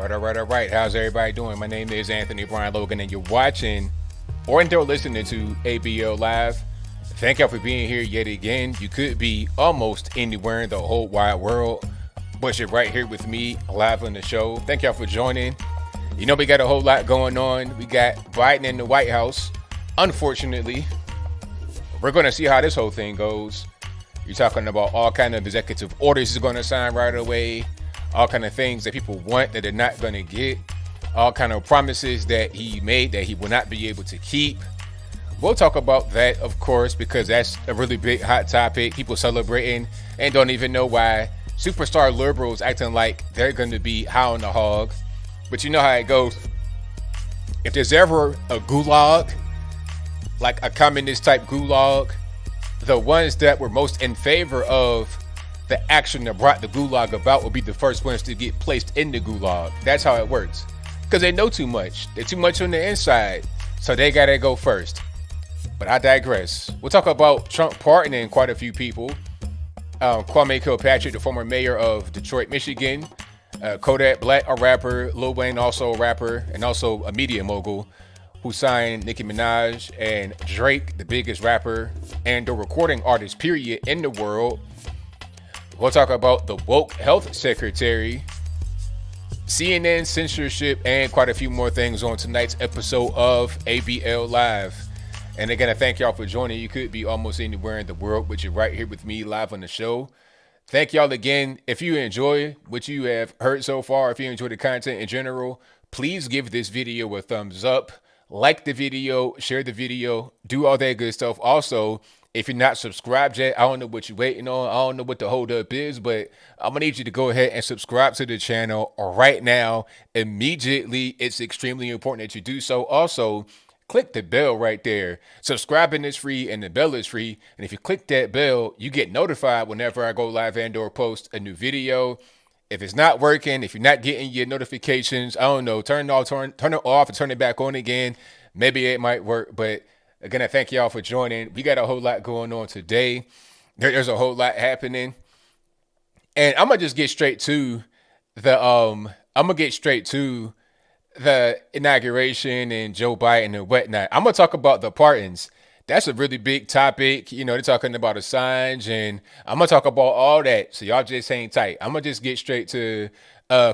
All right. How's everybody doing? My name is Anthony Brian Logan, and you're watching or listening to ABL Live. Thank y'all for being here yet again. You could be almost anywhere in the whole wide world, but you're right here with me live on the show. Thank y'all for joining. You know, we got a whole lot going on. We got Biden in the White House. Unfortunately, we're going to see how this whole thing goes. You're talking about all kind of executive orders he's going to sign right away. All kind of things that people want that they're not going to get. All kind of promises that he made that he will not be able to keep. We'll talk about that, of course, because that's a really big hot topic. People celebrating and don't even know why. Superstar liberals acting like they're going to be high on the hog. But you know how it goes. If there's ever a gulag, like a communist type gulag, the ones that were most in favor of the action that brought the gulag about will be the first ones to get placed in the gulag. That's how it works. Because they know too much. They're too much on the inside. So they got to go first. But I digress. We'll talk about Trump pardoning quite a few people. Kwame Kilpatrick, the former mayor of Detroit, Michigan. Kodak Black, a rapper. Lil Wayne, also a rapper. And also a media mogul who signed Nicki Minaj and Drake, the biggest rapper and the recording artist, period, in the world. We'll talk about the woke health secretary, CNN censorship, and quite a few more things on tonight's episode of ABL Live. And again, I thank y'all for joining. You could be almost anywhere in the world, but you're right here with me live on the show. Thank y'all again. If you enjoy what you have heard so far, if you enjoy the content in general, please give this video a thumbs up. Like the video, share the video, do all that good stuff. Also, if you're not subscribed yet, I don't know what you're waiting on. I don't know what the hold up is, but I'm going to need you to go ahead and subscribe to the channel right now, immediately. It's extremely important that you do so. Also, click the bell right there. Subscribing is free and the bell is free. And if you click that bell, you get notified whenever I go live and or post a new video. If it's not working, if you're not getting your notifications, I don't know, turn it off and turn it back on again. Maybe it might work. But again, I thank y'all for joining. We got a whole lot going on today. There's a whole lot happening. And I'm going to just get straight to the inauguration and Joe Biden and whatnot. I'm going to talk about the pardons. That's a really big topic. You know, they're talking about Assange, and I'm going to talk about all that. So y'all just hang tight. I'm going to just get straight to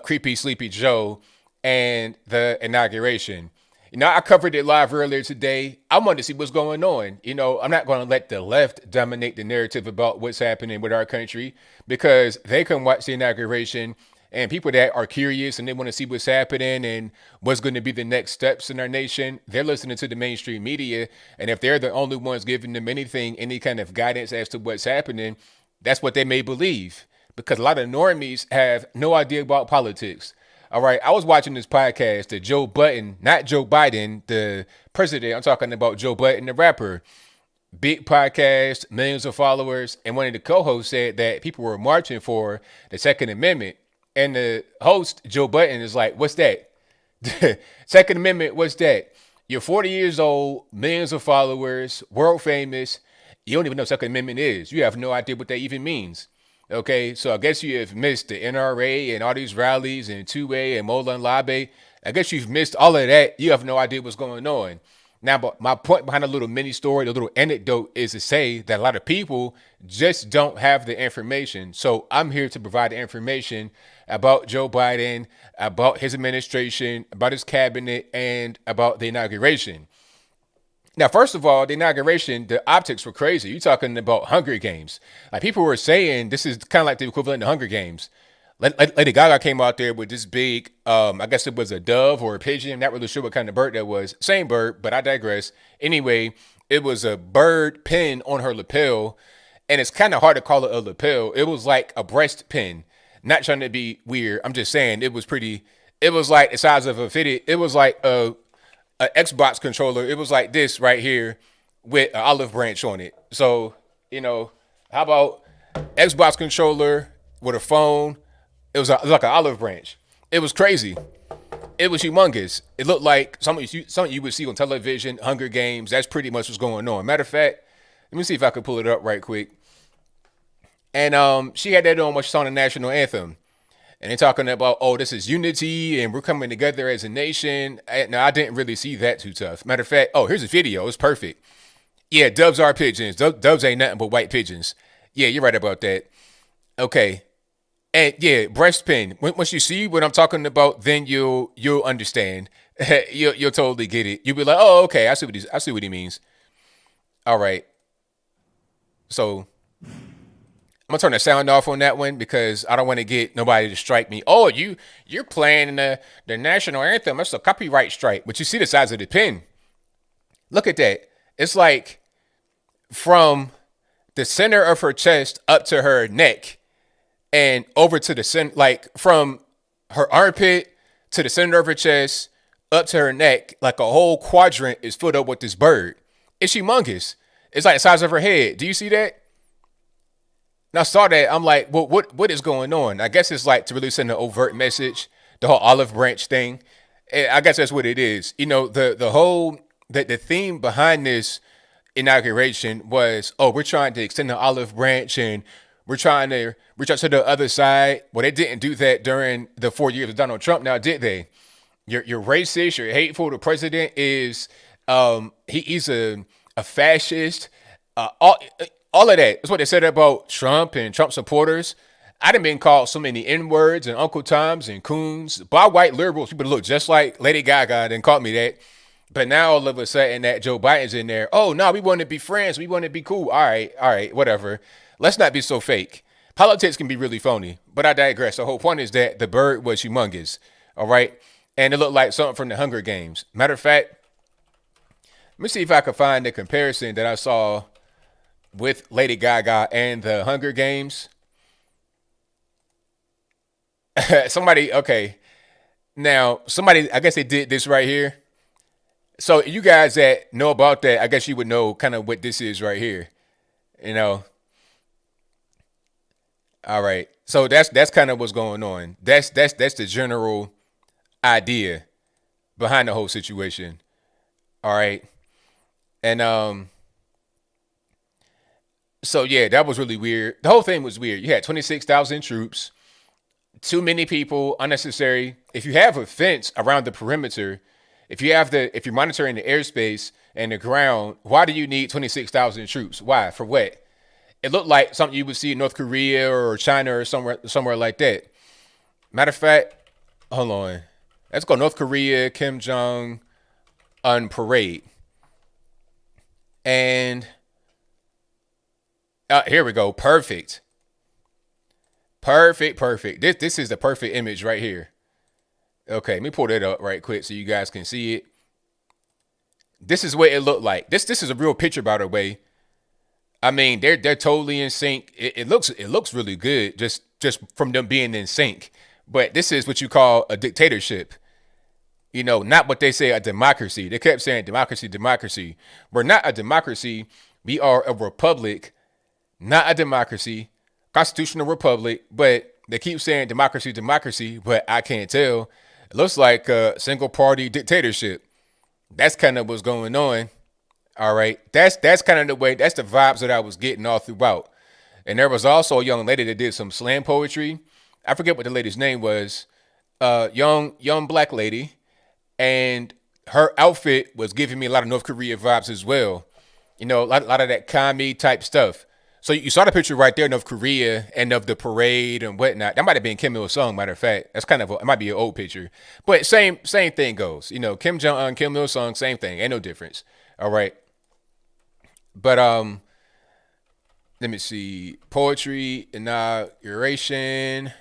Creepy Sleepy Joe and the inauguration. You know, I covered it live earlier today. I wanted to see what's going on. You know, I'm not going to let the left dominate the narrative about what's happening with our country, because they can watch the inauguration, and people that are curious and they want to see what's happening and what's going to be the next steps in our nation, they're listening to the mainstream media. And if they're the only ones giving them any kind of guidance as to what's happening, that's what they may believe, because a lot of normies have no idea about politics. All right, I was watching this podcast that Joe Budden, not Joe Biden, the president, I'm talking about Joe Budden, the rapper. Big podcast, millions of followers. And one of the co-hosts said that people were marching for the Second Amendment. And the host, Joe Budden, is like, what's that? Second Amendment, what's that? You're 40 years old, millions of followers, world famous. You don't even know what Second Amendment is. You have no idea what that even means. Okay, so I guess you have missed the NRA and all these rallies and 2A and Mola and Labe. I guess you've missed all of that. You have no idea what's going on. Now, but my point behind a little mini story, the little anecdote, is to say that a lot of people just don't have the information. So I'm here to provide the information about Joe Biden, about his administration, about his cabinet, and about the inauguration. Now, first of all, the inauguration, the optics were crazy. You're talking about Hunger Games. Like, people were saying this is kind of like the equivalent of Hunger Games. Lady Gaga came out there with this big, I guess it was a dove or a pigeon. I'm not really sure what kind of bird that was. Same bird, but I digress. Anyway, it was a bird pin on her lapel, and it's kind of hard to call it a lapel. It was like a breast pin. Not trying to be weird. I'm just saying it was pretty. It was like the size of a fitted. It was like a Xbox controller. It was like this right here with an olive branch on it. So, you know, how about Xbox controller with a phone? It was like an olive branch. It was crazy. It was humongous. It looked like something you would see on television, Hunger Games. That's pretty much what's going on. Matter of fact, let me see if I can pull it up right quick. And she had that on when she sang the national anthem. And they're talking about, oh, this is unity and we're coming together as a nation. No, I didn't really see that too tough. Matter of fact, oh, here's a video. It's perfect. Yeah, doves are pigeons. Doves ain't nothing but white pigeons. Yeah, you're right about that. Okay. And yeah, breastpin. Once you see what I'm talking about, then you'll understand. You'll totally get it. You'll be like, oh, okay, I see what he means. All right. So I'm gonna turn the sound off on that one because I don't want to get nobody to strike me. Oh, you're playing the national anthem. That's a copyright strike. But you see the size of the pen. Look at that. It's like from the center of her chest up to her neck and over to the center, like from her armpit to the center of her chest up to her neck, like a whole quadrant is filled up with this bird. It's humongous. It's like the size of her head. Do you see that? And I saw that. I'm like, well, what is going on? I guess it's like to really send an overt message, the whole olive branch thing. And I guess that's what it is. You know, the whole the theme behind this inauguration was, oh, we're trying to extend the olive branch and we're trying to reach out to the other side. Well, they didn't do that during the 4 years of Donald Trump. Now, did they? You're racist. You're hateful. The president is he's a fascist. All of that. That's what they said about Trump and Trump supporters. I done been called so many N-words and Uncle Toms and coons by white liberals. People look just like Lady Gaga and called me that. But now all of a sudden that Joe Biden's in there. Oh, no, we want to be friends. We want to be cool. All right, whatever. Let's not be so fake. Politics can be really phony, but I digress. The whole point is that the bird was humongous. All right. And it looked like something from the Hunger Games. Matter of fact, let me see if I can find the comparison that I saw with Lady Gaga and the Hunger Games. Okay. Now, I guess they did this right here. So you guys that know about that, I guess you would know kind of what this is right here. You know. All right. So that's kind of what's going on. That's the general idea behind the whole situation. All right. And so yeah, that was really weird. The whole thing was weird. You had 26,000 troops, too many people, unnecessary. If you have a fence around the perimeter, if you're monitoring the airspace and the ground, why do you need 26,000 troops? Why? For what? It looked like something you would see in North Korea or China or somewhere like that. Matter of fact, hold on. Let's go North Korea, Kim Jong Un parade. And here we go. Perfect. This is the perfect image right here. Okay, let me pull that up right quick so you guys can see it. This is what it looked like. This is a real picture, by the way. I mean, they're totally in sync. It looks really good just from them being in sync. But this is what you call a dictatorship. You know, not what they say a democracy. They kept saying democracy. We're not a democracy. We are a republic, not a democracy. Constitutional republic, but they keep saying democracy, but I can't tell. It looks like a single party dictatorship. That's kind of what's going on. All right. That's kind of the way, that's the vibes that I was getting all throughout. And there was also a young lady that did some slam poetry. I forget what the lady's name was. Young black lady. And her outfit was giving me a lot of North Korea vibes as well. You know, a lot of that Kwame type stuff. So you saw the picture right there, North Korea and of the parade and whatnot. That might have been Kim Il-sung, matter of fact. That's it might be an old picture. But same thing goes. You know, Kim Jong-un, Kim Il-sung, same thing. Ain't no difference. All right. But let me see. Poetry, inauguration.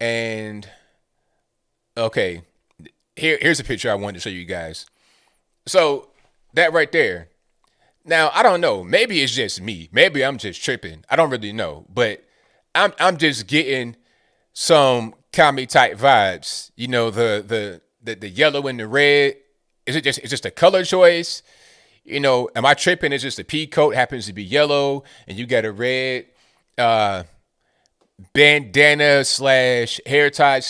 And okay. Here's a picture I wanted to show you guys. So that right there. Now, I don't know. Maybe it's just me. Maybe I'm just tripping. I don't really know. But I'm just getting some Kami type vibes. You know, the yellow and the red. It's just a color choice? You know, am I tripping? It's just a pea coat happens to be yellow and you got a red bandana / hair tie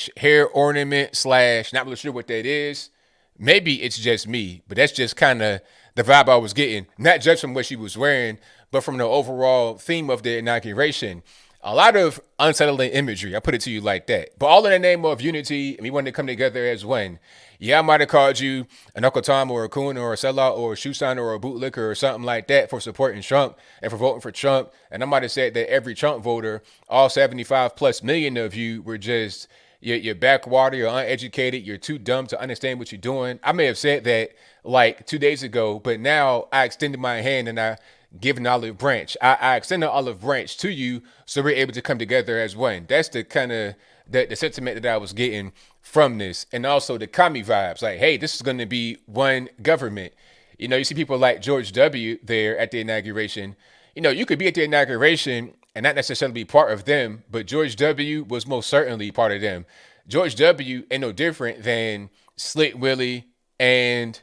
/ hair ornament / not really sure what that is. Maybe it's just me, but that's just kind of the vibe I was getting, not just from what she was wearing, but from the overall theme of the inauguration. A lot of unsettling imagery. I put it to you like that. But all in the name of unity, and we wanted to come together as one. Yeah, I might have called you an Uncle Tom or a coon or a sellout or a shoe signer or a bootlicker or something like that for supporting Trump and for voting for Trump. And I might have said that every Trump voter, all 75 plus million of you, were just you're backwater, you're uneducated, you're too dumb to understand what you're doing. I may have said that like 2 days ago, but now I extended my hand and I give an olive branch. I extend an olive branch to you so we're able to come together as one. That's the kind of the sentiment that I was getting from this. And also the commie vibes. Like, hey, this is going to be one government. You know, you see people like George W. there at the inauguration. You know, you could be at the inauguration and not necessarily be part of them, but George W. was most certainly part of them. George W. ain't no different than Slick Willie and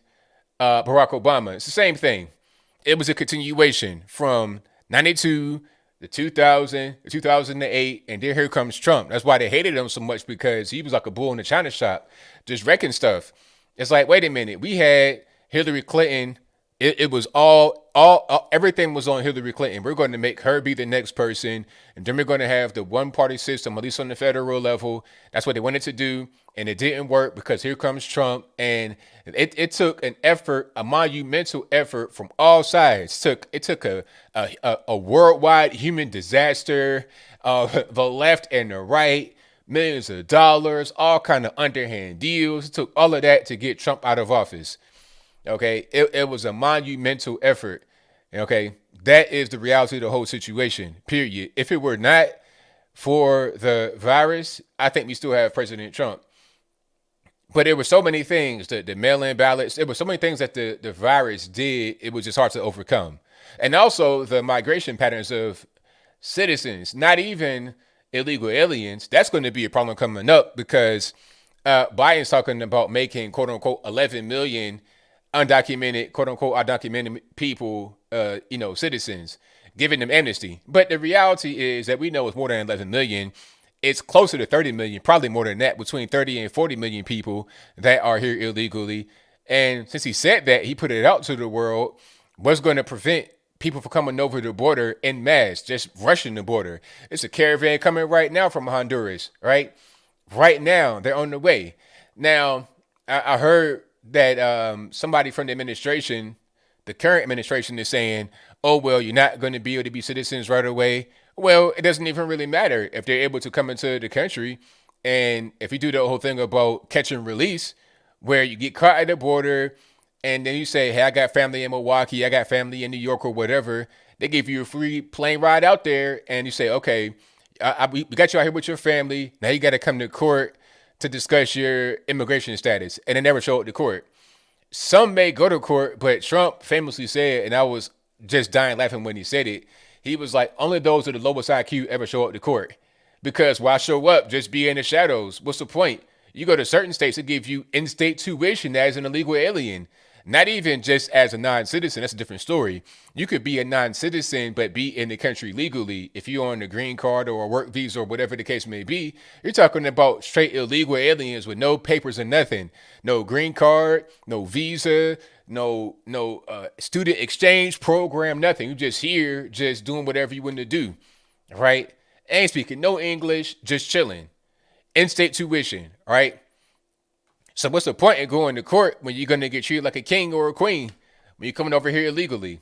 Barack Obama. It's the same thing. It was a continuation from 92 to 2000 to 2008, and then here comes Trump. That's why they hated him so much, because he was like a bull in the china shop, just wrecking stuff. It's like, wait a minute, we had Hillary Clinton. It was all everything was on Hillary Clinton. We're going to make her be the next person, and then we're going to have the one-party system, at least on the federal level. That's what they wanted to do, and it didn't work because here comes Trump, and it took an effort, a monumental effort from all sides. It took a worldwide human disaster, the left and the right, millions of dollars, all kind of underhand deals. It took all of that to get Trump out of office. Okay, it was a monumental effort. Okay, that is the reality of the whole situation, period. If it were not for the virus, I think we still have President Trump. But there were so many things, the mail-in ballots, there were so many things that the virus did, it was just hard to overcome. And also the migration patterns of citizens, not even illegal aliens. That's going to be a problem coming up, because Biden's talking about making, quote unquote, 11 million undocumented, quote unquote, undocumented people, citizens, giving them amnesty. But the reality is that we know it's more than 11 million. It's closer to 30 million, probably more than that, between 30 and 40 million people that are here illegally. And since he said that, he put it out to the world. What's going to prevent people from coming over the border en masse, just rushing the border? It's a caravan coming right now from Honduras, right? Right now, they're on the way. Now, I heard that somebody from the administration, the current administration, is saying, oh, well, you're not going to be able to be citizens right away. Well, it doesn't even really matter if they're able to come into the country. And if you do the whole thing about catch and release, where you get caught at the border and then you say, hey, I got family in Milwaukee, I got family in New York or whatever. They give you a free plane ride out there, and you say, okay, we got you out here with your family. Now you got to come to court to discuss your immigration status, and they never show up to court. Some may go to court, but Trump famously said, and I was just dying laughing when he said it, he was like, only those with the lowest IQ ever show up to court. Because why show up? Just be in the shadows. What's the point? You go to certain states that give you in-state tuition as an illegal alien. Not even just as a non-citizen. That's a different story. You could be a non-citizen, but be in the country legally. If you're on a green card or a work visa or whatever the case may be, you're talking about straight illegal aliens with no papers or nothing. No green card, no visa, no student exchange program, nothing. You just here, just doing whatever you want to do, right? Ain't speaking no English, just chilling. In-state tuition, right? So what's the point in going to court when you're going to get treated like a king or a queen when you're coming over here illegally?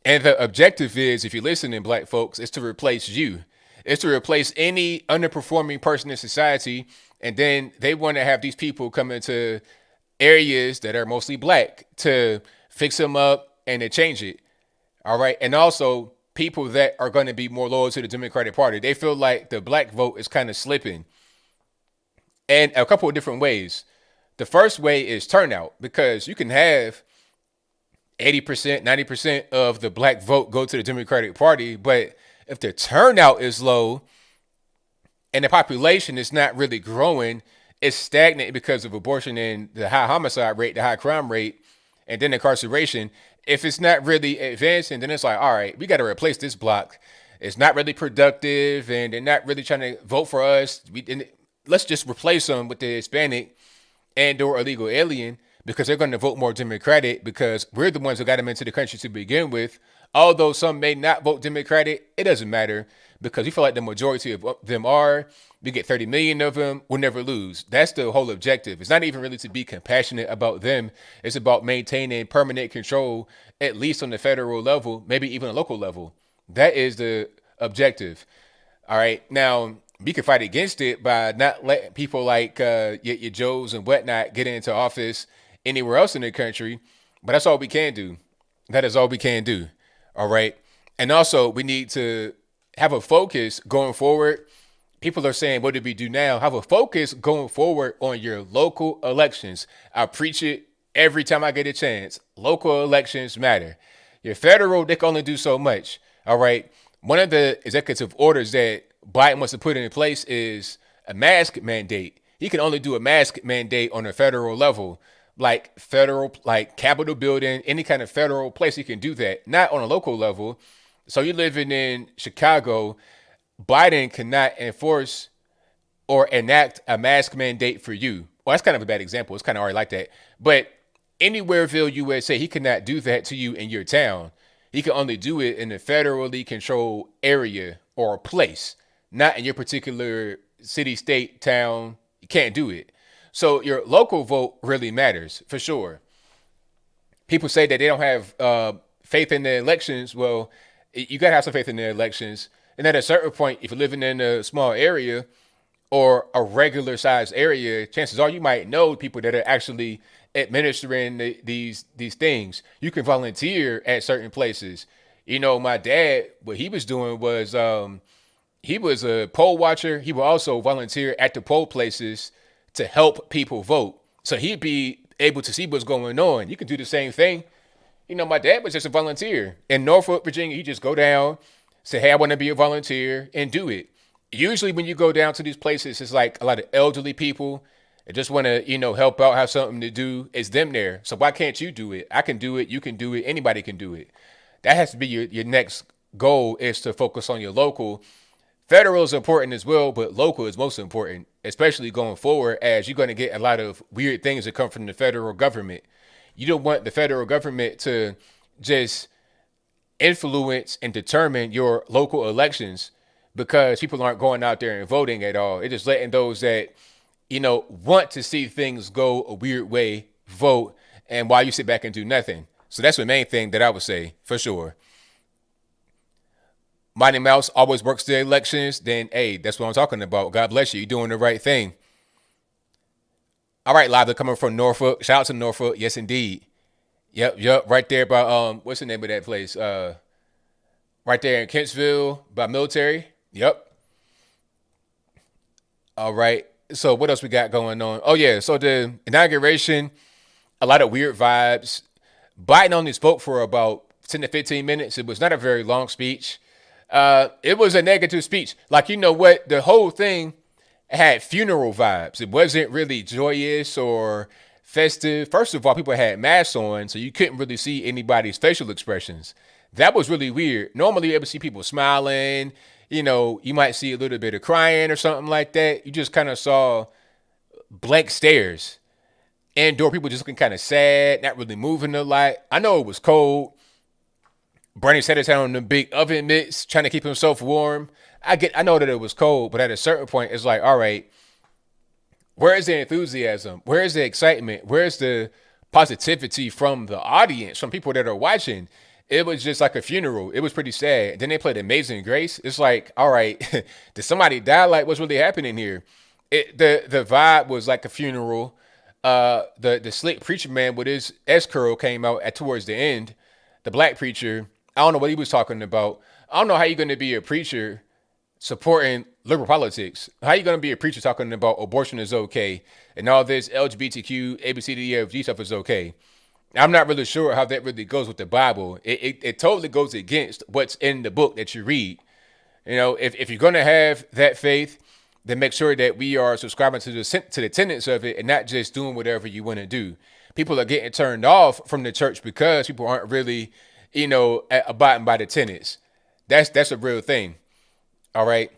And the objective is, if you're listening, black folks, is to replace you. It's to replace any underperforming person in society. And then they want to have these people come into areas that are mostly black to fix them up and to change it. All right. And also people that are going to be more loyal to the Democratic Party. They feel like the black vote is kind of slipping. And a couple of different ways. The first way is turnout, because you can have 80%, 90% of the black vote go to the Democratic Party. But if the turnout is low and the population is not really growing, it's stagnant because of abortion and the high homicide rate, the high crime rate, and then incarceration. If it's not really advancing, then it's like, all right, we got to replace this block. It's not really productive and they're not really trying to vote for us. Let's just replace them with the Hispanic and or illegal alien, because they're going to vote more Democratic, because we're the ones who got them into the country to begin with. Although some may not vote Democratic, it doesn't matter, because we feel like the majority of them are. We get 30 million of them, we'll never lose. That's the whole objective. It's not even really to be compassionate about them. It's about maintaining permanent control, at least on the federal level, maybe even a local level. That is the objective. All right. Now, we can fight against it by not letting people like your Joes and whatnot get into office anywhere else in the country. But that's all we can do. That is all we can do. All right. And also, we need to have a focus going forward. People are saying, what do we do now? Have a focus going forward on your local elections. I preach it every time I get a chance. Local elections matter. Your federal, they can only do so much. All right. One of the executive orders that Biden wants to put in place is a mask mandate. He can only do a mask mandate on a federal level, like Capitol building, any kind of federal place. He can do that, not on a local level. So you're living in Chicago, Biden cannot enforce or enact a mask mandate for you. Well, that's kind of a bad example. It's kind of already like that. But anywhereville, USA, he cannot do that to you in your town. He can only do it in a federally controlled area or place, not in your particular city, state, town. You can't do it. So your local vote really matters, for sure. People say that they don't have faith in the elections. Well, you got to have some faith in the elections. And at a certain point, if you're living in a small area or a regular sized area, chances are you might know people that are actually administering these things. You can volunteer at certain places. You know, my dad, what he was doing was he was a poll watcher. He would also volunteer at the poll places to help people vote. So he'd be able to see what's going on. You can do the same thing. You know, my dad was just a volunteer in Norfolk, Virginia. He just go down, say, hey, I want to be a volunteer, and do it. Usually when you go down to these places, it's like a lot of elderly people that just want to, help out, have something to do. It's them there. So why can't you do it? I can do it. You can do it. Anybody can do it. That has to be your next goal, is to focus on your local. Federal is important as well, but local is most important, especially going forward, as you're going to get a lot of weird things that come from the federal government. You don't want the federal government to just influence and determine your local elections because people aren't going out there and voting at all. It's just letting those that, want to see things go a weird way vote, and while you sit back and do nothing. So that's the main thing that I would say, for sure. Mighty Mouse always works the elections. Then, hey, that's what I'm talking about. God bless you. You're doing the right thing. All right, live. They're coming from Norfolk. Shout out to Norfolk. Yes, indeed. Yep. Right there by what's the name of that place? Right there in Kentsville by Military. Yep. All right. So what else we got going on? Oh yeah. So the inauguration, a lot of weird vibes. Biden only spoke for about 10 to 15 minutes. It was not a very long speech. It was a negative speech. Like, you know what? The whole thing had funeral vibes. It wasn't really joyous or festive. First of all, people had masks on, so you couldn't really see anybody's facial expressions. That was really weird. Normally, you ever see people smiling. You might see a little bit of crying or something like that. You just kind of saw blank stares. Indoor people just looking kind of sad, not really moving a lot. I know it was cold. Bernie sat his hand on the big oven mitts, trying to keep himself warm. I know that it was cold, but at a certain point, it's like, all right, where is the enthusiasm? Where is the excitement? Where is the positivity from the audience, from people that are watching? It was just like a funeral. It was pretty sad. Then they played Amazing Grace. It's like, all right, did somebody die? Like, what's really happening here? The vibe was like a funeral. The slick preacher man with his S curl came out towards the end. The black preacher, I don't know what he was talking about. I don't know how you're going to be a preacher supporting liberal politics. How you going to be a preacher talking about abortion is okay and all this LGBTQ, ABCDEFG stuff is okay? I'm not really sure how that really goes with the Bible. It totally goes against what's in the book that you read. If you're going to have that faith, then make sure that we are subscribing to the tenets of it and not just doing whatever you want to do. People are getting turned off from the church because people aren't really, abiding by the tenets. That's a real thing. All right.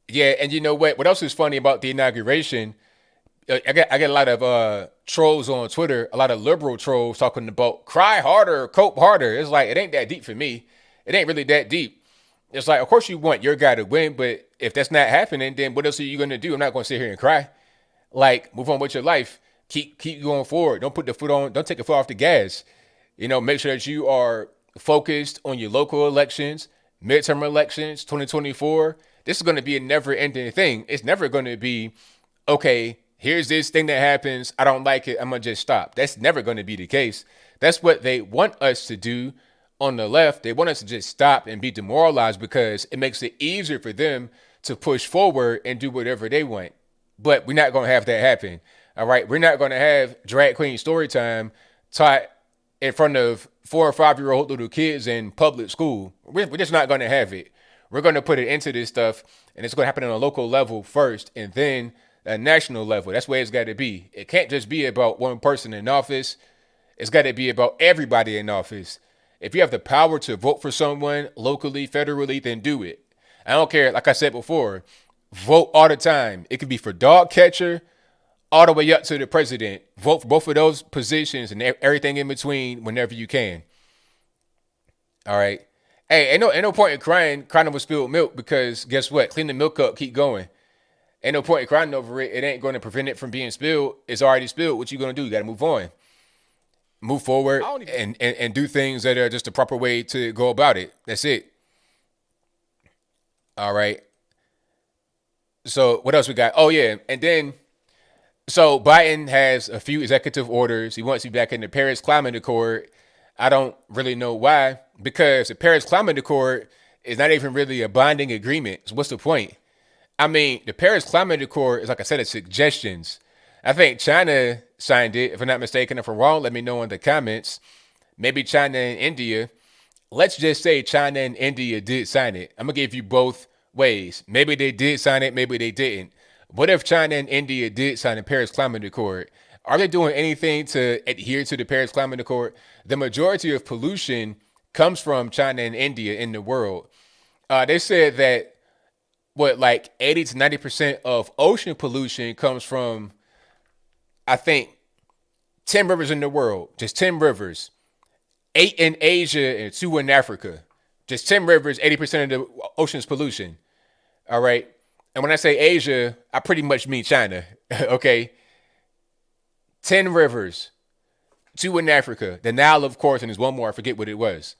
Yeah, and you know what? What else is funny about the inauguration? I get a lot of trolls on Twitter, a lot of liberal trolls talking about cry harder, cope harder. It's like, it ain't that deep for me. It ain't really that deep. It's like, of course you want your guy to win, but if that's not happening, then what else are you going to do? I'm not going to sit here and cry. Like, move on with your life. Keep going forward. Don't put the foot on. Don't take the foot off the gas. Make sure that you are focused on your local elections, midterm elections, 2024. This is going to be a never-ending thing. It's never going to be, okay, here's this thing that happens. I don't like it. I'm going to just stop. That's never going to be the case. That's what they want us to do on the left. They want us to just stop and be demoralized because it makes it easier for them to push forward and do whatever they want. But we're not going to have that happen. All right. We're not going to have drag queen story time taught in front of 4 or 5-year-old little kids in public school. We're just not going to have it. We're going to put it into this stuff, and it's going to happen on a local level first and then a national level. That's where it's got to be. It can't just be about one person in office. It's got to be about everybody in office. If you have the power to vote for someone locally, federally, then do it. I don't care. Like I said before, vote all the time. It could be for dog catcher all the way up to the president. Vote for both of those positions and everything in between whenever you can. All right. Hey, ain't no point in crying over spilled milk because guess what? Clean the milk up, keep going. Ain't no point in crying over it. It ain't going to prevent it from being spilled. It's already spilled. What you going to do? You got to move on. Move forward and do things that are just the proper way to go about it. That's it. All right. So what else we got? Oh, yeah. And then, so Biden has a few executive orders. He wants to be back in the Paris Climate Accord. I don't really know why, because the Paris Climate Accord is not even really a binding agreement. So what's the point? I mean, the Paris Climate Accord is, like I said, it's suggestions. I think China signed it, if I'm not mistaken. If I'm wrong, let me know in the comments. Maybe China and India. Let's just say China and India did sign it. I'm going to give you both ways. Maybe they did sign it, maybe they didn't. What if China and India did sign the Paris Climate Accord? Are they doing anything to adhere to the Paris Climate Accord? The majority of pollution comes from China and India in the world. They said that, like 80 to 90% of ocean pollution comes from, I think, 10 rivers in the world. Just 10 rivers. 8 in Asia and 2 in Africa. Just 10 rivers, 80% of the ocean's pollution. All right. And when I say Asia, I pretty much mean China. Okay. 10 rivers, 2 in Africa. The Nile, of course, and there's one more. I forget what it was.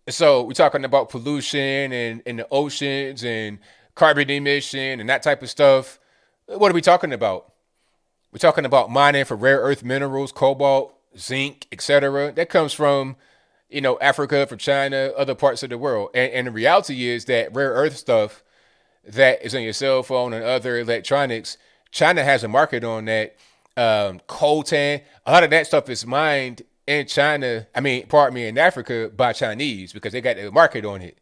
So we're talking about pollution and in the oceans and carbon emission and that type of stuff. What are we talking about? We're talking about mining for rare earth minerals, cobalt, zinc, etc. That comes from, Africa, from China, other parts of the world. And the reality is that rare earth stuff that is on your cell phone and other electronics, China has a market on that. Coltan, a lot of that stuff is mined in China. In Africa by Chinese because they got the market on it.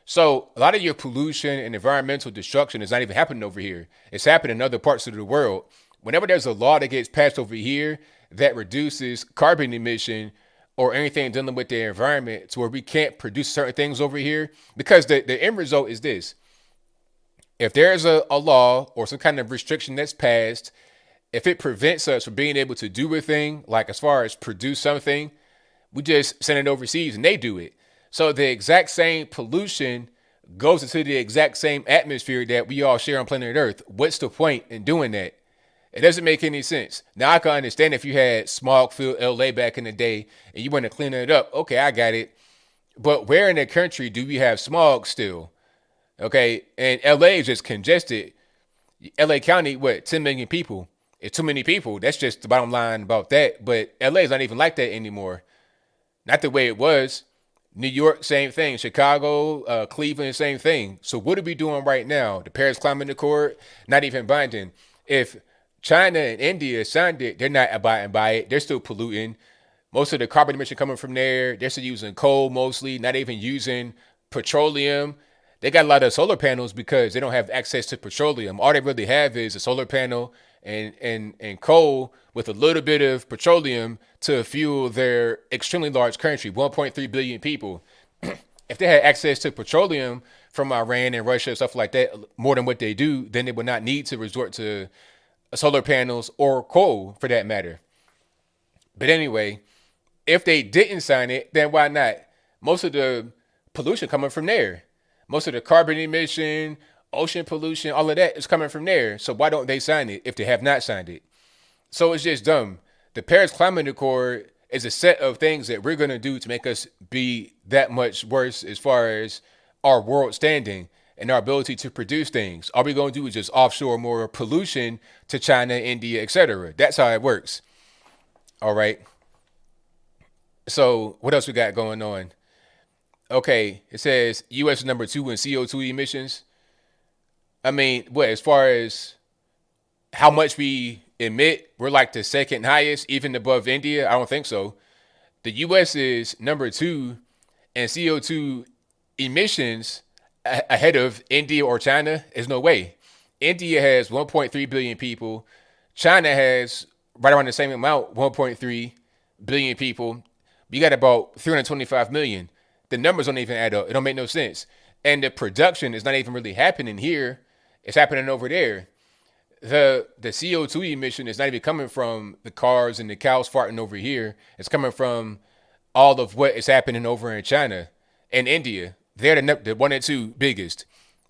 So a lot of your pollution and environmental destruction is not even happening over here. It's happening in other parts of the world. Whenever there's a law that gets passed over here that reduces carbon emission or anything dealing with the environment to where we can't produce certain things over here, because the end result is this. If there's a law or some kind of restriction that's passed, if it prevents us from being able to do a thing, like as far as produce something, we just send it overseas and they do it. So the exact same pollution goes into the exact same atmosphere that we all share on planet Earth. What's the point in doing that? It doesn't make any sense. Now, I can understand if you had smog-filled LA back in the day and you want to clean it up. Okay, I got it. But where in the country do we have smog still? Okay, and LA is just congested. LA County, 10 million people? It's too many people. That's just the bottom line about that. But LA is not even like that anymore. Not the way it was. New York, same thing. Chicago, Cleveland, same thing. So what are we doing right now? The Paris Climate Accord, not even binding. If China and India signed it, they're not abiding by it. They're still polluting. Most of the carbon emission coming from there, they're still using coal mostly, not even using petroleum. They got a lot of solar panels because they don't have access to petroleum. All they really have is a solar panel and coal with a little bit of petroleum to fuel their extremely large country, 1.3 billion people. If they had access to petroleum from Iran and Russia, stuff like that, more than what they do, then they would not need to resort to solar panels or coal for that matter. But anyway, if they didn't sign it, then why not? Most of the pollution coming from there. Most of the carbon emission, ocean pollution, all of that is coming from there. So why don't they sign it if they have not signed it? So it's just dumb. The Paris Climate Accord is a set of things that we're going to do to make us be that much worse as far as our world standing and our ability to produce things. All we're going to do is just offshore more pollution to China, India, etc. That's how it works. All right. So what else we got going on? Okay, it says U.S. is number 2 in CO2 emissions. I mean, what, as far as how much we emit, we're like the second highest, even above India? I don't think so. The U.S. is number 2 in CO2 emissions ahead of India or China. There's no way. India has 1.3 billion people. China has right around the same amount, 1.3 billion people. You got about 325 million. The numbers don't even add up. It don't make no sense. And the production is not even really happening here. It's happening over there. The CO2 emission is not even coming from the cars and the cows farting over here. It's coming from all of what is happening over in China and India. They're the 1 and 2 biggest.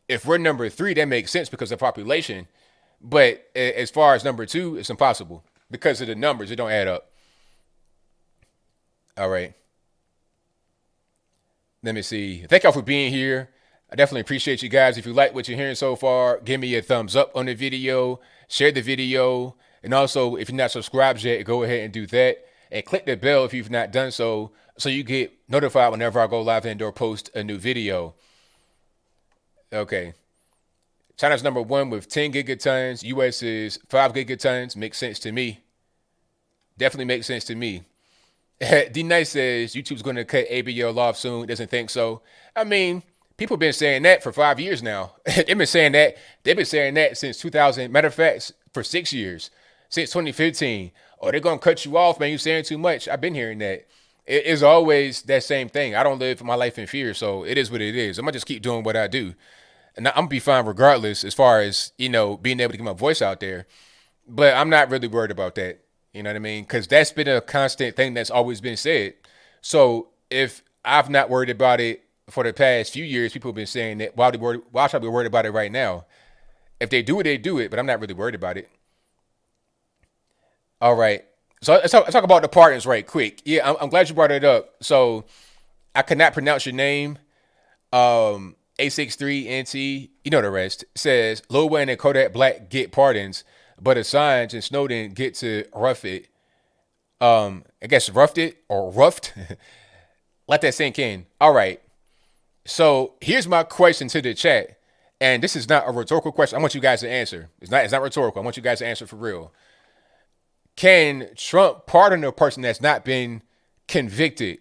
If we're number 3, that makes sense because of population. But as far as number 2, it's impossible because of the numbers. It don't add up. All right. Let me see. Thank y'all for being here. I definitely appreciate you guys. If you like what you're hearing so far, give me a thumbs up on the video, share the video, and also if you're not subscribed yet, go ahead and do that. And click the bell if you've not done so, so you get notified whenever I go live and or post a new video. Okay. China's number 1 with 10 gigatons. US is 5 gigatons. Makes sense to me. Definitely makes sense to me. D Nice says YouTube's going to cut ABL off soon. Doesn't think so. I mean, people have been saying that for 5 years now. They've been saying that. They've been saying that since 2000. Matter of fact, for 6 years, since 2015. Oh, they're going to cut you off, man. You're saying too much. I've been hearing that. It is always that same thing. I don't live my life in fear, so it is what it is. I'm going to just keep doing what I do. And I'm going to be fine regardless as far as, being able to get my voice out there. But I'm not really worried about that. You know what I mean? Because that's been a constant thing that's always been said. So if I've not worried about it for the past few years, people have been saying that, why should I be worried about it right now? If they do it, they do it, but I'm not really worried about it. All right. So let's talk about the pardons right quick. Yeah, I'm glad you brought it up. So I could not pronounce your name. A63NT, you know the rest, says Lil Wayne and Kodak Black get pardons, but Assange and Snowden get to rough it. I guess roughed it or roughed. Let that sink in. All right. So here's my question to the chat. And this is not a rhetorical question. I want you guys to answer. It's not rhetorical. I want you guys to answer for real. Can Trump pardon a person that's not been convicted?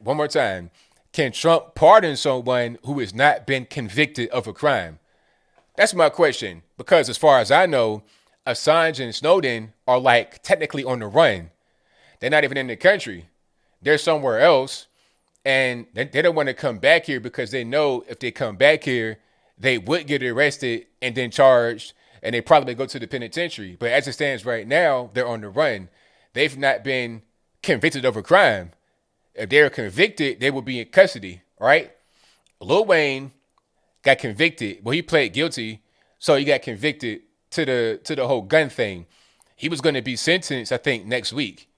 One more time. Can Trump pardon someone who has not been convicted of a crime? That's my question. Because as far as I know, Assange and Snowden are like technically on the run. They're not even in the country. They're somewhere else. And they don't want to come back here because they know if they come back here, they would get arrested and then charged, and they probably go to the penitentiary. But as it stands right now, they're on the run. They've not been convicted of a crime. If they're convicted, they will be in custody, right? Lil Wayne got convicted. Well, he pled guilty, so he got convicted to the whole gun thing. He was going to be sentenced, I think, next week.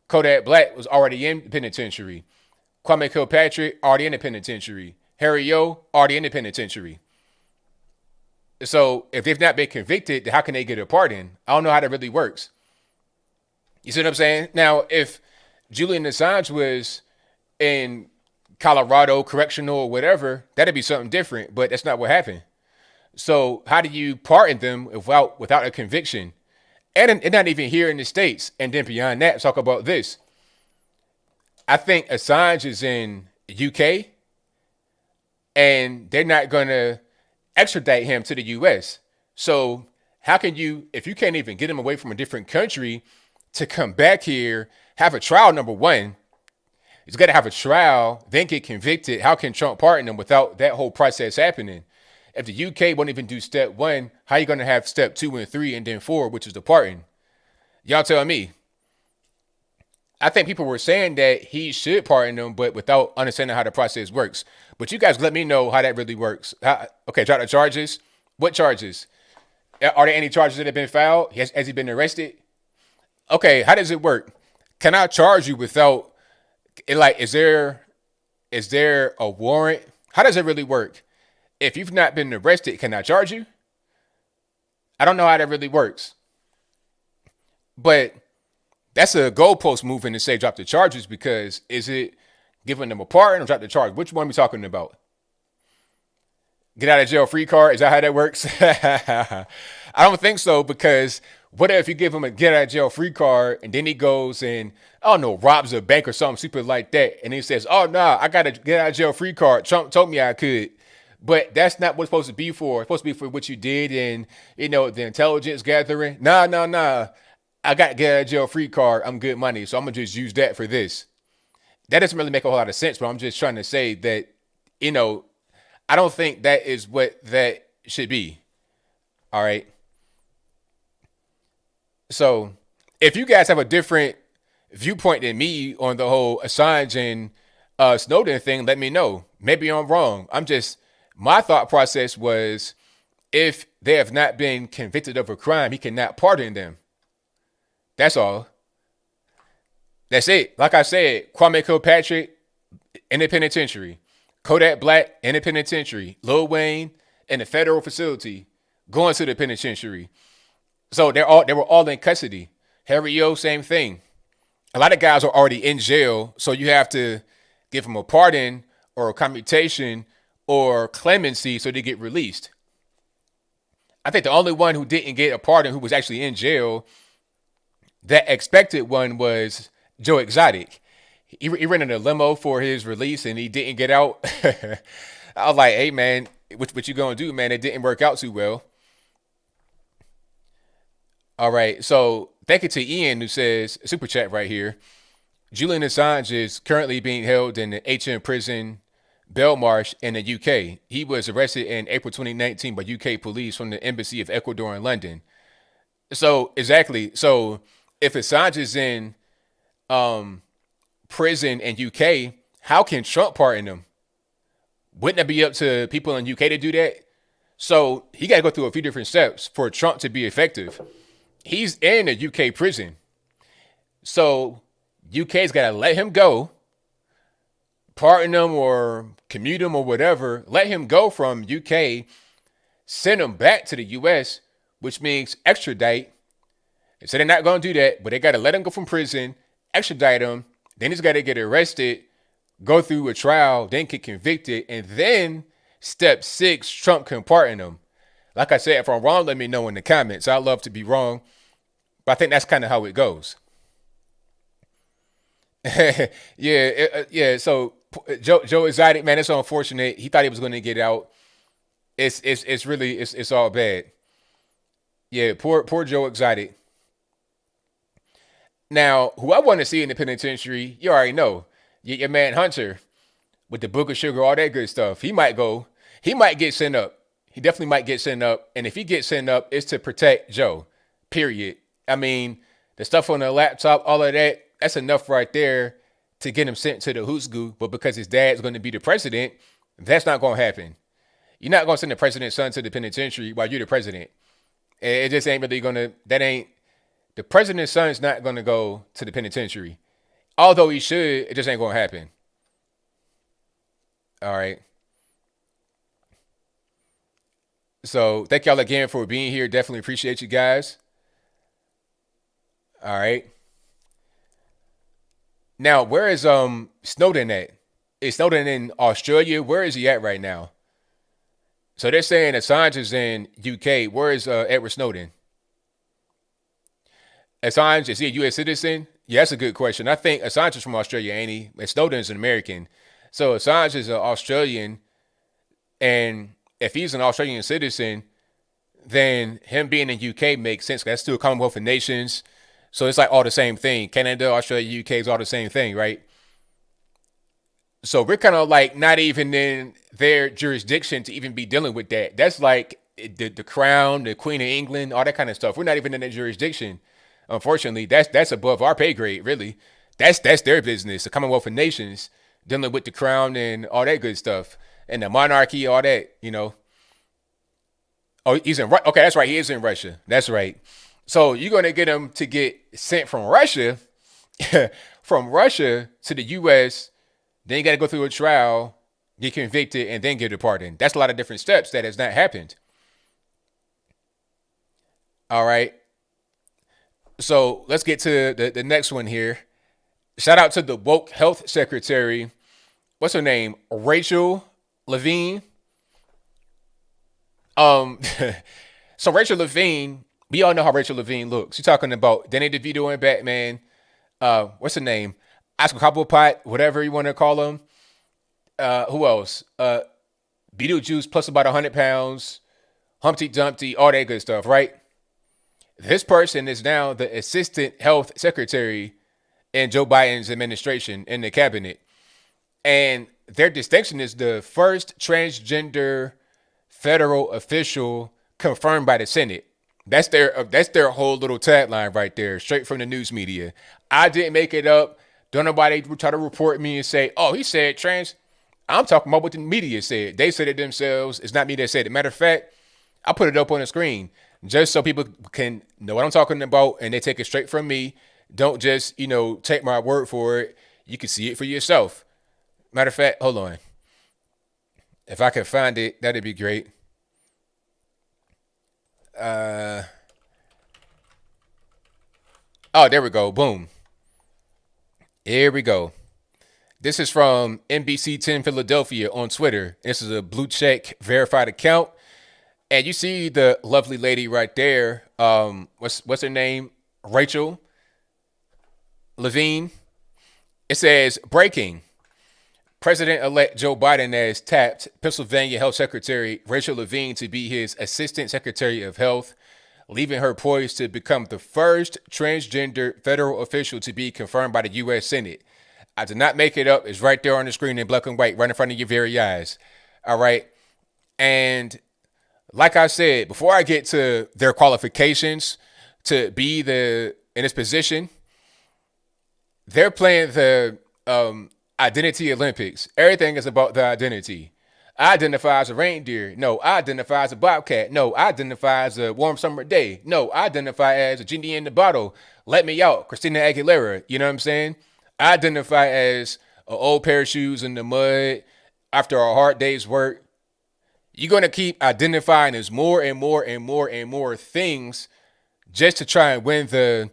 Kodak Black was already in the penitentiary. Kwame Kilpatrick, already in the penitentiary. Harry Yo, already in the penitentiary. So if they've not been convicted, then how can they get a pardon? I don't know how that really works. You see what I'm saying? Now, if Julian Assange was in Colorado, correctional or whatever, that'd be something different, but that's not what happened. So how do you pardon them without a conviction? And not even here in the States. And then beyond that, talk about this. I think Assange is in UK, and they're not going to extradite him to the US. So how can you, if you can't even get him away from a different country to come back here, have a trial, number one? He's got to have a trial, then get convicted. How can Trump pardon him without that whole process happening? If the UK won't even do step 1, how are you going to have step 2 and 3 and then 4, which is the pardon? Y'all tell me. I think people were saying that he should pardon them, but without understanding how the process works. But you guys let me know how that really works. Okay, drop the charges. What charges? Are there any charges that have been filed? Has he been arrested? Okay, how does it work? Can I charge you without like is there a warrant? How does it really work? If you've not been arrested, can I charge you? I don't know how that really works. But that's a goalpost moving to say drop the charges because is it giving them a pardon or drop the charge? Which one are we talking about? Get out of jail free card? Is that how that works? I don't think so because what if you give him a get out of jail free card and then he goes and, I don't know, robs a bank or something stupid like that. And he says, oh, no, I got a get out of jail free card. Trump told me I could. But that's not what it's supposed to be for. It's supposed to be for what you did and, the intelligence gathering. Nah. I got to get out of jail free card. I'm good money. So I'm going to just use that for this. That doesn't really make a whole lot of sense, but I'm just trying to say that, I don't think that is what that should be. All right. So if you guys have a different viewpoint than me on the whole Assange and Snowden thing, let me know. Maybe I'm wrong. My thought process was if they have not been convicted of a crime, he cannot pardon them. That's all. That's it. Like I said, Kwame Kilpatrick in the penitentiary. Kodak Black in the penitentiary. Lil Wayne in the federal facility going to the penitentiary. So they were all in custody. Harry O, same thing. A lot of guys are already in jail, so you have to give them a pardon or a commutation or clemency so they get released. I think the only one who didn't get a pardon who was actually in jail, that expected one, was Joe Exotic. He rented a limo for his release and he didn't get out. I was like, hey, man, what you going to do, man? It didn't work out too well. All right. So thank you to Ian who says, super chat right here. Julian Assange is currently being held in the HM prison Belmarsh in the UK. He was arrested in April 2019 by UK police from the embassy of Ecuador in London. So exactly. So if Assange is in prison in UK, how can Trump pardon him? Wouldn't that be up to people in UK to do that? So he got to go through a few different steps for Trump to be effective. He's in a UK prison. So UK's got to let him go, pardon him or commute him or whatever, let him go from UK, send him back to the US, which means extradite. So they're not going to do that, but they got to let him go from prison, extradite him. Then he's got to get arrested, go through a trial, then get convicted. And then step 6, Trump can pardon him. Like I said, if I'm wrong, let me know in the comments. I'd love to be wrong. But I think that's kind of how it goes. Yeah. So Joe Exotic, man, it's unfortunate. He thought he was going to get out. It's really all bad. Yeah, poor Joe Exotic. Now, who I want to see in the penitentiary, you already know, your man Hunter with the book of sugar, all that good stuff. He might go. He might get sent up. He definitely might get sent up. And if he gets sent up, it's to protect Joe, period. I mean, the stuff on the laptop, all of that, that's enough right there to get him sent to the who's goo. But because his dad's going to be the president, that's not going to happen. You're not going to send the president's son to the penitentiary while you're the president. It just ain't really going to, the president's son is not going to go to the penitentiary. Although he should, it just ain't going to happen. All right. So thank y'all again for being here. Definitely appreciate you guys. All right. Now, where is Snowden at? Is Snowden in Australia? Where is he at right now? So they're saying Assange is in UK. Where is Edward Snowden? Assange, is he a U.S. citizen? Yeah, that's a good question. I think Assange is from Australia, ain't he? And Snowden is an American. So Assange is an Australian. And if he's an Australian citizen, then him being in UK makes sense. That's still a Commonwealth of Nations. So it's like all the same thing. Canada, Australia, UK is all the same thing, right? So we're kind of like not even in their jurisdiction to even be dealing with that. That's like the crown, the Queen of England, all that kind of stuff. We're not even in their jurisdiction. Unfortunately, that's above our pay grade, really. That's their business. The Commonwealth of Nations dealing with the crown and all that good stuff and the monarchy, all that. Oh, he's in. Okay, that's right. He is in Russia. That's right. So you're gonna get him to get sent from Russia, from Russia to the U.S. Then you got to go through a trial, get convicted, and then get a pardon. That's a lot of different steps that has not happened. All right. So let's get to the next one here. Shout out to the woke health secretary. What's her name? Rachel Levine. So Rachel Levine, we all know how Rachel Levine looks. She's talking about Danny DeVito and Batman. What's her name? Oscar Cobblepot, whatever you want to call him. Who else? Beetlejuice plus about 100 pounds. Humpty Dumpty, all that good stuff, right? This person is now the assistant health secretary in Joe Biden's administration in the cabinet. And their distinction is the first transgender federal official confirmed by the Senate. That's their whole little tagline right there, straight from the news media. I didn't make it up. Don't nobody try to report me and say, oh, he said trans. I'm talking about what the media said. They said it themselves. It's not me that said it. Matter of fact, I put it up on the screen just so people can know what I'm talking about and they take it straight from me. Don't just, take my word for it. You can see it for yourself. Matter of fact, hold on. If I can find it, that'd be great. Oh, there we go. Boom. Here we go. This is from NBC 10 Philadelphia on Twitter. This is a blue check verified account. And you see the lovely lady right there. What's her name? Rachel Levine. It says, breaking. President-elect Joe Biden has tapped Pennsylvania Health Secretary Rachel Levine to be his Assistant Secretary of Health, leaving her poised to become the first transgender federal official to be confirmed by the U.S. Senate. I did not make it up. It's right there on the screen in black and white, right in front of your very eyes. All right. And like I said, before I get to their qualifications to be in this position, they're playing the Identity Olympics. Everything is about the identity. I identify as a reindeer. No, I identify as a bobcat. No, I identify as a warm summer day. No, I identify as a genie in the bottle. Let me out. Christina Aguilera. You know what I'm saying? I identify as an old pair of shoes in the mud after a hard day's work. You're going to keep identifying as more and more and more and more things just to try and win the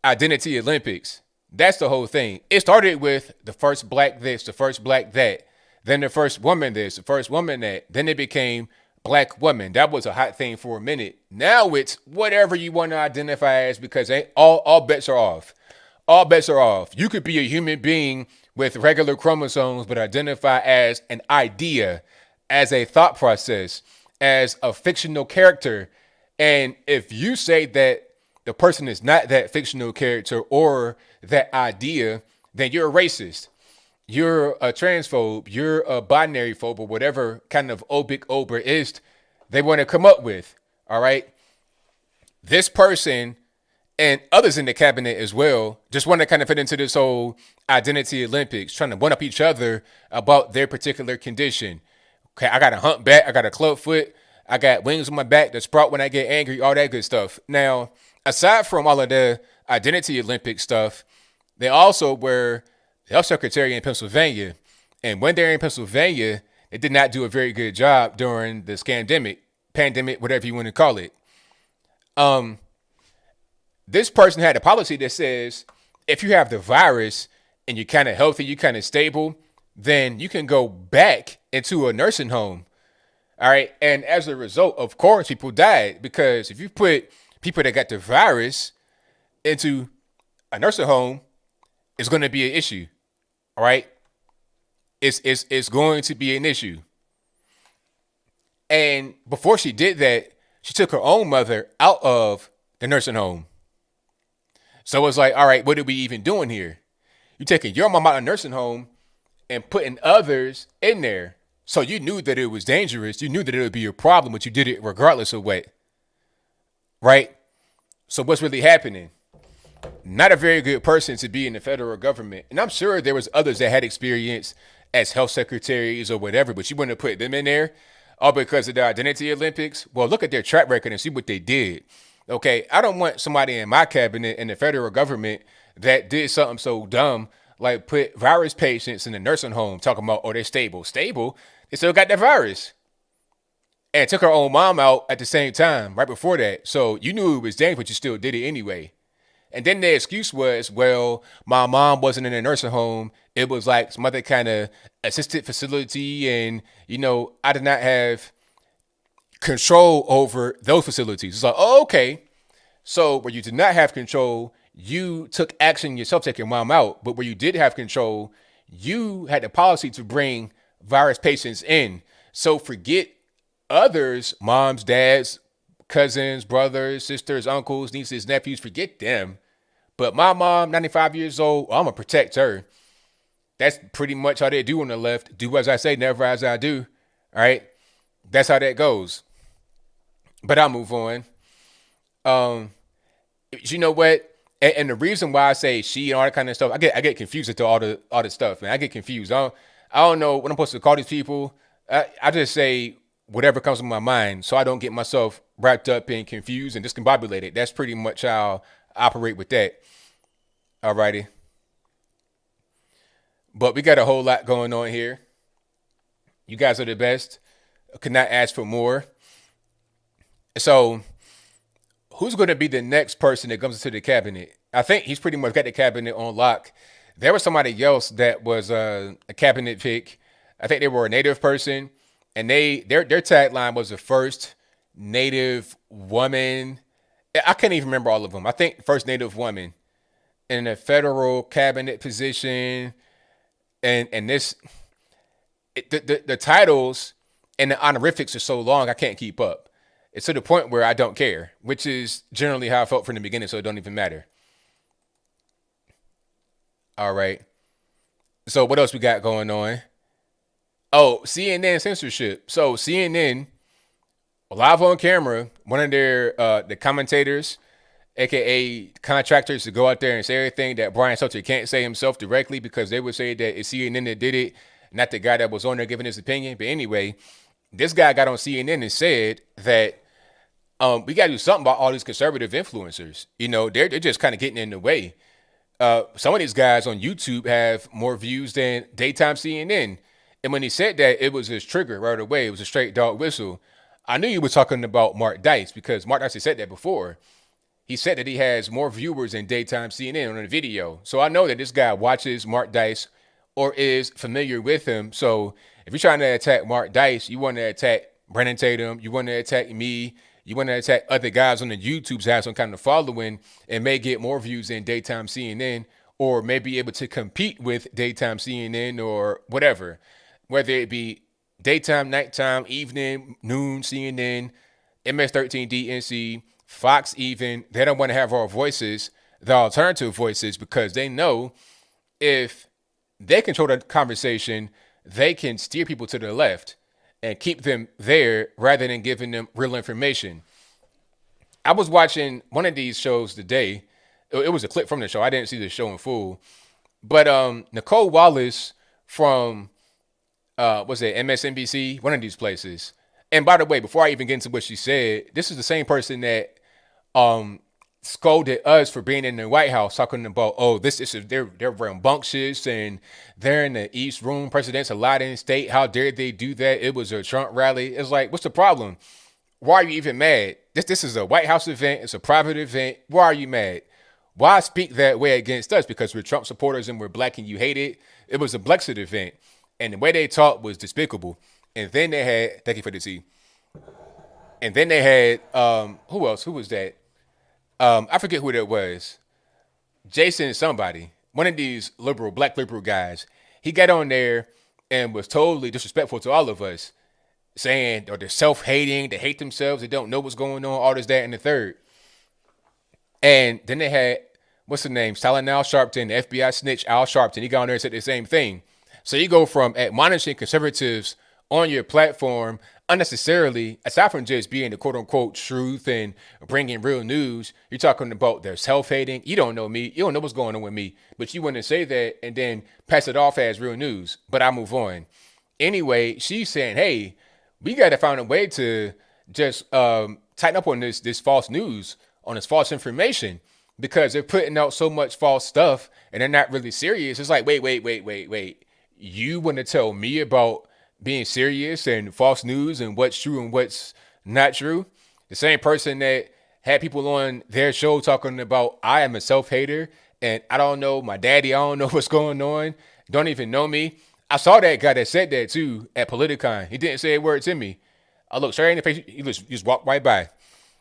Identity Olympics. That's the whole thing. It started with the first black this, the first black that, then the first woman this, the first woman that, then it became black woman. That was a hot thing for a minute. Now it's whatever you want to identify as because all bets are off. All bets are off. You could be a human being with regular chromosomes, but identify as an idea, as a thought process, as a fictional character. And if you say that the person is not that fictional character or that idea, then you're a racist. You're a transphobe. You're a binary phobe or whatever kind of obic oberist they want to come up with. All right. This person and others in the cabinet as well just want to kind of fit into this whole Identity Olympics, trying to one up each other about their particular condition. Okay, I got a humpback. I got a club foot. I got wings on my back that sprout when I get angry, all that good stuff. Now, aside from all of the Identity Olympic stuff, they also were the health secretary in Pennsylvania. And when they're in Pennsylvania, they did not do a very good job during this pandemic, whatever you want to call it. This person had a policy that says if you have the virus and you're kind of healthy, you're kind of stable, then you can go back into a nursing home. All right. And as a result, of course, people died because if you put people that got the virus into a nursing home, it's going to be an issue. All right. It's going to be an issue. And before she did that, she took her own mother out of the nursing home. So it's like, all right, what are we even doing here? You're taking your mom out of a nursing home and putting others in there. So you knew that it was dangerous. You knew that it would be a problem, but you did it regardless of what. Right? So what's really happening? Not a very good person to be in the federal government. And I'm sure there was others that had experience as health secretaries or whatever, but you wouldn't have put them in there all because of the identity Olympics. Well, look at their track record and see what they did. Okay, I don't want somebody in my cabinet in the federal government that did something so dumb like put virus patients in the nursing home talking about, oh, they're stable. Stable? They still got that virus. And took her own mom out at the same time, right before that. So you knew it was dangerous, but you still did it anyway. And then the excuse was, well, my mom wasn't in a nursing home. It was like some other kind of assisted facility. And, I did not have control over those facilities. It's like, oh, okay. So where you did not have control, you took action yourself, taking mom out. But where you did have control, you had the policy to bring virus patients in. So forget others, moms, dads, cousins, brothers, sisters, uncles, nieces, nephews, forget them. But my mom, 95 years old, I'm going to protect her. That's pretty much how they do on the left. Do as I say, never as I do. All right? That's how that goes. But I'll move on. You know what? And the reason why I say she and all that kind of stuff, I get confused into all the stuff, man. I get confused. I don't know what I'm supposed to call these people. I just say whatever comes to my mind so I don't get myself wrapped up and confused and discombobulated. That's pretty much how I operate with that. Alrighty. But we got a whole lot going on here. You guys are the best. I could not ask for more. So who's going to be the next person that comes into the cabinet? I think he's pretty much got the cabinet on lock. There was somebody else that was a cabinet pick. I think they were a Native person. And their tagline was the first Native woman. I can't even remember all of them. I think first Native woman in a federal cabinet position. And this, the titles and the honorifics are so long, I can't keep up. It's to the point where I don't care, which is generally how I felt from the beginning, so it don't even matter. All right. So what else we got going on? Oh, CNN censorship. So CNN, live on camera, one of their the commentators, aka contractors, to go out there and say everything that Brian Stelter can't say himself directly because they would say that it's CNN that did it, not the guy that was on there giving his opinion. But anyway, this guy got on CNN and said that we got to do something about all these conservative influencers. They're just kind of getting in the way. Some of these guys on YouTube have more views than daytime CNN. And when he said that, it was his trigger right away. It was a straight dog whistle. I knew you were talking about Mark Dice because Mark Dice had said that before. He said that he has more viewers than daytime CNN on a video. So I know that this guy watches Mark Dice or is familiar with him. So if you're trying to attack Mark Dice, you want to attack Brandon Tatum, you want to attack me, you want to attack other guys on the YouTubes that have some kind of following and may get more views than daytime CNN or may be able to compete with daytime CNN or whatever. Whether it be daytime, nighttime, evening, noon, CNN, MS13, DNC, Fox even, they don't want to have our voices, the alternative voices, because they know if they control the conversation, they can steer people to the left and keep them there rather than giving them real information. I was watching one of these shows today. It was a clip from the show. I didn't see the show in full. But Nicole Wallace from was it MSNBC? One of these places. And by the way, before I even get into what she said, this is the same person that scolded us for being in the White House, talking about, oh, they're rambunctious and they're in the East Room, presidents a lot in state. How dare they do that? It was a Trump rally. It's like, what's the problem? Why are you even mad? This is a White House event. It's a private event. Why are you mad? Why speak that way against us? Because we're Trump supporters and we're black and you hate it. It was a Brexit event. And the way they talked was despicable. And then they had, thank you for the tea. And then they had, who else? Who was that? I forget who that was. Jason somebody. One of these black liberal guys. He got on there and was totally disrespectful to all of us. Saying, or they're self-hating, they hate themselves, they don't know what's going on, all this, that, and the third. And then they had, what's the name? Silent Al Sharpton, the FBI snitch Al Sharpton. He got on there and said the same thing. So you go from admonishing conservatives on your platform unnecessarily, aside from just being the quote unquote truth and bringing real news, you're talking about their self hating. You don't know me. You don't know what's going on with me, but you want to say that and then pass it off as real news. But I move on. Anyway, she's saying, hey, we got to find a way to just tighten up on this false news, on this false information, because they're putting out so much false stuff and they're not really serious. It's like, wait. You want to tell me about being serious and false news and what's true and what's not true? The same person that had people on their show talking about, I am a self-hater and I don't know my daddy, I don't know what's going on, don't even know me. I saw that guy that said that too at Politicon. He didn't say a word to me. I looked straight in the face, he just walked right by.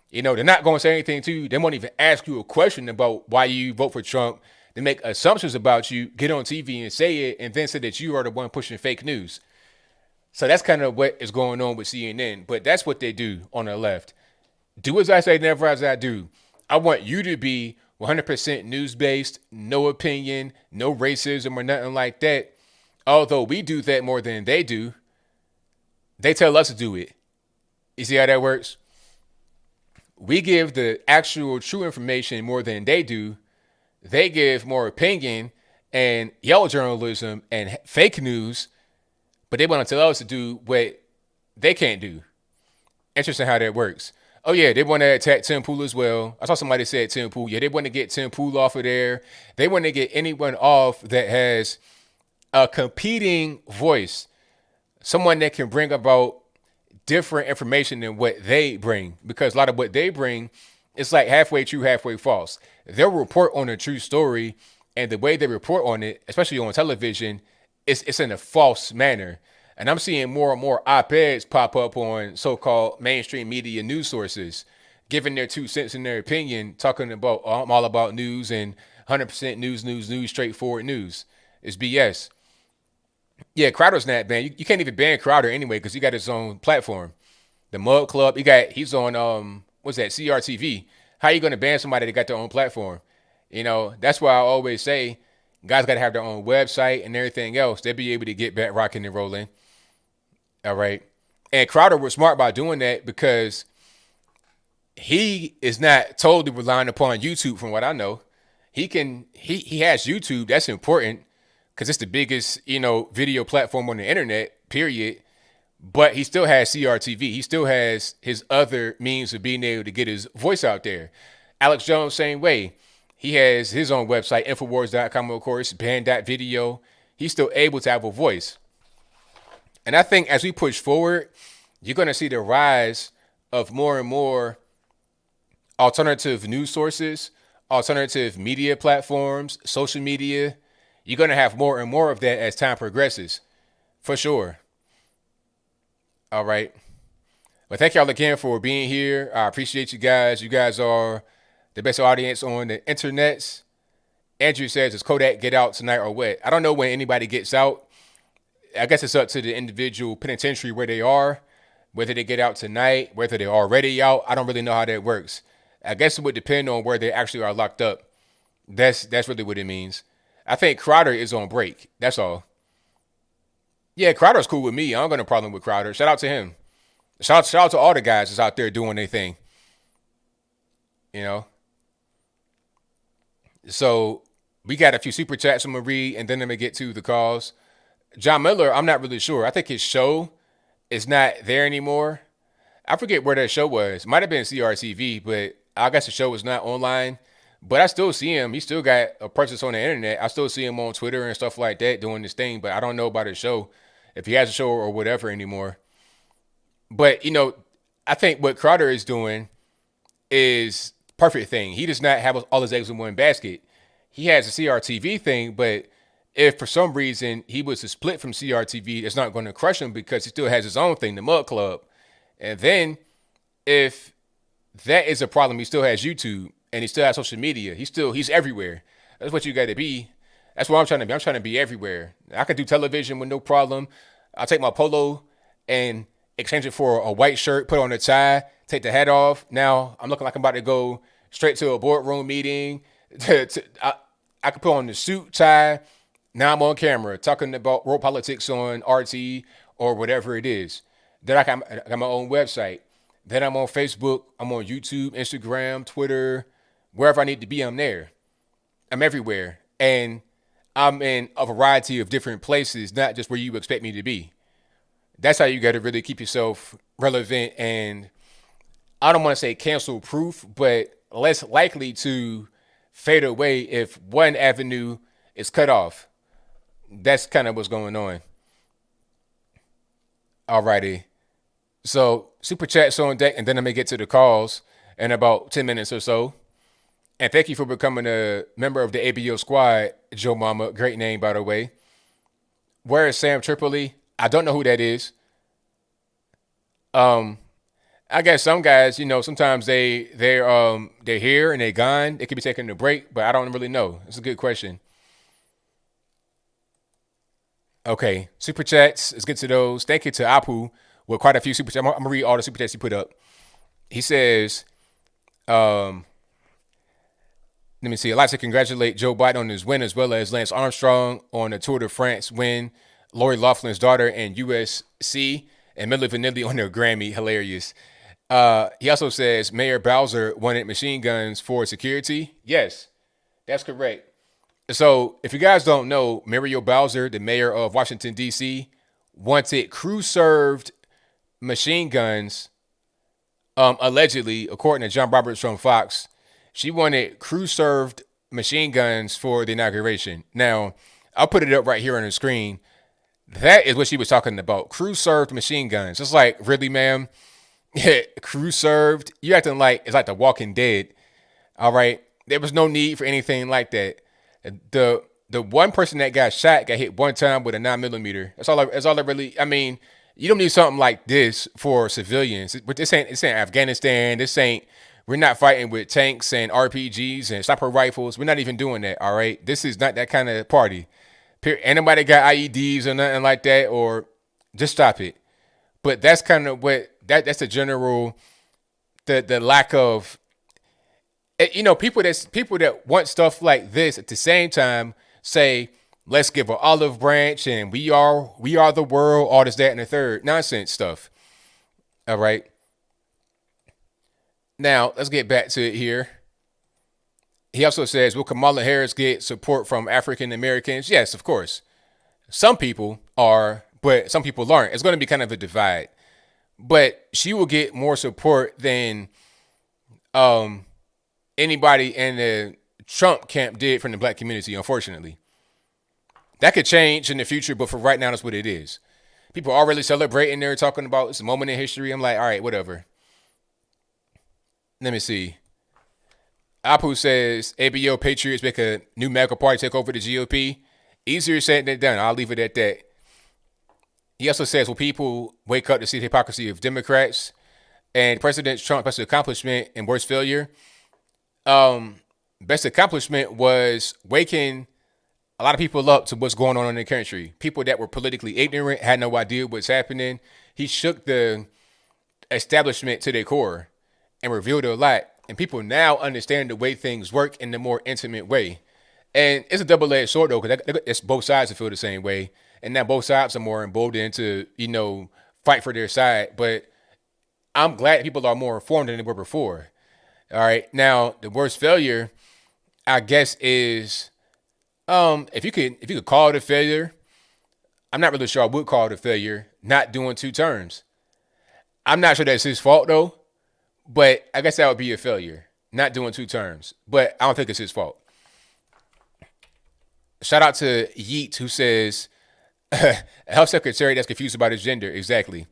You know, they're not going to say anything to you. They won't even ask you a question about why you vote for Trump. They make assumptions about you, get on TV and say it, and then say that you are the one pushing fake news. So that's kind of what is going on with CNN. But that's what they do on the left. Do as I say, never as I do. I want you to be 100% news-based, no opinion, no racism or nothing like that. Although we do that more than they do, they tell us to do it. You see how that works? We give the actual true information more than they do. They give more opinion and yellow journalism and fake news, but they want to tell us to do what they can't do. Interesting how that works. Oh yeah, they want to attack Tim Pool as well. I saw somebody say Tim Pool. Yeah, they want to get Tim Pool off of there. They want to get anyone off that has a competing voice, someone that can bring about different information than what they bring, because a lot of what they bring, it's like halfway true, halfway false. They'll report on a true story, and the way they report on it, especially on television, it's in a false manner. And I'm seeing more and more op-eds pop up on so-called mainstream media news sources, giving their 2 cents in their opinion, talking about, I'm all about news and 100% news, straightforward news. It's BS. Yeah, Crowder's not banned. You can't even ban Crowder anyway because he got his own platform. The Mlk Club, he's on, what's that, CRTV. How you going to ban somebody that got their own platform? You know, that's why I always say guys got to have their own website and everything else. They'll be able to get back rocking and rolling. All right. And Crowder was smart by doing that because he is not totally relying upon YouTube from what I know. He has YouTube. That's important because it's the biggest, video platform on the internet, period. But he still has CRTV. He still has his other means of being able to get his voice out there. Alex Jones, same way. He has his own website, Infowars.com, of course, Band.video. He's still able to have a voice. And I think as we push forward, you're going to see the rise of more and more alternative news sources, alternative media platforms, social media. You're going to have more and more of that as time progresses, for sure. All right. Well, thank y'all again for being here. I appreciate you guys. You guys are the best audience on the internets. Andrew says, does Kodak get out tonight or what? I don't know when anybody gets out. I guess it's up to the individual penitentiary where they are, whether they get out tonight, whether they're already out. I don't really know how that works. I guess it would depend on where they actually are locked up. That's really what it means. I think Crowder is on break. That's all. Yeah, Crowder's cool with me. I don't got no problem with Crowder. Shout out to him. Shout out to all the guys that's out there doing their thing. So we got a few super chats I'm going to read, and then I'm going to get to the calls. John Miller, I'm not really sure. I think his show is not there anymore. I forget where that show was. Might have been CRTV, but I guess the show was not online. But I still see him. He still got a presence on the internet. I still see him on Twitter and stuff like that doing this thing, but I don't know about his show, if he has a show or whatever anymore. But, I think what Crowder is doing is perfect thing. He does not have all his eggs in one basket. He has a CRTV thing, but if for some reason he was to split from CRTV, it's not going to crush him because he still has his own thing, the Mlk Club. And then if that is a problem, he still has YouTube and he still has social media. He's everywhere. That's what you got to be. That's what I'm trying to be. I'm trying to be everywhere. I can do television with no problem. I'll take my polo and exchange it for a white shirt, put on a tie, take the hat off. Now I'm looking like I'm about to go straight to a boardroom meeting. I could put on the suit, tie. Now I'm on camera talking about world politics on RT or whatever it is. Then I got my own website. Then I'm on Facebook. I'm on YouTube, Instagram, Twitter, wherever I need to be. I'm there. I'm everywhere, and I'm in a variety of different places, not just where you expect me to be. That's how you got to really keep yourself relevant and I don't want to say cancel proof, but less likely to fade away if one avenue is cut off. That's kind of what's going on. Alrighty. So super chats on deck, and then I'm gonna get to the calls in about 10 minutes or so. And thank you for becoming a member of the ABL squad, Joe Mama. Great name, by the way. Where is Sam Tripoli? I don't know who that is. I guess some guys, sometimes they're here and they're gone. They could be taking a break, but I don't really know. It's a good question. Okay, super chats. Let's get to those. Thank you to Apu with quite a few super chats. I'm gonna read all the super chats he put up. He says, let me see. I'd like to congratulate Joe Biden on his win, as well as Lance Armstrong on the Tour de France win, Lori Loughlin's daughter and USC, and Milli Vanilli on their Grammy. Hilarious. He also says Mayor Bowser wanted machine guns for security. Yes, that's correct. So if you guys don't know, Muriel Bowser, the mayor of Washington, D.C., wanted crew-served machine guns, allegedly, according to John Roberts from Fox. She wanted crew-served machine guns for the inauguration. Now, I'll put it up right here on the screen. That is what she was talking about, crew-served machine guns. It's like, really, ma'am? Crew-served? You acting like it's like The Walking Dead. All right? There was no need for anything like that. The one person that got shot got hit one time with a 9mm. That's all I really. I mean, you don't need something like this for civilians. But this ain't Afghanistan. We're not fighting with tanks and RPGs and sniper rifles. We're not even doing that. All right, this is not that kind of party. Anybody got IEDs or nothing like that, or just stop it. But that's kind of what that's the general the lack of. People that want stuff like this at the same time say, let's give an olive branch and we are the world, all this, that, and the third. Nonsense stuff. All right. Now, let's get back to it here. He also says, will Kamala Harris get support from African Americans? Yes, of course. Some people are, but some people aren't. It's going to be kind of a divide. But she will get more support than anybody in the Trump camp did from the black community, unfortunately. That could change in the future, but for right now, that's what it is. People are really celebrating. They're talking about it's a moment in history. I'm like, all right, whatever. Let me see. Apu says, ABL Patriots make a new MAGA party take over the GOP. Easier said than done. I'll leave it at that. He also says, will people wake up to see the hypocrisy of Democrats and President Trump's best accomplishment and worst failure? Best accomplishment was waking a lot of people up to what's going on in the country. People that were politically ignorant, had no idea what's happening. He shook the establishment to their core and revealed a lot. And people now understand the way things work in the more intimate way. And it's a double-edged sword, though, because it's both sides that feel the same way. And now both sides are more emboldened to, fight for their side. But I'm glad people are more informed than they were before. All right. Now, the worst failure, I guess, is if you could call it a failure, I'm not really sure I would call it a failure, not doing 2 terms. I'm not sure that's his fault, though. But I guess that would be a failure, not doing 2 terms. But I don't think it's his fault. Shout out to Yeet, who says, a health secretary that's confused about his gender. Exactly.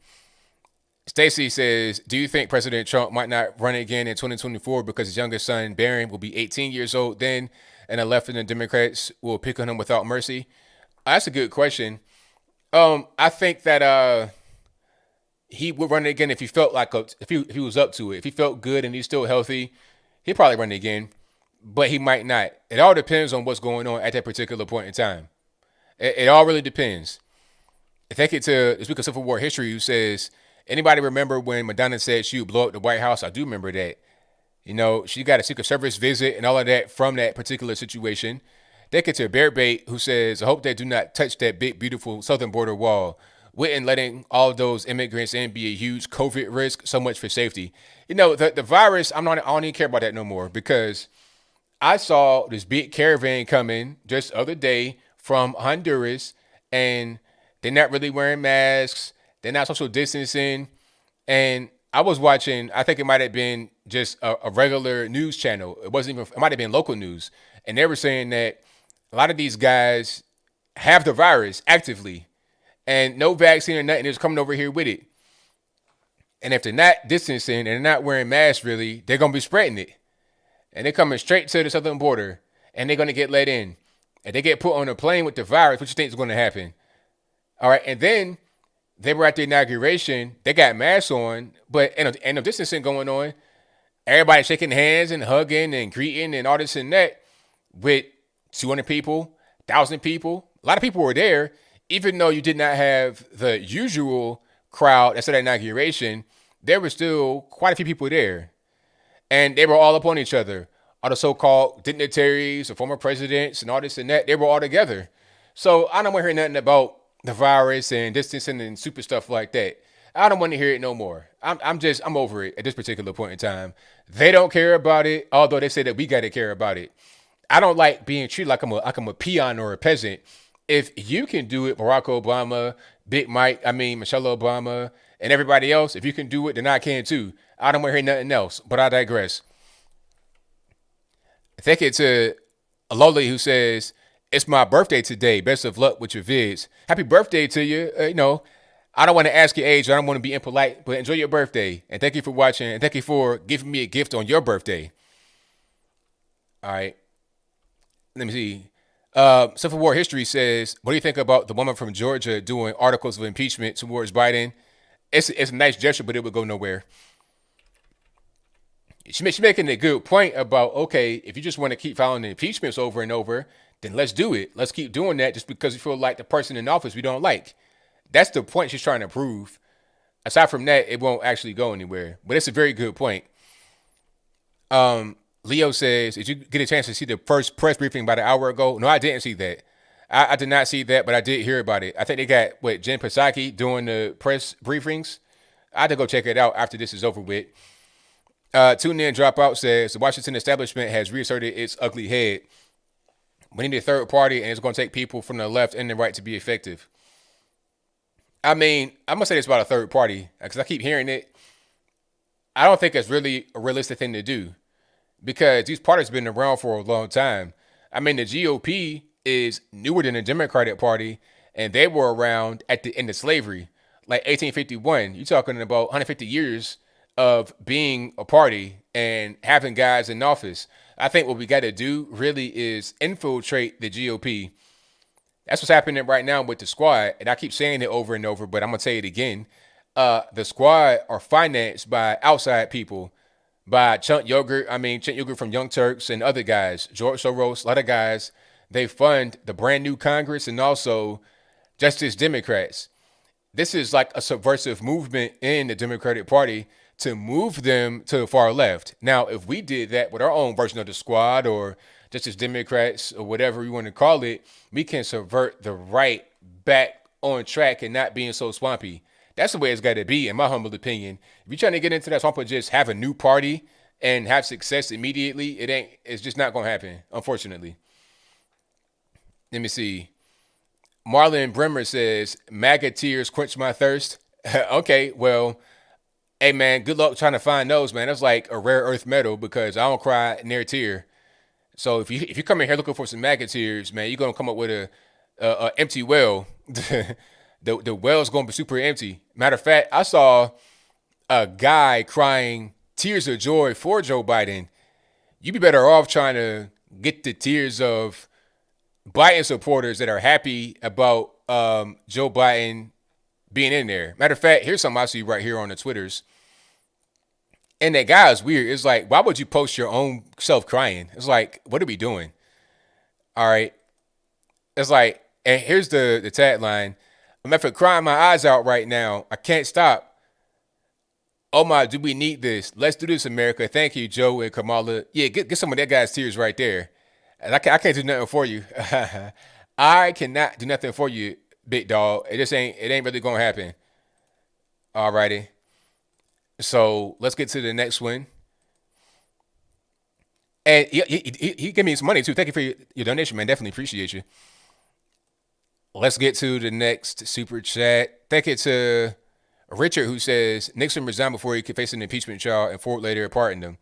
Stacy says, do you think President Trump might not run again in 2024 because his youngest son, Barron, will be 18 years old then, and the left and the Democrats will pick on him without mercy? That's a good question. I think that he would run it again if he felt like if he was up to it. If he felt good and he's still healthy, he'd probably run it again, but he might not. It all depends on what's going on at that particular point in time. It all really depends. Thank you to the Speaker of Civil War History, who says, anybody remember when Madonna said she would blow up the White House? I do remember that. She got a Secret Service visit and all of that from that particular situation. Thank you to Bear Bait, who says, I hope they do not touch that big, beautiful southern border wall. wouldn't letting all those immigrants in be a huge COVID risk. So much for safety. You know, the virus, I don't even care about that no more because I saw this big caravan coming just the other day from Honduras, and they're not really wearing masks. They're not social distancing. And I was watching, I think it might have been just a regular news channel. It wasn't even, it might have been local news. And they were saying that a lot of these guys have the virus actively and no vaccine or nothing is coming over here with it. And if they're not distancing and they're not wearing masks really, they're going to be spreading it. And they're coming straight to the southern border and they're going to get let in. And they get put on a plane with the virus, what you think is going to happen? All right. And then they were at the inauguration. They got masks on, but and no distancing going on. Everybody shaking hands and hugging and greeting and all this and that with 200 people, 1,000 people. A lot of people were there, even though you did not have the usual crowd that's at the inauguration. There were still quite a few people there. And they were all upon each other. All the so-called dignitaries, the former presidents, and all this and that, they were all together. So I don't want to hear nothing about the virus and distancing and super stuff like that. I don't want to hear it no more. I'm over it at this particular point in time. They don't care about it, although they say that we got to care about it. I don't like being treated like I'm a peon or a peasant. If you can do it, Barack Obama, Michelle Obama, and everybody else, if you can do it, then I can too. I don't want to hear nothing else, but I digress. Thank you to Aloli who says, it's my birthday today. Best of luck with your vids. Happy birthday to you. I don't want to ask your age. I don't want to be impolite, but enjoy your birthday. And thank you for watching. And thank you for giving me a gift on your birthday. All right. Let me see. Civil War History says, what do you think about the woman from Georgia doing articles of impeachment towards Biden? It's a nice gesture, but it would go nowhere. She's making a good point about, okay, if you just want to keep filing the impeachments over and over, then let's do it. Let's keep doing that just because we feel like the person in office we don't like. That's the point she's trying to prove. Aside from that, it won't actually go anywhere. But it's a very good point. Leo says, did you get a chance to see the first press briefing about an hour ago? No, I didn't see that. I did not see that, but I did hear about it. I think they got, Jen Psaki doing the press briefings. I had to go check it out after this is over with. Tune in Dropout says, the Washington establishment has reasserted its ugly head. We need a third party, and it's going to take people from the left and the right to be effective. I mean, I'm going to say this about a third party, because I keep hearing it. I don't think it's really a realistic thing to do, because these parties have been around for a long time. I mean, the GOP is newer than the Democratic Party, and they were around at the end of slavery, like 1851. You're talking about 150 years of being a party and having guys in office. I think what we got to do really is infiltrate the GOP. That's what's happening right now with the squad. And I keep saying it over and over, but I'm going to say it again. The squad are financed by outside people, by Chunt Yogurt from Young Turks and other guys, George Soros, a lot of guys. They fund the brand new Congress and also Justice Democrats. This is like a subversive movement in the Democratic Party to move them to the far left. Now, if we did that with our own version of the squad or just as Democrats or whatever you want to call it, we can subvert the right back on track and not being so swampy. That's the way it's got to be, in my humble opinion. If you're trying to get into that swamp and just have a new party and have success immediately, it's just not going to happen, unfortunately. Let me see. Marlon Bremer says, MAGA tears quench my thirst. Okay, well, hey, man, good luck trying to find those, man. That's like a rare earth metal because I don't cry near a tear. So if you come in here looking for some MAGA tears, man, you're going to come up with a empty well. The well's going to be super empty. Matter of fact, I saw a guy crying tears of joy for Joe Biden. You'd be better off trying to get the tears of Biden supporters that are happy about Joe Biden being in there. Matter of fact, here's something I see right here on the Twitters. And that guy is weird. It's like, why would you post your own self crying? It's like, what are we doing? All right. It's like, and here's the tagline. I'm effing crying my eyes out right now. I can't stop. Oh my, do we need this? Let's do this, America. Thank you, Joe and Kamala. Yeah, get some of that guy's tears right there. And I can't do nothing for you. I cannot do nothing for you. big dog. It ain't really gonna happen. Alrighty. So let's get to the next one. And he gave me some money too. Thank you for your donation, man. Definitely appreciate you. Let's get to the next super chat. Thank you to Richard, who says Nixon resigned before he could face an impeachment trial, and Ford later pardoned him.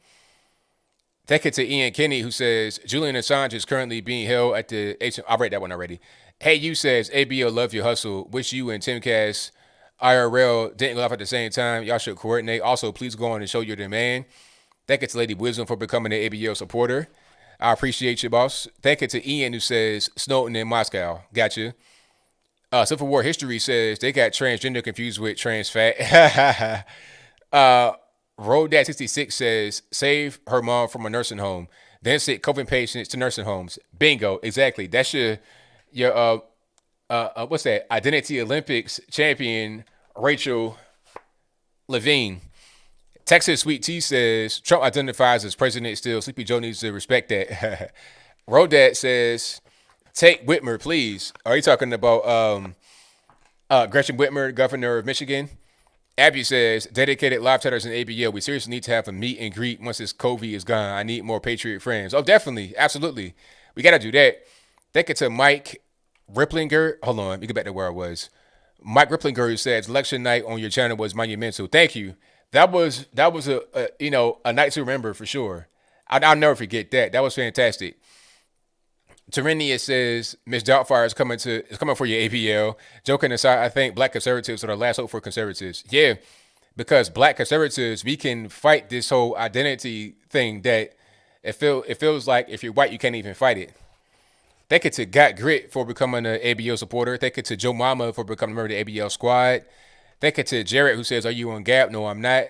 Thank you to Ian Kinney, who says Julian Assange is currently being held at the I'll read that one already. Hey, you says ABL love your hustle. Wish you and Timcast IRL didn't go off at the same time. Y'all should coordinate. Also, please go on and show your demand. Thank you to Lady Wisdom for becoming an ABL supporter. I appreciate you, boss. Thank you to Ian, who says Snowden in Moscow. Gotcha. Civil War History says they got transgender confused with trans fat. Road Dad 66 says save her mom from a nursing home, then send COVID patients to nursing homes. Bingo, exactly. That's your what's that? Identity Olympics champion Rachel Levine. Texas Sweet Tea says Trump identifies as president still. Sleepy Joe needs to respect that. Road Dad says take Whitmer, please. Are you talking about Gretchen Whitmer, governor of Michigan? Abby says, dedicated live chatters in ABL. We seriously need to have a meet and greet once this COVID is gone. I need more Patriot friends. Oh, definitely. Absolutely. We got to do that. Thank you to Mike Ripplinger. Hold on. Let me get back to where I was. Mike Ripplinger, who says, election night on your channel was monumental. Thank you. That was a night to remember for sure. I'll never forget that. That was fantastic. Terenia says, Miss Doubtfire is coming for your ABL. Joking aside, I think black conservatives are the last hope for conservatives. Yeah, because black conservatives, we can fight this whole identity thing that it feels like if you're white, you can't even fight it. Thank you to Got Grit for becoming an ABL supporter. Thank you to Joe Mama for becoming a member of the ABL squad. Thank you to Jared, who says, are you on Gap? No, I'm not.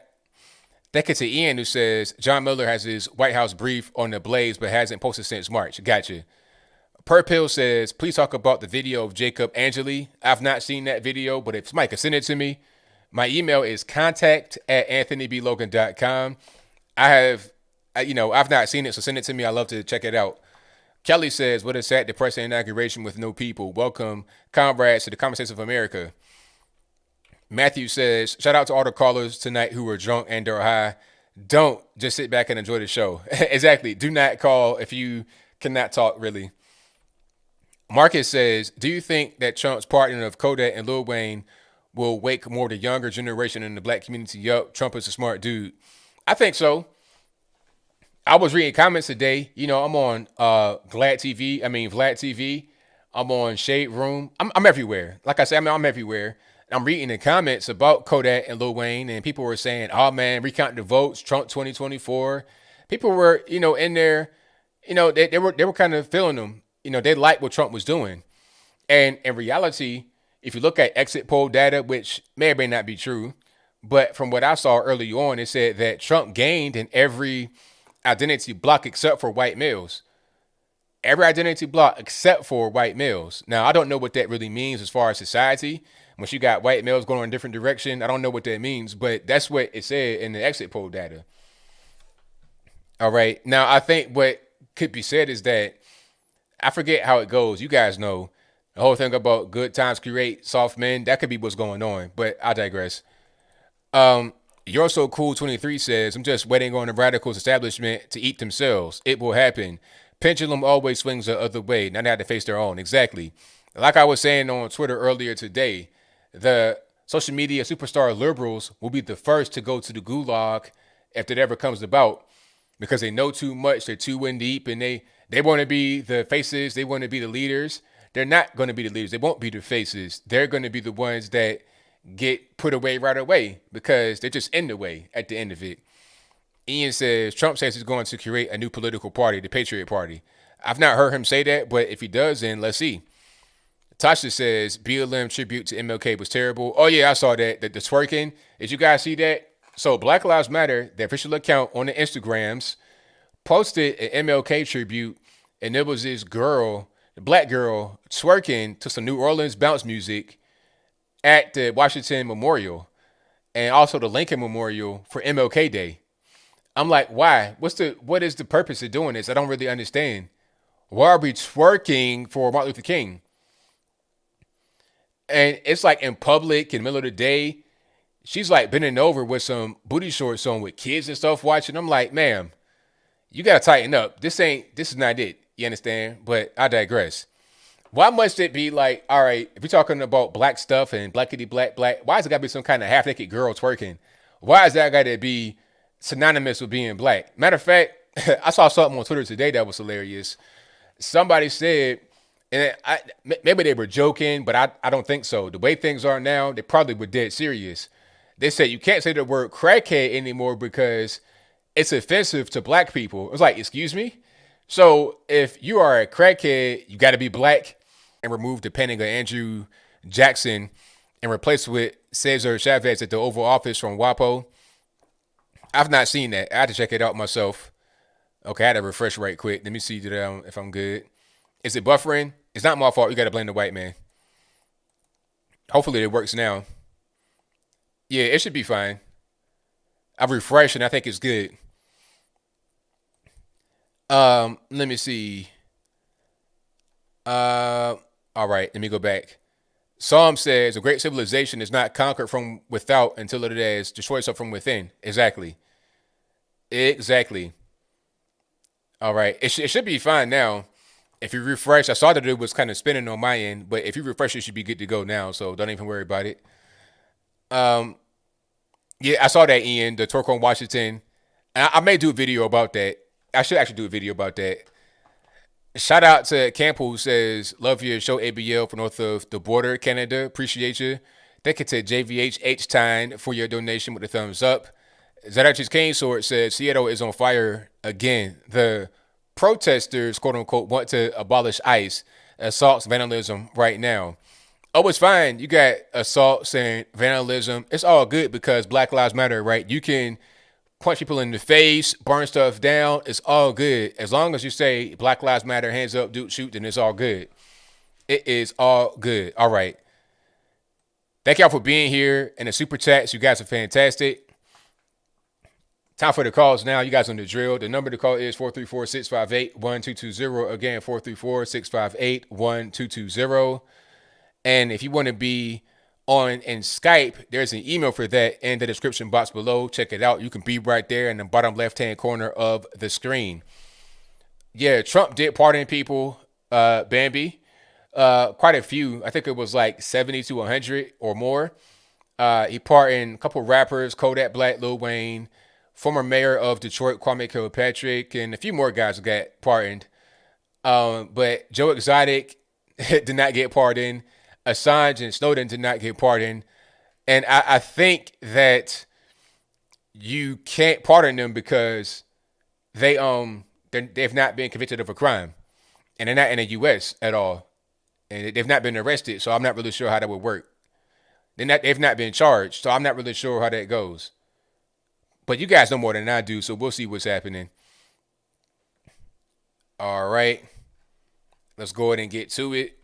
Thank you to Ian, who says, John Miller has his White House brief on the Blaze, but hasn't posted since March. Gotcha. Purpill says, please talk about the video of Jacob Angeli. I've not seen that video, but if somebody could send it to me, my email is contact@anthonyblogan.com. I've not seen it, so send it to me. I love to check it out. Kelly says, what a sad, depressing inauguration with no people. Welcome, comrades, to the Conversation of America. Matthew says, shout out to all the callers tonight who were drunk and or high. Don't just sit back and enjoy the show. Exactly. Do not call if you cannot talk, really. Marcus says, do you think that Trump's partner of Kodak and Lil Wayne will wake more of the younger generation in the black community up? Trump is a smart dude. I think so. I was reading comments today. I'm on Vlad TV. I'm on Shade Room. I'm everywhere. Like I said, I'm everywhere. I'm reading the comments about Kodak and Lil Wayne, and people were saying, oh man, recount the votes, Trump 2024. People were, in there, they were kind of feeling them. They liked what Trump was doing. And in reality, if you look at exit poll data, which may or may not be true, but from what I saw early on, it said that Trump gained in every identity block except for white males. Every identity block except for white males. Now, I don't know what that really means as far as society. Once you got white males going in a different direction, I don't know what that means, but that's what it said in the exit poll data. All right. Now, I think what could be said is that I forget how it goes. You guys know the whole thing about good times create soft men. That could be what's going on, but I digress. You're So Cool 23 says, I'm just waiting on the radicals establishment to eat themselves. It will happen. Pendulum always swings the other way. Now they have to face their own. Exactly. Like I was saying on Twitter earlier today, the social media superstar liberals will be the first to go to the gulag if that ever comes about because they know too much. They're too in deep and they want to be the faces. They want to be the leaders. They're not going to be the leaders. They won't be the faces. They're going to be the ones that get put away right away because they're just in the way at the end of it. Ian says, Trump says he's going to create a new political party, the Patriot Party. I've not heard him say that, but if he does, then let's see. Tasha says, BLM tribute to MLK was terrible. Oh, yeah, I saw that. The twerking. Did you guys see that? So Black Lives Matter, the official account on the Instagrams, posted an MLK tribute, and there was this girl, the black girl, twerking to some New Orleans bounce music at the Washington Memorial and also the Lincoln Memorial for MLK Day. I'm like, why? What is the purpose of doing this? I don't really understand. Why are we twerking for Martin Luther King? And it's like in public in the middle of the day, she's like bending over with some booty shorts on with kids and stuff watching. I'm like, ma'am, you gotta tighten up. This is not it. You understand? But I digress. Why must it be like, all right, if you're talking about black stuff and blackity black, why is it gotta be some kind of half naked girl twerking? Why is that gotta be synonymous with being black? Matter of fact, I saw something on Twitter today that was hilarious. Somebody said, and maybe they were joking, but I don't think so. The way things are now, they probably were dead serious. They said you can't say the word crackhead anymore because it's offensive to black people. It was like, excuse me? So if you are a crackhead, you got to be black, and remove the painting of Andrew Jackson and replace it with Cesar Chavez at the Oval Office from WAPO. I've not seen that. I had to check it out myself. Okay, I had to refresh right quick. Let me see if I'm good. Is it buffering? It's not my fault. You got to blame the white man. Hopefully it works now. Yeah, it should be fine. I've refreshed and I think it's good. Let me see. All right, let me go back. Psalm says a great civilization is not conquered from without until it has destroyed itself from within. Exactly. Exactly. All right, it should be fine now. If you refresh, I saw that it was kind of spinning on my end, but if you refresh, it should be good to go now. So don't even worry about it. Yeah, I saw that, Ian, the Torco in Washington. I may do a video about that. I should actually do a video about that. Shout out to Campo who says, love your show, ABL, for north of the border, Canada. Appreciate you. Thank you to JVH H-Time for your donation with a thumbs up. Zadach's Cane Sword says, Seattle is on fire again. The protesters, quote unquote, want to abolish ICE, assaults, vandalism right now. Oh, it's fine. You got assaults and vandalism. It's all good because Black Lives Matter, right? You can punch people in the face, burn stuff down. It's all good. As long as you say Black Lives Matter, hands up, dude, shoot, then it's all good. It is all good. All right. Thank y'all for being here. And the super chats, you guys are fantastic. Time for the calls now. You guys on the drill. The number to call is 434-658-1220. Again, 434-658-1220. And if you want to be on in Skype, there's an email for that in the description box below. Check it out. You can be right there in the bottom left-hand corner of the screen. Yeah, Trump did pardon people, Bambi. Quite a few. I think it was like 70 to 100 or more. He pardoned a couple rappers, Kodak Black, Lil Wayne, former mayor of Detroit, Kwame Kilpatrick, and a few more guys got pardoned. But Joe Exotic did not get pardoned. Assange and Snowden did not get pardoned. And I think that you can't pardon them because they've not been convicted of a crime. And they're not in the U.S. at all. And they've not been arrested, so I'm not really sure how that would work. They've not been charged, so I'm not really sure how that goes. But you guys know more than I do, so we'll see what's happening. All right. Let's go ahead and get to it.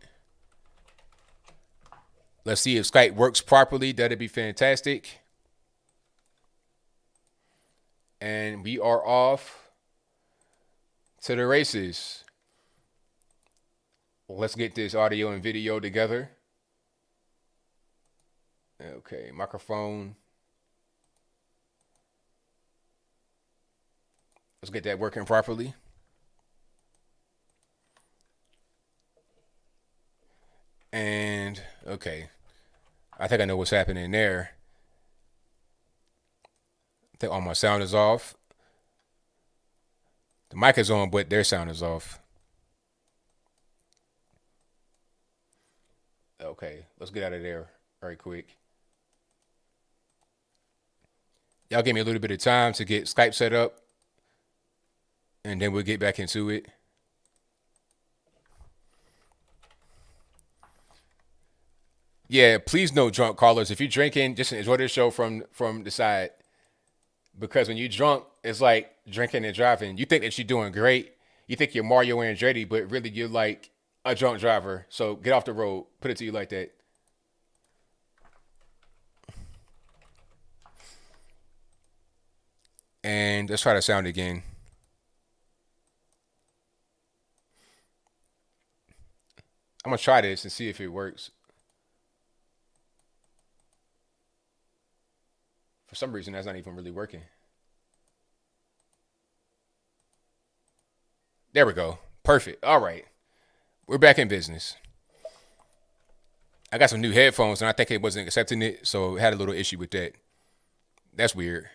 Let's see if Skype works properly. That'd be fantastic. And we are off to the races. Let's get this audio and video together. Okay, microphone. Let's get that working properly. And, okay. I think I know what's happening there. I think all my sound is off. The mic is on, but their sound is off. Okay, let's get out of there very quick. Y'all give me a little bit of time to get Skype set up, and then we'll get back into it. Yeah, please no drunk callers. If you're drinking, just enjoy the show from the side. Because when you're drunk, it's like drinking and driving. You think that you're doing great. You think you're Mario Andretti, but really you're like a drunk driver. So get off the road. Put it to you like that. And let's try the sound again. I'm going to try this and see if it works. For some reason, that's not even really working. There we go. Perfect. All right. We're back in business. I got some new headphones and I think it wasn't accepting it, so I had a little issue with that. That's weird.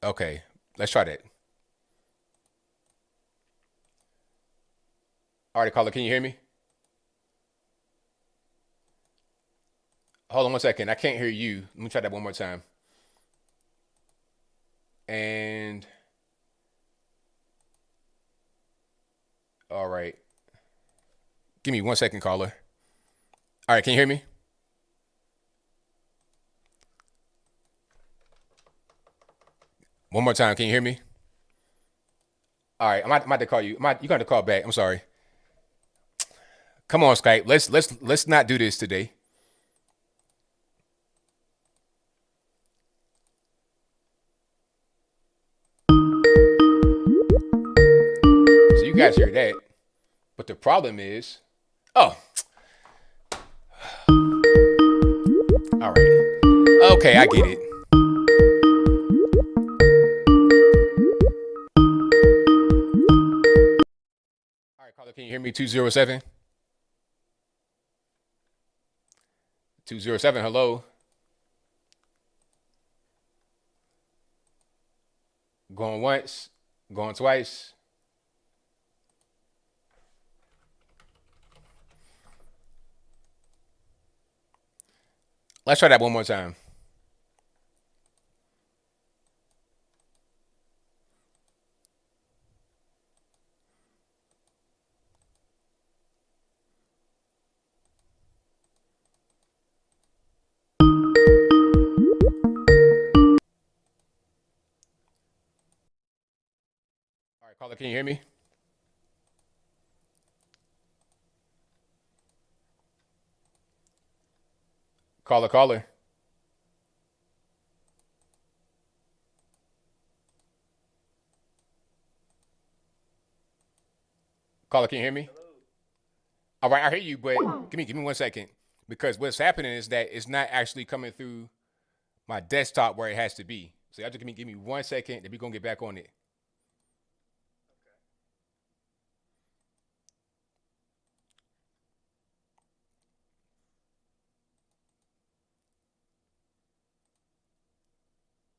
Okay, let's try that. All right, caller, can you hear me? Hold on one second. I can't hear you. Let me try that one more time. And all right. Give me 1 second, caller. All right, can you hear me? One more time, can you hear me? All right, I'm about to call you. You got to call back. I'm sorry. Come on, Skype. Let's not do this today. So you guys hear that, but the problem is, oh, all right, okay, I get it. All right, caller, can you hear me? 207. 207. Hello. Going once, going twice. Let's try that one more time. All right, caller, can you hear me? Caller. Caller, can you hear me? All right, I hear you, but give me 1 second because what's happening is that it's not actually coming through my desktop where it has to be. So you have to give me 1 second, then we're gonna get back on it.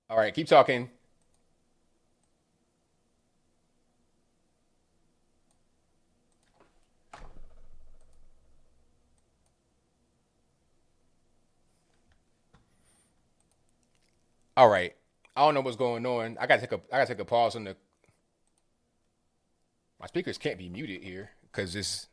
All right, keep talking. All right. I don't know what's going on. I gotta take a pause on the my speakers can't be muted here because it's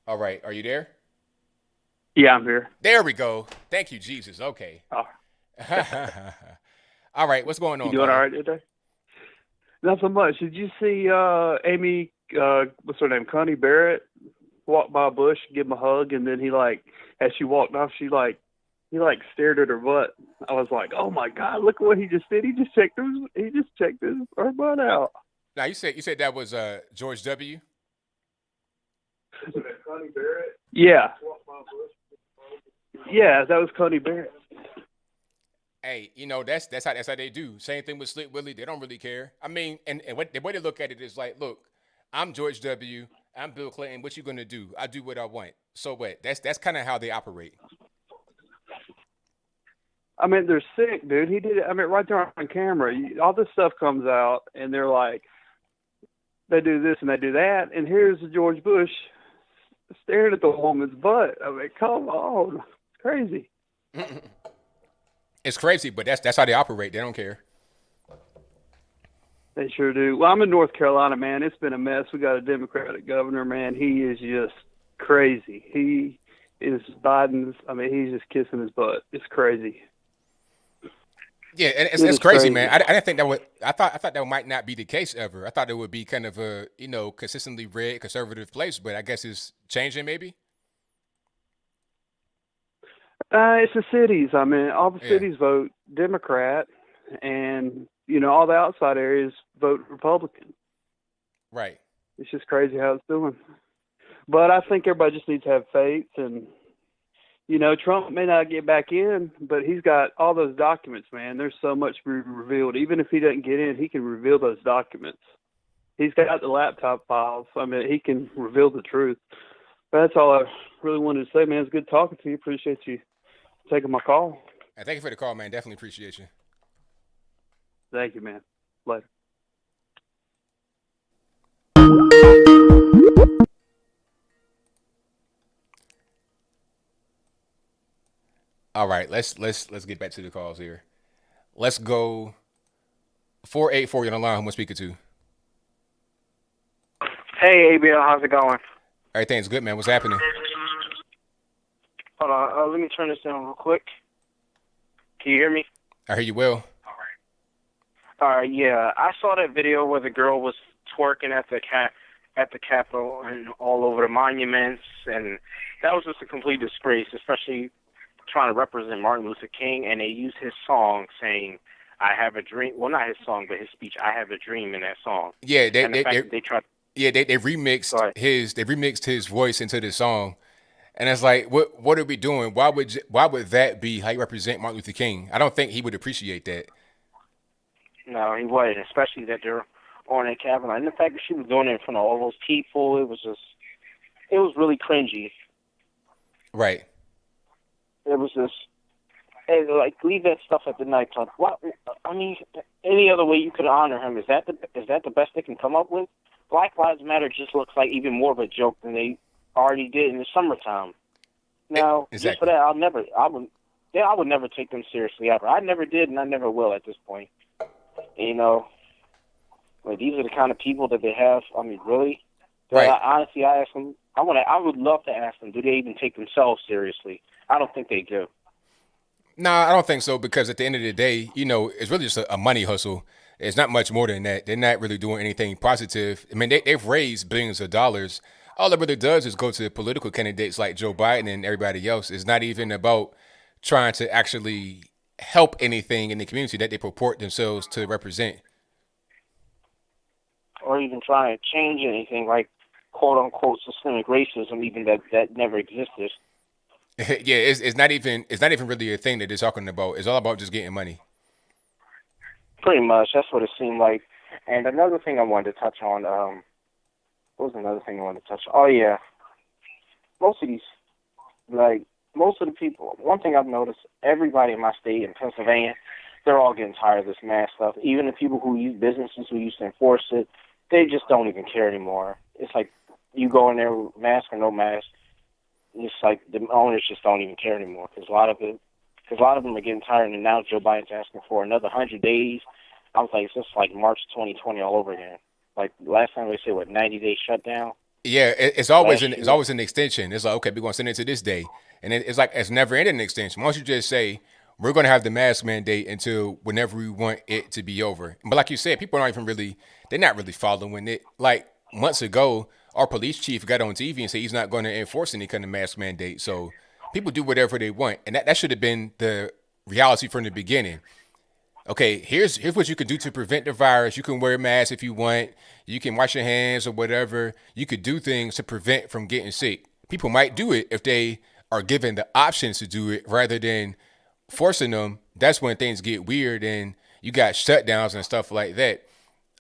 all right. Are you there? Yeah, I'm here. There we go. Thank you, Jesus. Okay. Oh, All right, what's going you on, doing all caller? right today? Not so much. Did you see Amy, what's her name, Connie Barrett, walk by a bush, give him a hug, and then he as she walked off, he stared at her butt. I was like, oh my God, look at what he just did. Her butt out. Now you said that was George W. Connie Barrett? Yeah. Yeah, that was Connie Barrett. Hey, that's how they do. Same thing with Slick Willie. They don't really care. I mean, and what the way they look at it is like, look, I'm George W. I'm Bill Clinton. What you gonna do? I do what I want. So what? That's kind of how they operate. I mean, they're sick, dude. He did it. I mean, right there on camera. All this stuff comes out, and they're like, they do this and they do that, and here's George Bush staring at the woman's butt. I mean, come on, it's crazy. It's crazy, but that's how they operate. They don't care. They sure do. Well, I'm in North Carolina, man. It's been a mess. We got a Democratic governor, man. He is just crazy. He is Biden's. I mean, he's just kissing his butt. It's crazy. Yeah, and It it's is crazy, crazy. man. I didn't think that would. I thought that might not be the case ever. I thought it would be kind of a consistently red conservative place, but I guess it's changing maybe. It's the cities. I mean, all the Yeah. cities vote Democrat, and all the outside areas vote Republican. Right. It's just crazy how it's doing. But I think everybody just needs to have faith, and Trump may not get back in, but he's got all those documents, man. There's so much to be revealed. Even if he doesn't get in, he can reveal those documents. He's got the laptop files. I mean, he can reveal the truth. But that's all I really wanted to say, man. It's good talking to you. Appreciate you taking my call. And thank you for the call, man. Definitely appreciate you. Thank you, man. Later. All right, let's get back to the calls here. Let's go 484 on the line. Who am I speaking to? Hey, ABL, how's it going? Everything's good, man. What's happening? Hold on, let me turn this down real quick. Can you hear me? I hear you well. All right, yeah. I saw that video where the girl was twerking at the Capitol and all over the monuments, and that was just a complete disgrace, especially trying to represent Martin Luther King, and they used his song saying, "I have a dream." Well, not his song, but his speech, "I have a dream" in that song. Yeah, they tried. Yeah, they remixed his voice into the song, and it's like, what are we doing? Why would that be how you represent Martin Luther King? I don't think he would appreciate that. No, he wouldn't, especially that they're on that Capitol, and the fact that she was doing it in front of all those people, it was really cringy. Right. It was just, like, leave that stuff at the nightclub. What? I mean, any other way you could honor him? Is that the best they can come up with? Black Lives Matter just looks like even more of a joke than they already did in the summertime. Now, exactly. Just for that, I would never take them seriously ever. I never did, and I never will at this point. Like, these are the kind of people that they have. I mean, really? Right. Honestly, I ask them. I would love to ask them. Do they even take themselves seriously? I don't think they do. Nah, I don't think so, because at the end of the day, it's really just a money hustle. It's not much more than that. They're not really doing anything positive. I mean, they've raised billions of dollars. All it really does is go to political candidates like Joe Biden and everybody else. It's not even about trying to actually help anything in the community that they purport themselves to represent. Or even trying to change anything, like quote-unquote systemic racism, even that never existed. Yeah, it's not even really a thing that they're talking about. It's all about just getting money. Pretty much, that's what it seemed like. And another thing I wanted to touch on, what was another thing I wanted to touch on? Oh, yeah. Most of the people, one thing I've noticed, everybody in my state, in Pennsylvania, they're all getting tired of this mask stuff. Even the people who use businesses who used to enforce it, they just don't even care anymore. It's like you go in there with mask or no mask, it's like the owners just don't even care anymore, because a lot of them are getting tired, and now Joe Biden's asking for another 100 days. I was like, it's just like March 2020 all over again. Like last time they said, 90-day shutdown? Yeah, it's always an extension. It's like, okay, we're going to send it to this day. And it's like, it's never ending extension. Once you just say, we're going to have the mask mandate until whenever we want it to be over. But like you said, people aren't even really, they're not really following it. Like months ago, our police chief got on TV and said he's not going to enforce any kind of mask mandate. So people do whatever they want. And that should have been the reality from the beginning. Okay, here's what you can do to prevent the virus. You can wear a mask if you want. You can wash your hands or whatever. You could do things to prevent from getting sick. People might do it if they are given the options to do it rather than forcing them. That's when things get weird and you got shutdowns and stuff like that.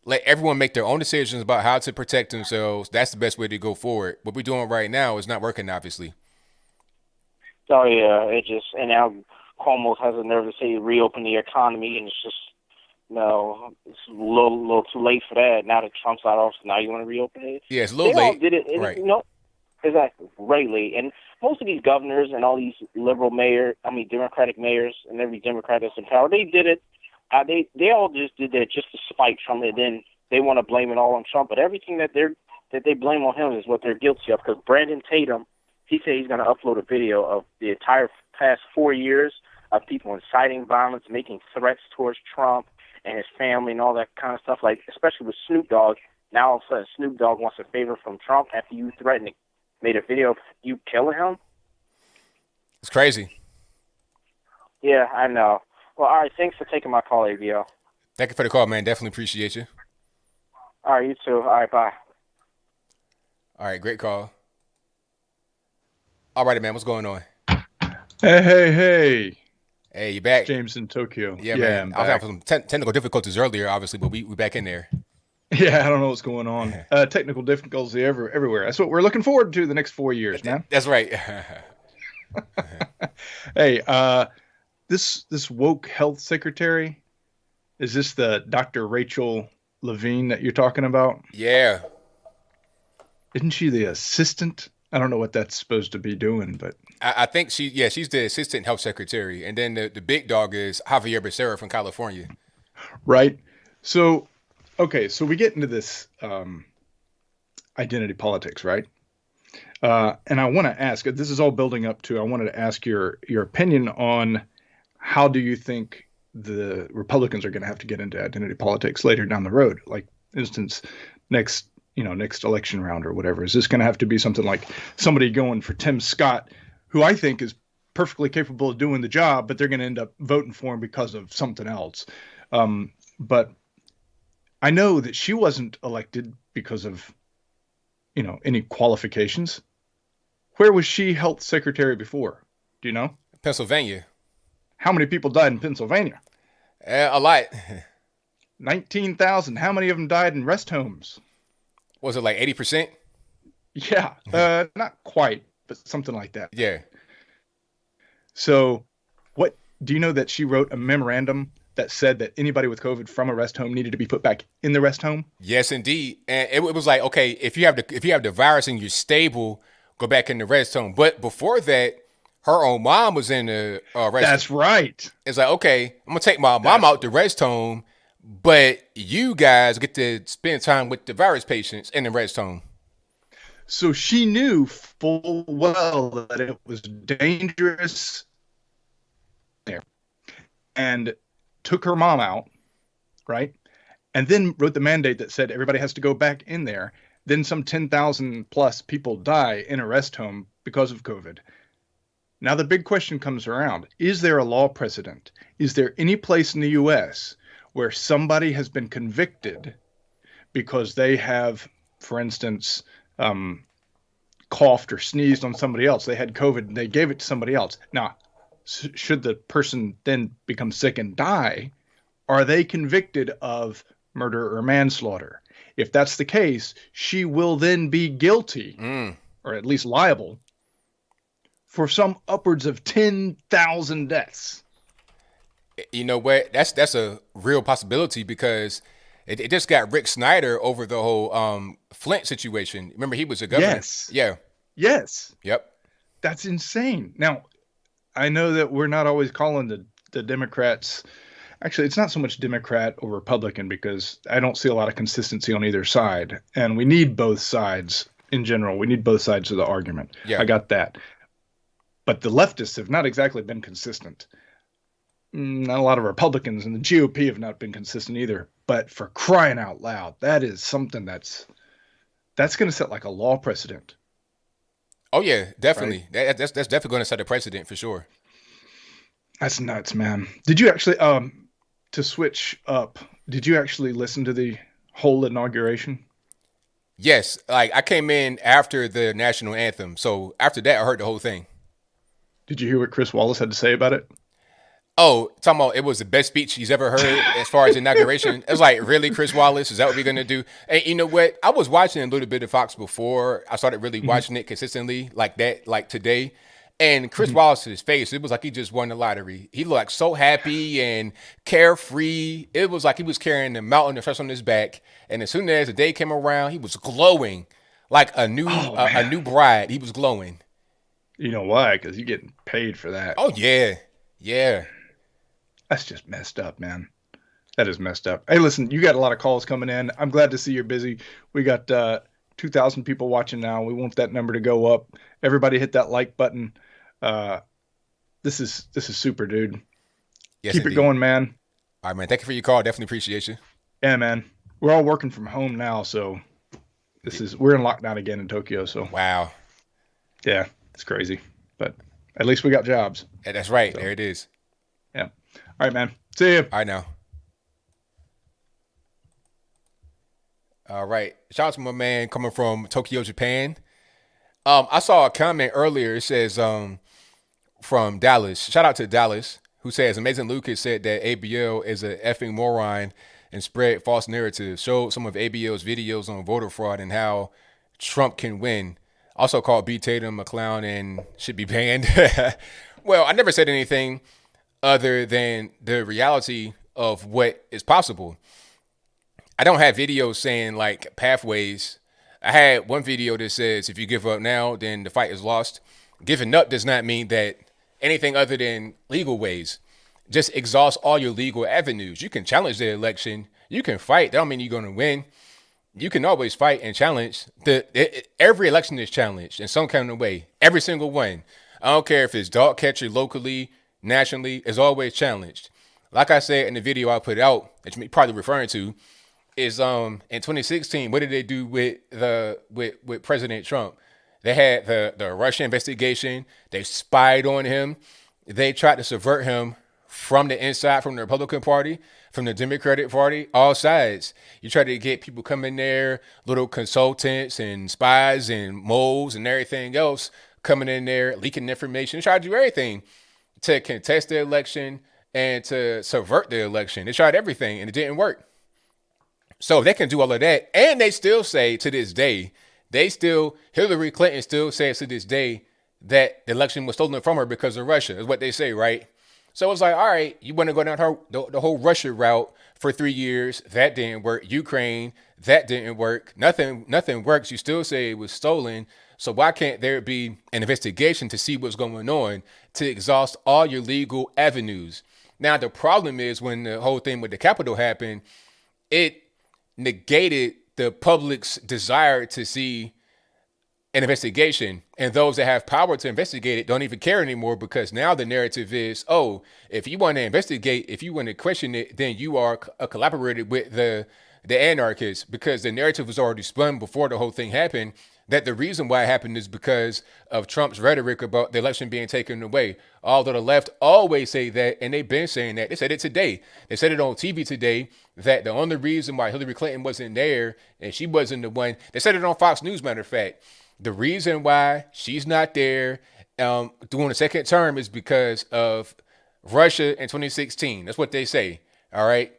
Let everyone make their own decisions about how to protect themselves. That's the best way to go forward. What we're doing right now is not working, obviously. Oh, yeah, and now Cuomo has a nerve to say reopen the economy, and it's just, no, it's a little too late for that. Now that Trump's out of office, now you want to reopen it? Yeah, it's a little late. They all did it, and, right. Exactly, right late. And most of these governors and all these Democratic mayors and every Democrat that's in power, they did it. They all just did that just to spite Trump, and then they want to blame it all on Trump. But everything that they blame on him is what they're guilty of. Because Brandon Tatum, he said he's going to upload a video of the entire past 4 years of people inciting violence, making threats towards Trump and his family and all that kind of stuff. Like especially with Snoop Dogg. Now all of a sudden Snoop Dogg wants a favor from Trump after you made a video of you killing him. It's crazy. Yeah, I know. Well, all right. Thanks for taking my call, ABL. Thank you for the call, man. Definitely appreciate you. All right, you too. All right, bye. All right, great call. All right, man. What's going on? Hey. Hey, you back? James in Tokyo. Yeah, man. I was having some technical difficulties earlier, obviously, but we back in there. Yeah, I don't know what's going on. Technical difficulty everywhere. That's what we're looking forward to the next 4 years, man. That's right. Hey, this woke health secretary, is this the Dr. Rachel Levine that you're talking about? Yeah. Isn't she the assistant? I don't know what that's supposed to be doing, but I think she's the assistant health secretary. And then the big dog is Javier Becerra from California. right. So, okay, so we get into this identity politics, right? And I want to ask, this is all building up to, I wanted to ask your opinion on how do you think the Republicans are going to have to get into identity politics later down the road? Like, instance, next election round or whatever. Is this going to have to be something like somebody going for Tim Scott, who I think is perfectly capable of doing the job, but they're going to end up voting for him because of something else? But I know that she wasn't elected because of, any qualifications. Where was she health secretary before? Do you know? Pennsylvania. How many people died in Pennsylvania? A lot. 19,000. How many of them died in rest homes? Was it like 80%? Yeah, not quite, but something like that. Yeah. So what do you know that she wrote a memorandum that said that anybody with COVID from a rest home needed to be put back in the rest home? Yes, indeed. And it was like, okay, if you have the virus and you're stable, go back in the rest home. But before that, her own mom was in the rest home. That's right. It's like, okay, I'm gonna take my mom out the rest home, but you guys get to spend time with the virus patients in the rest home. So she knew full well that it was dangerous there, and took her mom out, right? And then wrote the mandate that said everybody has to go back in there. Then some 10,000 plus people die in a rest home because of COVID. Now the big question comes around. Is there a law precedent? Is there any place in the U.S. where somebody has been convicted because they have, for instance, coughed or sneezed on somebody else? They had COVID and they gave it to somebody else. Now, should the person then become sick and die, are they convicted of murder or manslaughter? If that's the case, she will then be guilty, or at least liable, for some upwards of 10,000 deaths. You know what? That's a real possibility because it just got Rick Snyder over the whole Flint situation. Remember, he was a governor. Yes. Yeah. Yes. Yep. That's insane. Now, I know that we're not always calling the Democrats. Actually, it's not so much Democrat or Republican because I don't see a lot of consistency on either side. And we need both sides in general. We need both sides of the argument. Yeah. I got that. But the leftists have not exactly been consistent. Not a lot of Republicans and the GOP have not been consistent either. But for crying out loud, that is something that's going to set like a law precedent. Oh yeah, definitely. Right? That's definitely going to set a precedent for sure. That's nuts, man. Did you actually to switch up? Did you actually listen to the whole inauguration? Yes, like I came in after the national anthem, so after that I heard the whole thing. Did you hear what Chris Wallace had to say about it? Oh, talking about it was the best speech he's ever heard as far as inauguration. It's like, really, Chris Wallace? Is that what we're going to do? And you know what? I was watching a little bit of Fox before I started really watching it consistently like that, like today. And Chris Wallace's face, it was like he just won the lottery. He looked so happy and carefree. It was like he was carrying the mountain of stress on his back. And as soon as the day came around, he was glowing like a new bride. He was glowing. You know why? Because you're getting paid for that. Oh, yeah. Yeah. That's just messed up, man. That is messed up. Hey, listen, you got a lot of calls coming in. I'm glad to see you're busy. We got 2,000 people watching now. We want that number to go up. Everybody hit that like button. This is super, dude. Yes, Keep indeed. it going, man. All right, man. Thank you for your call. Definitely appreciate you. Yeah, man. We're all working from home now, so we're in lockdown again in Tokyo. So wow. Yeah, it's crazy, but at least we got jobs. Yeah, that's right. So. There it is. All right, man. See you. I know. All right. Shout out to my man coming from Tokyo, Japan. I saw a comment earlier. It says from Dallas. Shout out to Dallas, who says Amazing Lucas said that ABL is a effing moron and spread false narratives. Showed some of ABL's videos on voter fraud and how Trump can win. Also called B. Tatum a clown and should be banned. Well, I never said anything other than the reality of what is possible. I don't have videos saying like pathways. I had one video that says if you give up now, then the fight is lost. Giving up does not mean that anything other than legal ways. Just exhaust all your legal avenues. You can challenge the election. You can fight. That don't mean you're going to win. You can always fight and challenge. Every election is challenged in some kind of way. Every single one. I don't care if it's dog catcher locally, nationally, is always challenged. Like I said in the video I put out, that you're probably referring to, is in 2016, what did they do with President Trump? They had the Russia investigation. They spied on him. They tried to subvert him from the inside, from the Republican Party, from the Democratic Party, all sides. You try to get people coming there, little consultants and spies and moles and everything else coming in there, leaking information. They tried to do everything to contest the election and to subvert the election. They tried everything and it didn't work. So they can do all of that. And they still say to this day, Hillary Clinton still says to this day that the election was stolen from her because of Russia, is what they say, right? So it's like, all right, you want to go down the whole Russia route for 3 years. That didn't work. Ukraine, that didn't work. Nothing works. You still say it was stolen. So why can't there be an investigation to see what's going on, to exhaust all your legal avenues? Now, the problem is when the whole thing with the Capitol happened, it negated the public's desire to see an investigation, and those that have power to investigate it don't even care anymore, because now the narrative is, oh, if you want to investigate, if you want to question it, then you are a collaborator with the anarchists, because the narrative was already spun before the whole thing happened, that the reason why it happened is because of Trump's rhetoric about the election being taken away. Although the left always say that, and they've been saying that. They said it today. They said it on TV today, that the only reason why Hillary Clinton wasn't there and she wasn't the one, they said it on Fox News, matter of fact. The reason why she's not there doing a second term is because of Russia in 2016. That's what they say. All right.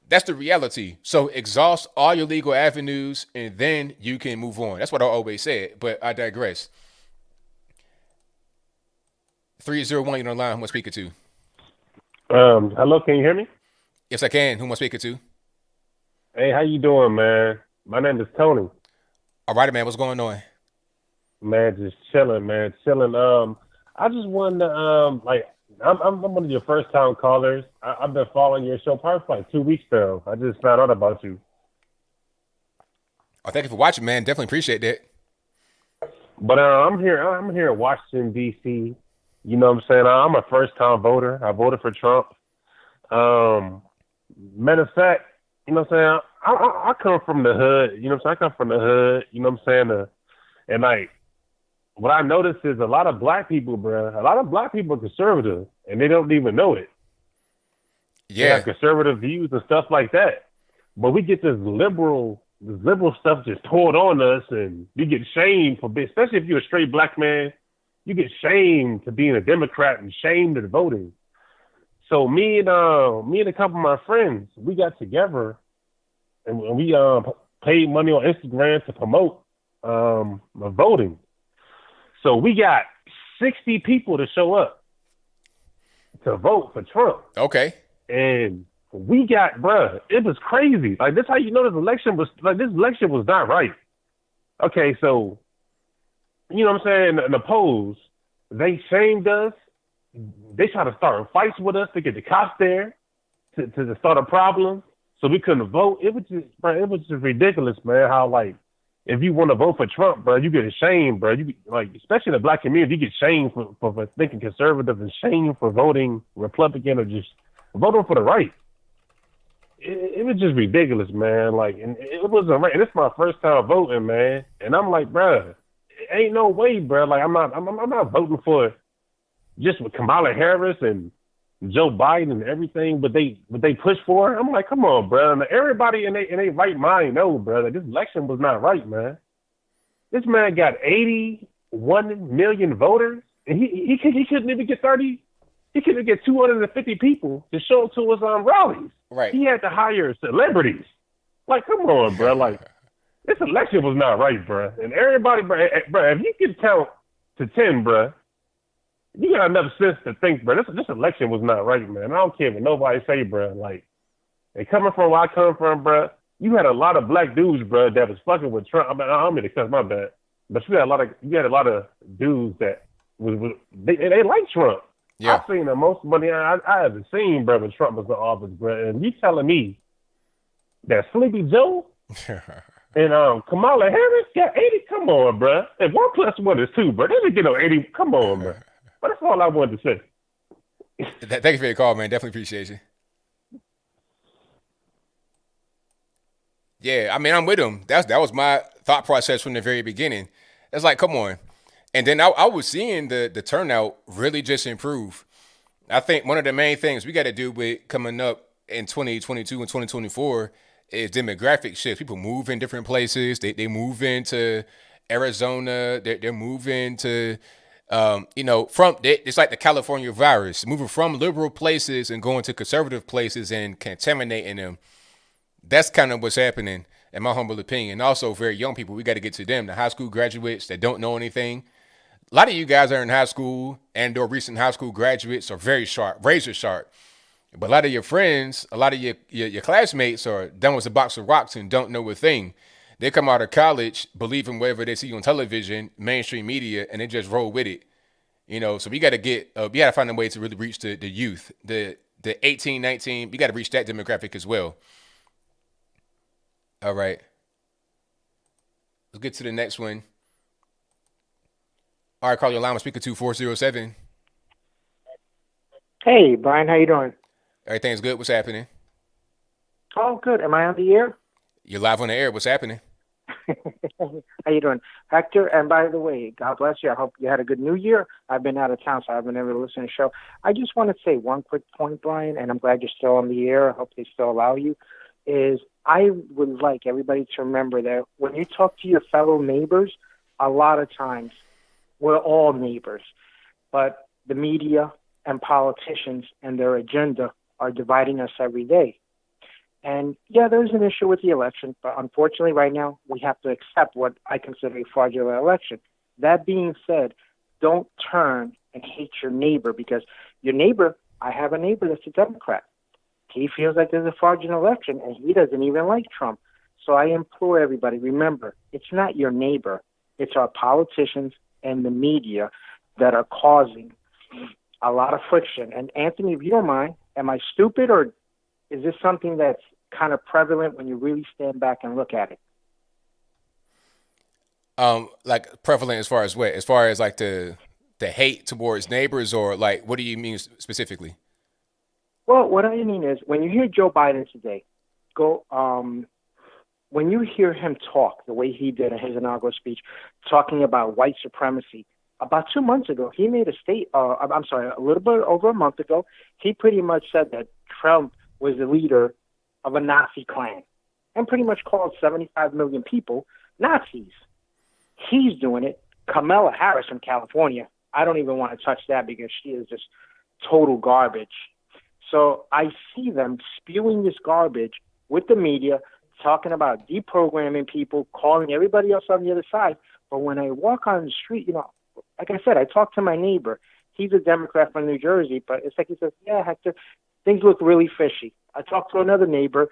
That's the reality. So exhaust all your legal avenues and then you can move on. That's what I always said, but I digress. 301, you're on the line. Who am I speaking to? Hello, can you hear me? Yes, I can. Who am I speaking to? Hey, how you doing, man? My name is Tony. All right, man. What's going on? Man, just chilling, man. Chilling. I just wanted to, I'm one of your first time callers. I've been following your show probably for like 2 weeks now. I just found out about you. Oh, thank you for watching, man. Definitely appreciate that. But I'm here in Washington, D.C. You know what I'm saying? I'm a first time voter. I voted for Trump. Matter of fact, you know what I'm saying? I come from the hood. You know what I'm saying? I come from the hood. You know what I'm saying? And like, what I noticed is a lot of black people, bro. A lot of black people are conservative, and they don't even know it. Yeah, they have conservative views and stuff like that. But we get this liberal stuff just poured on us, and you get shamed for being, especially if you're a straight black man, you get shamed to being a Democrat and shamed to voting. So me and a couple of my friends, we got together, and we paid money on Instagram to promote voting. So we got 60 people to show up to vote for Trump. Okay. And we got, bruh, it was crazy. Like, this how you know this election was not right. Okay, so, you know what I'm saying? In the polls, they shamed us. They tried to start fights with us to get the cops there to start a problem so we couldn't vote. It was just ridiculous, man, how, like, if you want to vote for Trump, bro, you get shamed, bro. You like, especially in the black community, you get shamed for thinking conservative and shamed for voting Republican or just voting for the right. It was just ridiculous, man. Like, and it wasn't right. And it's my first time voting, man. And I'm like, bro, ain't no way, bro. Like, I'm not voting for just with Kamala Harris and Joe Biden and everything, but they push for it. I'm like, come on, bro. And everybody in their right mind know, bro, that this election was not right, man. This man got 81 million voters, and he couldn't even get 30. He couldn't get 250 people to show up to his rallies. Right. He had to hire celebrities. Like, come on, bro. Like, this election was not right, bro. And everybody, bro, if you can count to 10, bro, you got enough sense to think, bro, this election was not right, man. I don't care what nobody say, bro. Like, and coming from where I come from, bro, you had a lot of black dudes, bro, that was fucking with Trump. I mean, I don't mean to cut my bad, but you had a lot of dudes that they like Trump. Yeah. I've seen the most money I haven't seen, bro, when Trump was in office, bro. And you telling me that Sleepy Joe and Kamala Harris got 80? Come on, bro. And 1 + 1 is 2, bro. They didn't get no 80. Come on, bro. But that's all I wanted to say. Thank you for your call, man. Definitely appreciate you. Yeah, I mean, I'm with him. That was my thought process from the very beginning. It's like, come on. And then I was seeing the turnout really just improve. I think one of the main things we got to do with coming up in 2022 and 2024 is demographic shifts. People move in different places. They move into Arizona. They're moving to, it's like the California virus, moving from liberal places and going to conservative places and contaminating them. That's kind of what's happening, in my humble opinion. Also, very young people, we got to get to them, the high school graduates that don't know anything. A lot of you guys are in high school and or recent high school graduates are very sharp, razor sharp. But a lot of your friends, a lot of your classmates are done with a box of rocks and don't know a thing. They come out of college believing whatever they see on television, mainstream media, and they just roll with it. So we got to find a way to really reach the youth, the 18, 19. We got to reach that demographic as well. All right. Let's get to the next one. All right, call your line. I'm speaking to 407. Hey, Brian, how you doing? Everything's good. What's happening? Oh, good. Am I on the air? You're live on the air. What's happening? How you doing? Hector, and by the way, God bless you. I hope you had a good New Year. I've been out of town, so I haven't been able to listen to the show. I just want to say one quick point, Brian, and I'm glad you're still on the air. I hope they still allow you, is I would like everybody to remember that when you talk to your fellow neighbors, a lot of times we're all neighbors, but the media and politicians and their agenda are dividing us every day. And yeah, there's an issue with the election, but unfortunately right now we have to accept what I consider a fraudulent election. That being said, don't turn and hate your neighbor, because your neighbor, I have a neighbor that's a Democrat. He feels like there's a fraudulent election and he doesn't even like Trump. So I implore everybody, remember, it's not your neighbor. It's our politicians and the media that are causing a lot of friction. And Anthony, if you don't mind, am I stupid, or is this something that's kind of prevalent when you really stand back and look at it? Like prevalent as far as what? As far as like the hate towards neighbors, or like what do you mean specifically? Well, what I mean is when you hear Joe Biden today, when you hear him talk the way he did in his inaugural speech, talking about white supremacy, about 2 months ago, he made a little bit over a month ago, he pretty much said that Trump was the leader of a Nazi clan and pretty much called 75 million people Nazis. He's doing it. Kamala Harris from California, I don't even want to touch that because she is just total garbage. So I see them spewing this garbage with the media, talking about deprogramming people, calling everybody else on the other side. But when I walk on the street, like I said, I talk to my neighbor. He's a Democrat from New Jersey, but it's like he says, yeah, Hector, things look really fishy. I talked to another neighbor.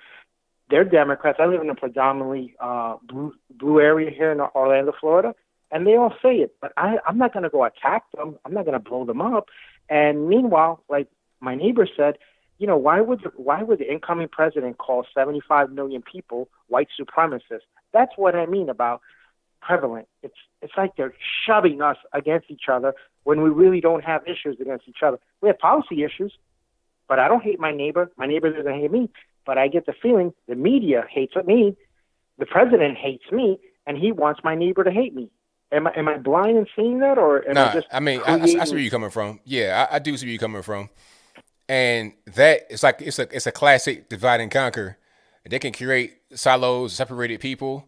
They're Democrats. I live in a predominantly blue area here in Orlando, Florida, and they all say it. But I'm not going to go attack them. I'm not going to blow them up. And meanwhile, like my neighbor said, why would the incoming president call 75 million people white supremacists? That's what I mean about prevalent. It's like they're shoving us against each other when we really don't have issues against each other. We have policy issues, but I don't hate my neighbor. My neighbor doesn't hate me. But I get the feeling the media hates me, the president hates me, and he wants my neighbor to hate me. Am I blind in seeing that, or am I just? I mean, I see where you're coming from. Yeah, I do see where you're coming from. And that it's a classic divide and conquer. They can create silos, separated people,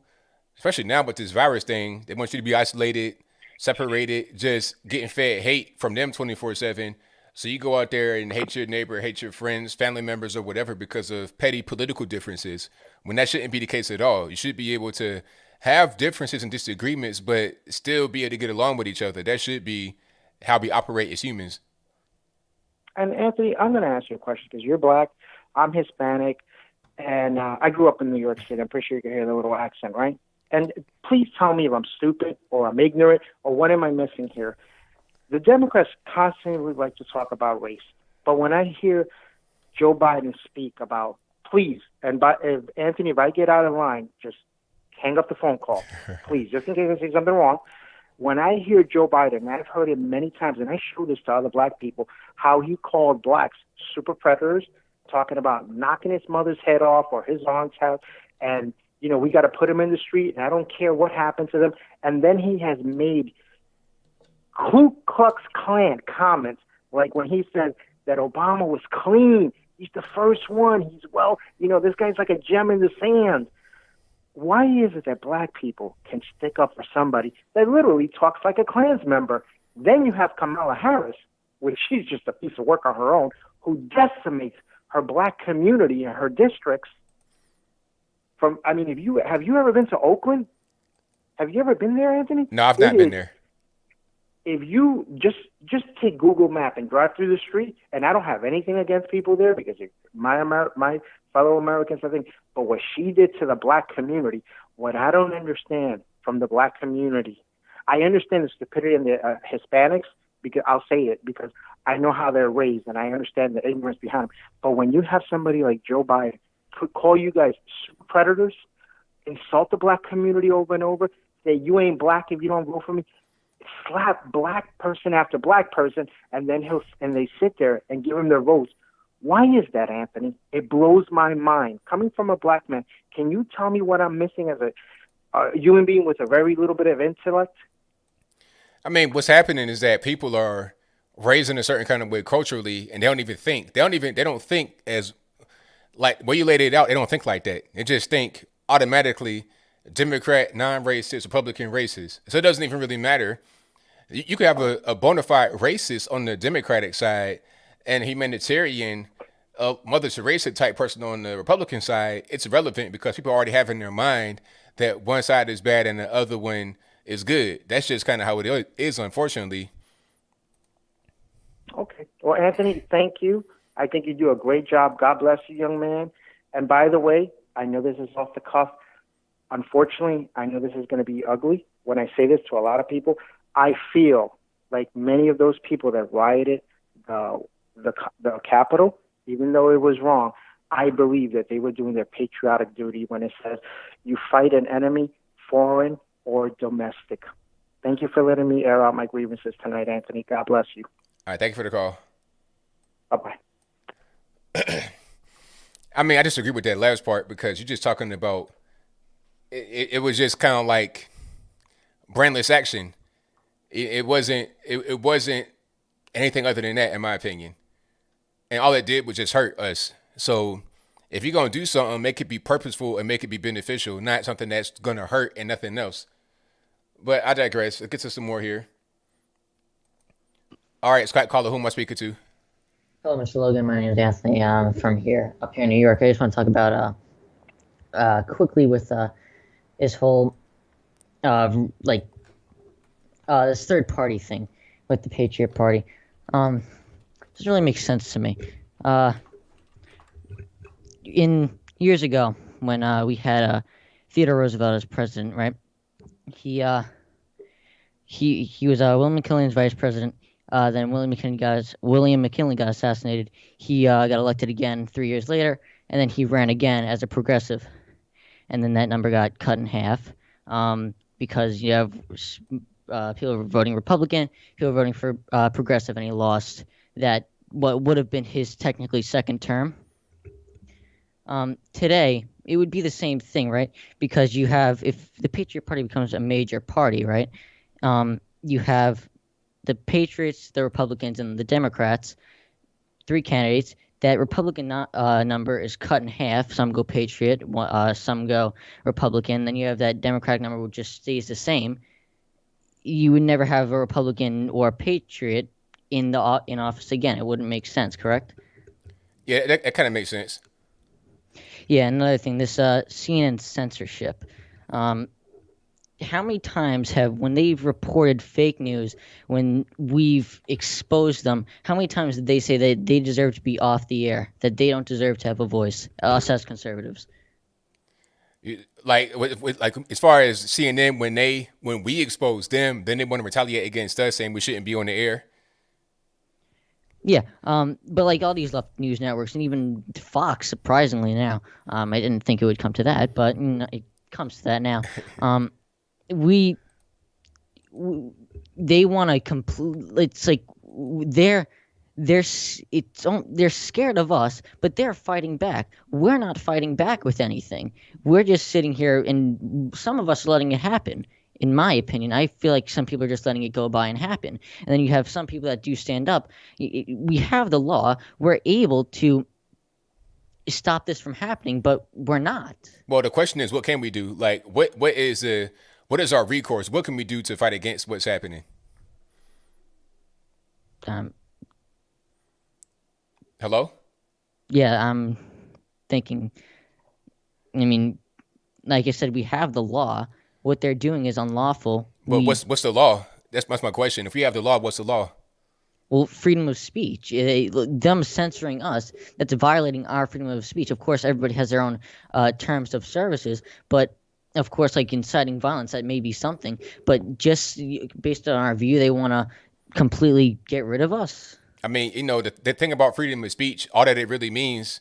especially now with this virus thing. They want you to be isolated, separated, just getting fed hate from them 24/7. So you go out there and hate your neighbor, hate your friends, family members, or whatever because of petty political differences. When that shouldn't be the case at all. You should be able to have differences and disagreements, but still be able to get along with each other. That should be how we operate as humans. And Anthony, I'm going to ask you a question because you're black, I'm Hispanic, and I grew up in New York City. I'm pretty sure you can hear the little accent, right? And please tell me if I'm stupid or I'm ignorant or what am I missing here. The Democrats constantly like to talk about race, but when I hear Joe Biden speak about please, and if Anthony, if I get out of line, just hang up the phone call, please, just in case I say something wrong. When I hear Joe Biden, and I've heard it many times, and I show this to other black people, how he called blacks super predators, talking about knocking his mother's head off or his aunt's house, and, you know, we got to put them in the street, and I don't care what happened to them. And then he has made Ku Klux Klan comments, like when he said that Obama was clean. He's the first one. He's, well, you know, this guy's like a gem in the sand. Why is it that black people can stick up for somebody that literally talks like a Klans member? Then you have Kamala Harris, which she's just a piece of work on her own, who decimates her black community in her districts. I mean, have you ever been to Oakland? Have you ever been there, Anthony? No, I've not been there. If you just take Google Map and drive through the street, and I don't have anything against people there because my fellow Americans, I think, but what she did to the black community, what I don't understand from the black community, I understand the stupidity in the Hispanics, because I'll say it because I know how they're raised and I understand the ignorance behind them. But when you have somebody like Joe Biden call you guys super predators, insult the black community over and over, say you ain't black if you don't vote for me, slap black person after black person, and then they sit there and give him their votes. Why is that, Anthony? It blows my mind. Coming from a black man, can you tell me what I'm missing as a human being with a very little bit of intellect? I mean, what's happening is that people are raised in a certain kind of way culturally, and they don't even think. They don't think as like when you laid it out. They don't think like that. They just think automatically Democrat, non-racist, Republican, racist. So it doesn't even really matter. You could have a bona fide racist on the Democratic side and humanitarian, Mother Teresa type person on the Republican side. It's irrelevant because people already have in their mind that one side is bad and the other one is good. That's just kind of how it is, unfortunately. Okay. Well, Anthony, thank you. I think you do a great job. God bless you, young man. And by the way, I know this is off the cuff. Unfortunately, I know this is going to be ugly when I say this to a lot of people. I feel like many of those people that rioted the Capitol, even though it was wrong, I believe that they were doing their patriotic duty when it says you fight an enemy, foreign or domestic. Thank you for letting me air out my grievances tonight, Anthony. God bless you. All right, thank you for the call. Bye-bye. I mean, I disagree with that last part because you're just talking about it was just kind of like brainless action. It wasn't anything other than that, in my opinion. And all it did was just hurt us. So if you're going to do something, make it be purposeful and make it be beneficial, not something that's going to hurt and nothing else. But I digress. Let's get to some more here. All right, Scott Caller, who am I speaking to? Hello, Mr. Logan. My name is Anthony. I'm from up here in New York. I just want to talk about quickly with this whole this third party thing with the Patriot Party. Doesn't really make sense to me. In years ago, when we had Theodore Roosevelt as president, right? He was William McKinley's vice president. Then William McKinley got assassinated. He got elected again 3 years later, and then he ran again as a progressive. And then that number got cut in half because you have people voting Republican, people voting for progressive, and he lost that what would have been his technically second term. Today, it would be the same thing, right? Because you have, if the Patriot Party becomes a major party, right, you have the Patriots, the Republicans, and the Democrats three candidates. That Republican number is cut in half. Some go Patriot, some go Republican. Then you have that Democratic number, which just stays the same. You would never have a Republican or a Patriot in office again. It wouldn't make sense, correct? Yeah, that kind of makes sense. Yeah, another thing, this CNN censorship. How many times when they've reported fake news, when we've exposed them, how many times did they say that they deserve to be off the air, that they don't deserve to have a voice, us as conservatives? Like as far as CNN, when we expose them, then they want to retaliate against us, saying we shouldn't be on the air. Yeah, but like all these left news networks and even Fox, surprisingly now, I didn't think it would come to that, but it comes to that now. They want to complete. It's like they're scared of us, but they're fighting back. We're not fighting back with anything. We're just sitting here, and some of us are letting it happen. In my opinion, I feel like some people are just letting it go by and happen. And then you have some people that do stand up. We have the law. We're able to stop this from happening, but we're not. Well, the question is, what can we do? Like, what is our recourse? What can we do to fight against what's happening? Hello? Yeah, I'm thinking. I mean, like I said, we have the law. What they're doing is unlawful. But what's the law? That's my question. If we have the law, what's the law? Well, freedom of speech. Them censoring us, that's violating our freedom of speech. Of course, everybody has their own terms of services, but of course, like inciting violence, that may be something. But just based on our view, they want to completely get rid of us. I mean, the thing about freedom of speech, all that it really means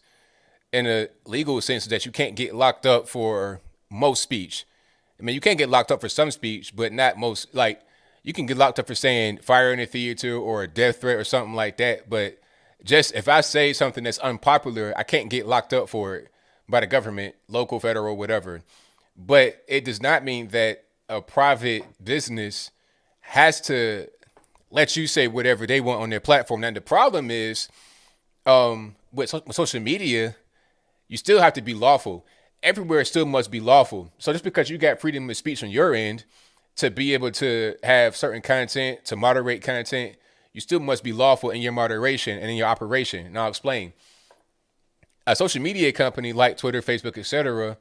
in a legal sense is that you can't get locked up for most speech. I mean, you can't get locked up for some speech, but not most. Like, you can get locked up for saying fire in the theater or a death threat or something like that. But just if I say something that's unpopular, I can't get locked up for it by the government, local, federal, whatever. But it does not mean that a private business has to let you say whatever they want on their platform. Now, the problem is with social media, you still have to be lawful. Everywhere it still must be lawful. So just because you got freedom of speech on your end to be able to have certain content, to moderate content, you still must be lawful in your moderation and in your operation. And I'll explain. A social media company like Twitter, Facebook, etc.,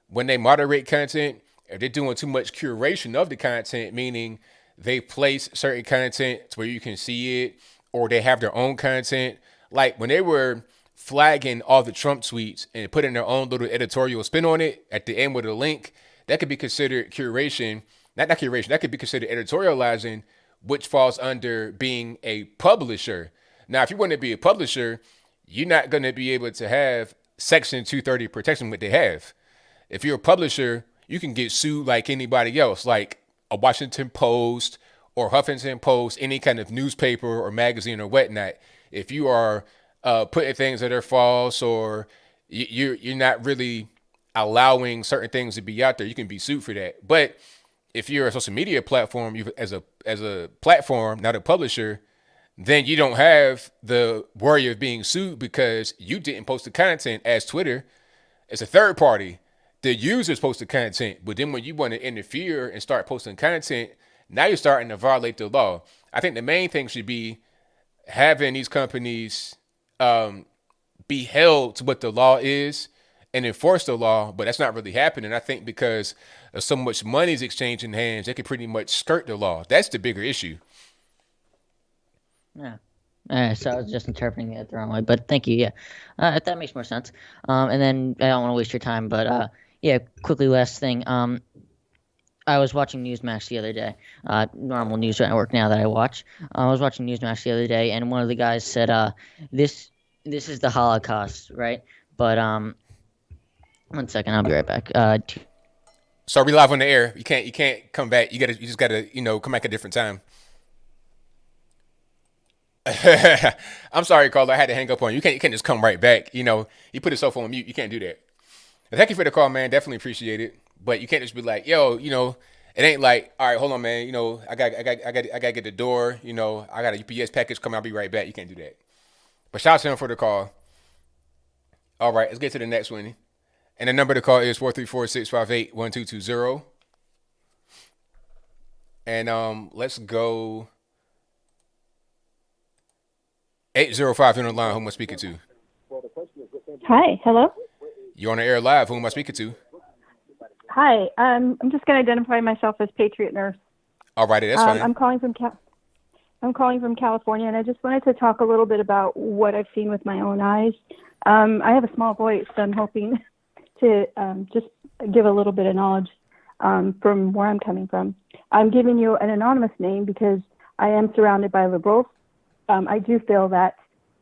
when they moderate content, if they're doing too much curation of the content, meaning they place certain content to where you can see it, or they have their own content, like when they were flagging all the Trump tweets and putting their own little editorial spin on it at the end with a link, that could be considered curation. Not curation, that could be considered editorializing, which falls under being a publisher. Now, if you want to be a publisher, you're not going to be able to have Section 230 protection what they have. If you're a publisher, you can get sued like anybody else, like a Washington Post or Huffington Post, any kind of newspaper or magazine or whatnot. If you are putting things that are false, or you're not really allowing certain things to be out there, you can be sued for that. But if you're a social media platform, as a platform, not a publisher, then you don't have the worry of being sued because you didn't post the content as Twitter. It's a third party. The users post the content, but then when you want to interfere and start posting content, now you're starting to violate the law. I think the main thing should be having these companies be held to what the law is and enforce the law, but that's not really happening. I think because so much money is exchanging hands, they can pretty much skirt the law. That's the bigger issue. Yeah. So I was just interpreting it the wrong way, but thank you. Yeah, that makes more sense. And then I don't want to waste your time, but yeah, quickly, last thing. I was watching Newsmax the other day, normal news network now that I watch. I was watching Newsmax the other day, and one of the guys said, "This is the Holocaust, right?" But 1 second, I'll be right back. So we live on the air. You can't come back. You just gotta come back at a different time. I'm sorry, Carl. I had to hang up on you. You can't just come right back. You put his cell phone on mute. You can't do that. And thank you for the call, man. Definitely appreciate it. But you can't just be like, yo, it ain't like, all right, hold on, man. I got to get the door. I got a UPS package coming. I'll be right back. You can't do that. But shout out to him for the call. All right, let's get to the next one. And the number to call is 434-658-1220. And let's go 805 on the line. Who am I speaking to? Hi, hello. You're on the air live. Who am I speaking to? Hi, I'm just going to identify myself as Patriot Nurse. All righty, that's fine. I'm calling from California, and I just wanted to talk a little bit about what I've seen with my own eyes. I have a small voice, so I'm hoping to just give a little bit of knowledge from where I'm coming from. I'm giving you an anonymous name because I am surrounded by liberals. I do feel that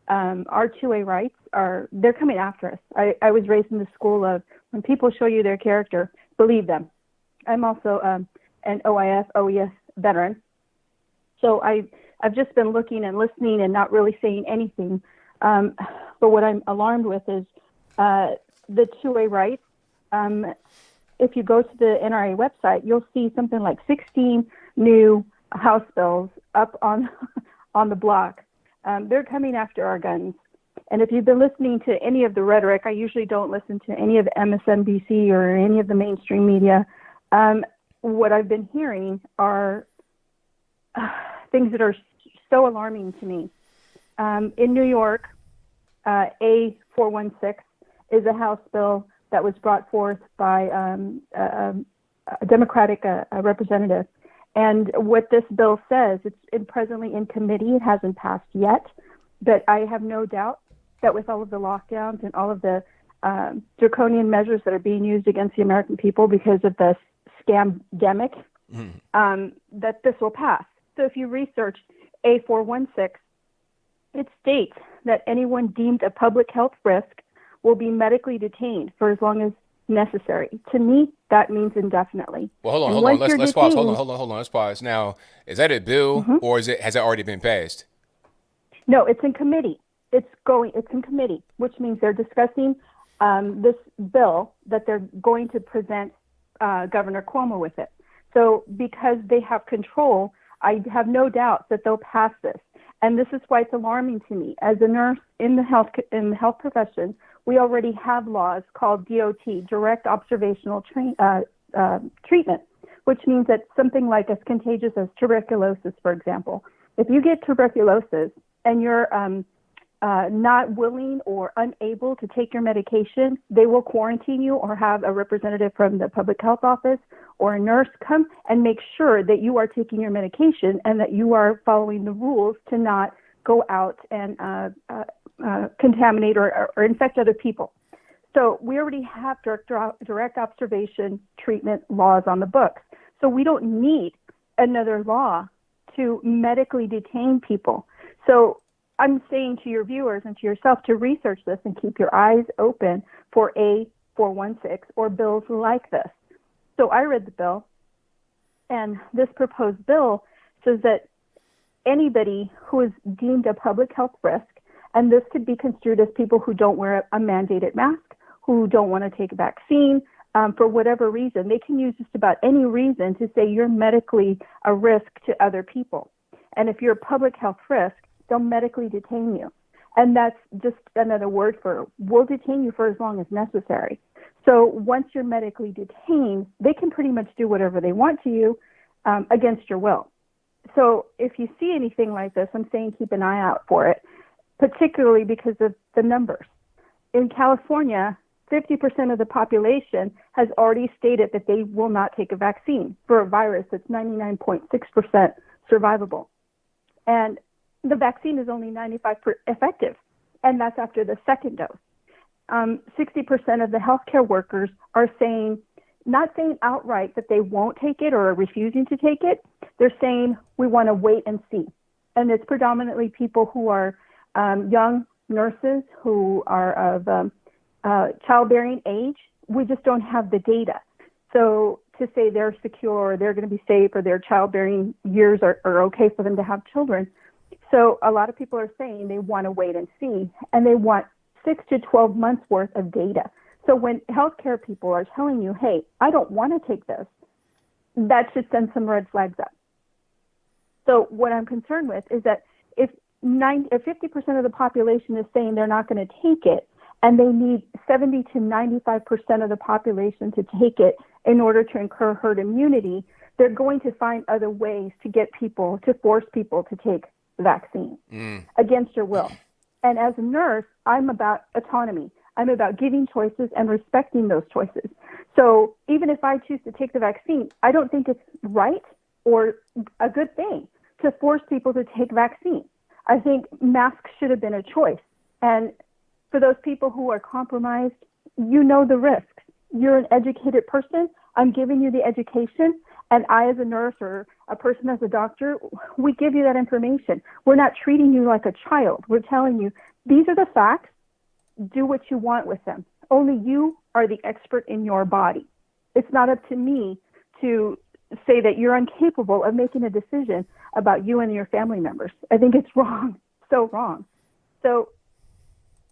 our 2A rights they're coming after us. I was raised in the school of when people show you their character, believe them. I'm also an OES veteran. So I've just been looking and listening and not really saying anything. But what I'm alarmed with is the 2A rights. If you go to the NRA website, you'll see something like 16 new House bills up on the block. They're coming after our guns. And if you've been listening to any of the rhetoric, I usually don't listen to any of MSNBC or any of the mainstream media. What I've been hearing are things that are so alarming to me. In New York, A416 is a House bill that was brought forth by a Democratic representative. And what this bill says, it's presently in committee. It hasn't passed yet. But I have no doubt that with all of the lockdowns and all of the draconian measures that are being used against the American people because of the scamdemic, that this will pass. So if you research A416, it states that anyone deemed a public health risk will be medically detained for as long as necessary. To me, that means indefinitely. Well, hold on. Let's pause. Hold on. Let's pause. Now, is that a bill or has it already been passed? No, it's in committee. It's in committee, which means they're discussing this bill that they're going to present Governor Cuomo with it. So because they have control, I have no doubt that they'll pass this. And this is why it's alarming to me. As a nurse in the health profession, we already have laws called DOT, direct observational treatment, which means that something like as contagious as tuberculosis, for example, if you get tuberculosis and you're not willing or unable to take your medication, they will quarantine you or have a representative from the public health office or a nurse come and make sure that you are taking your medication and that you are following the rules to not go out and contaminate or infect other people. So we already have direct observation treatment laws on the books. So we don't need another law to medically detain people. So I'm saying to your viewers and to yourself to research this and keep your eyes open for A416 or bills like this. So I read the bill, and this proposed bill says that anybody who is deemed a public health risk, and this could be construed as people who don't wear a mandated mask, who don't want to take a vaccine, for whatever reason, they can use just about any reason to say you're medically a risk to other people. And if you're a public health risk, they'll medically detain you. And that's just another word for we'll detain you for as long as necessary. So once you're medically detained, they can pretty much do whatever they want to you against your will. So if you see anything like this, I'm saying keep an eye out for it, particularly because of the numbers. In California, 50% of the population has already stated that they will not take a vaccine for a virus that's 99.6% survivable. And the vaccine is only 95% effective, and that's after the second dose. 60% of the healthcare workers are saying, not saying outright that they won't take it or are refusing to take it. They're saying we want to wait and see. And it's predominantly people who are young nurses who are of childbearing age. We just don't have the data. So to say they're secure or they're going to be safe or their childbearing years are okay for them to have children. So a lot of people are saying they want to wait and see, and they want 6 to 12 months worth of data. So when healthcare people are telling you, hey, I don't want to take this, that should send some red flags up. So what I'm concerned with is that if 50% of the population is saying they're not going to take it, and they need 70 to 95% of the population to take it in order to incur herd immunity, they're going to find other ways to get people, to force people to take the vaccine against your will. And as a nurse, I'm about autonomy. I'm about giving choices and respecting those choices. So even if I choose to take the vaccine, I don't think it's right or a good thing to force people to take vaccines. I think masks should have been a choice. And for those people who are compromised, you know the risks. You're an educated person. I'm giving you the education. And I, as a nurse or a person as a doctor, we give you that information. We're not treating you like a child. We're telling you, these are the facts. Do what you want with them. Only you are the expert in your body. It's not up to me to say that you're incapable of making a decision about you and your family members. I think it's wrong, so wrong. So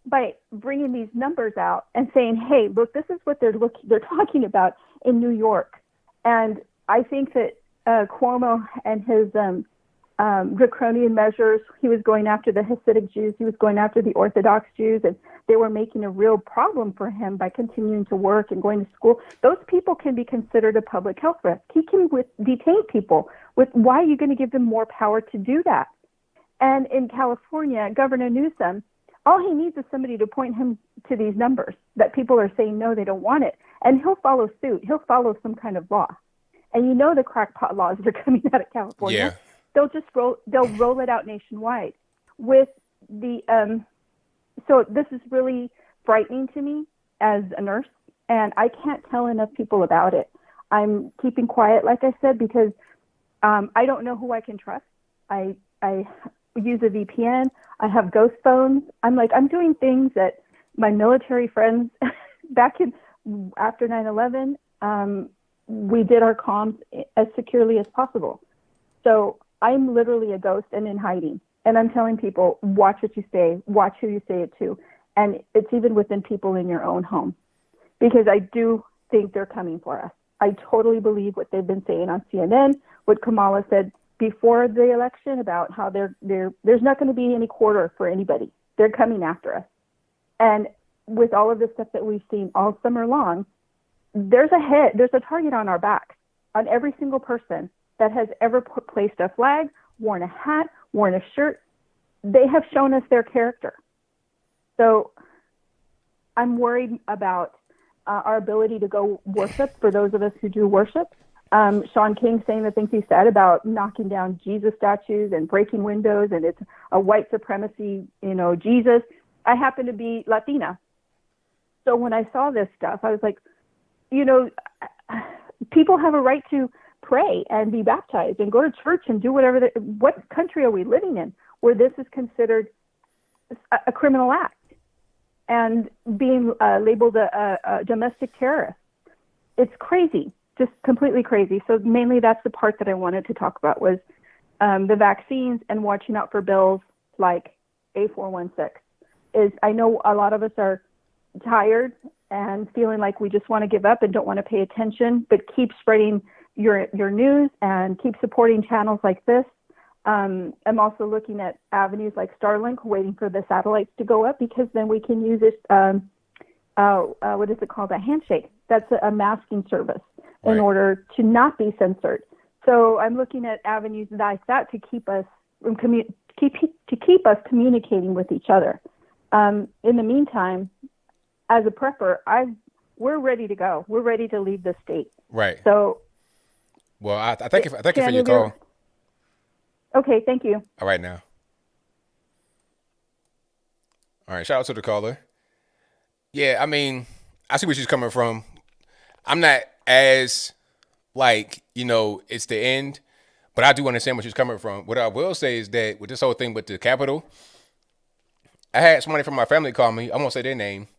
by bringing these numbers out and saying, hey, look, this is what they're talking about in New York. And I think that Cuomo and his draconian measures, he was going after the Hasidic Jews, he was going after the Orthodox Jews, and they were making a real problem for him by continuing to work and going to school. Those people can be considered a public health risk. He can detain people. Why are you going to give them more power to do that? And in California, Governor Newsom, all he needs is somebody to point him to these numbers that people are saying, no, they don't want it. And he'll follow suit. He'll follow some kind of law. And you know the crackpot laws that are coming out of California. Yeah. They'll roll it out nationwide. With the so this is really frightening to me as a nurse, and I can't tell enough people about it. I'm keeping quiet, like I said, because I don't know who I can trust. I use a VPN. I have ghost phones. I'm doing things that my military friends back in after 9/11. We did our comms as securely as possible. So I'm literally a ghost and in hiding. And I'm telling people, watch what you say, watch who you say it to. And it's even within people in your own home. Because I do think they're coming for us. I totally believe what they've been saying on CNN, what Kamala said before the election about how there's not going to be any quarter for anybody. They're coming after us. And with all of the stuff that we've seen all summer long, there's a target on our backs, on every single person that has ever placed a flag, worn a hat, worn a shirt. They have shown us their character. So I'm worried about our ability to go worship for those of us who do worship. Sean King saying the things he said about knocking down Jesus statues and breaking windows, and it's a white supremacy, Jesus. I happen to be Latina. So when I saw this stuff, I was like, people have a right to pray and be baptized and go to church and do whatever. What country are we living in where this is considered a criminal act and being labeled a domestic terrorist? It's crazy, just completely crazy. So mainly that's the part that I wanted to talk about was the vaccines and watching out for bills like A416. I know a lot of us are tired and feeling like we just want to give up and don't want to pay attention, but keep spreading your news and keep supporting channels like this. I'm also looking at avenues like Starlink, waiting for the satellites to go up, because then we can use this, what is it called, a handshake. That's a masking service in order to not be censored. So I'm looking at avenues like that to keep us keep us communicating with each other. In the meantime, as a prepper, we're ready to go. We're ready to leave the state. Right. So. Well, I thank you for your call. Okay, thank you. All right, now. All right, shout out to the caller. Yeah, I mean, I see where she's coming from. I'm not as it's the end, but I do understand where she's coming from. What I will say is that with this whole thing with the Capitol, I had somebody from my family call me. I won't say their name.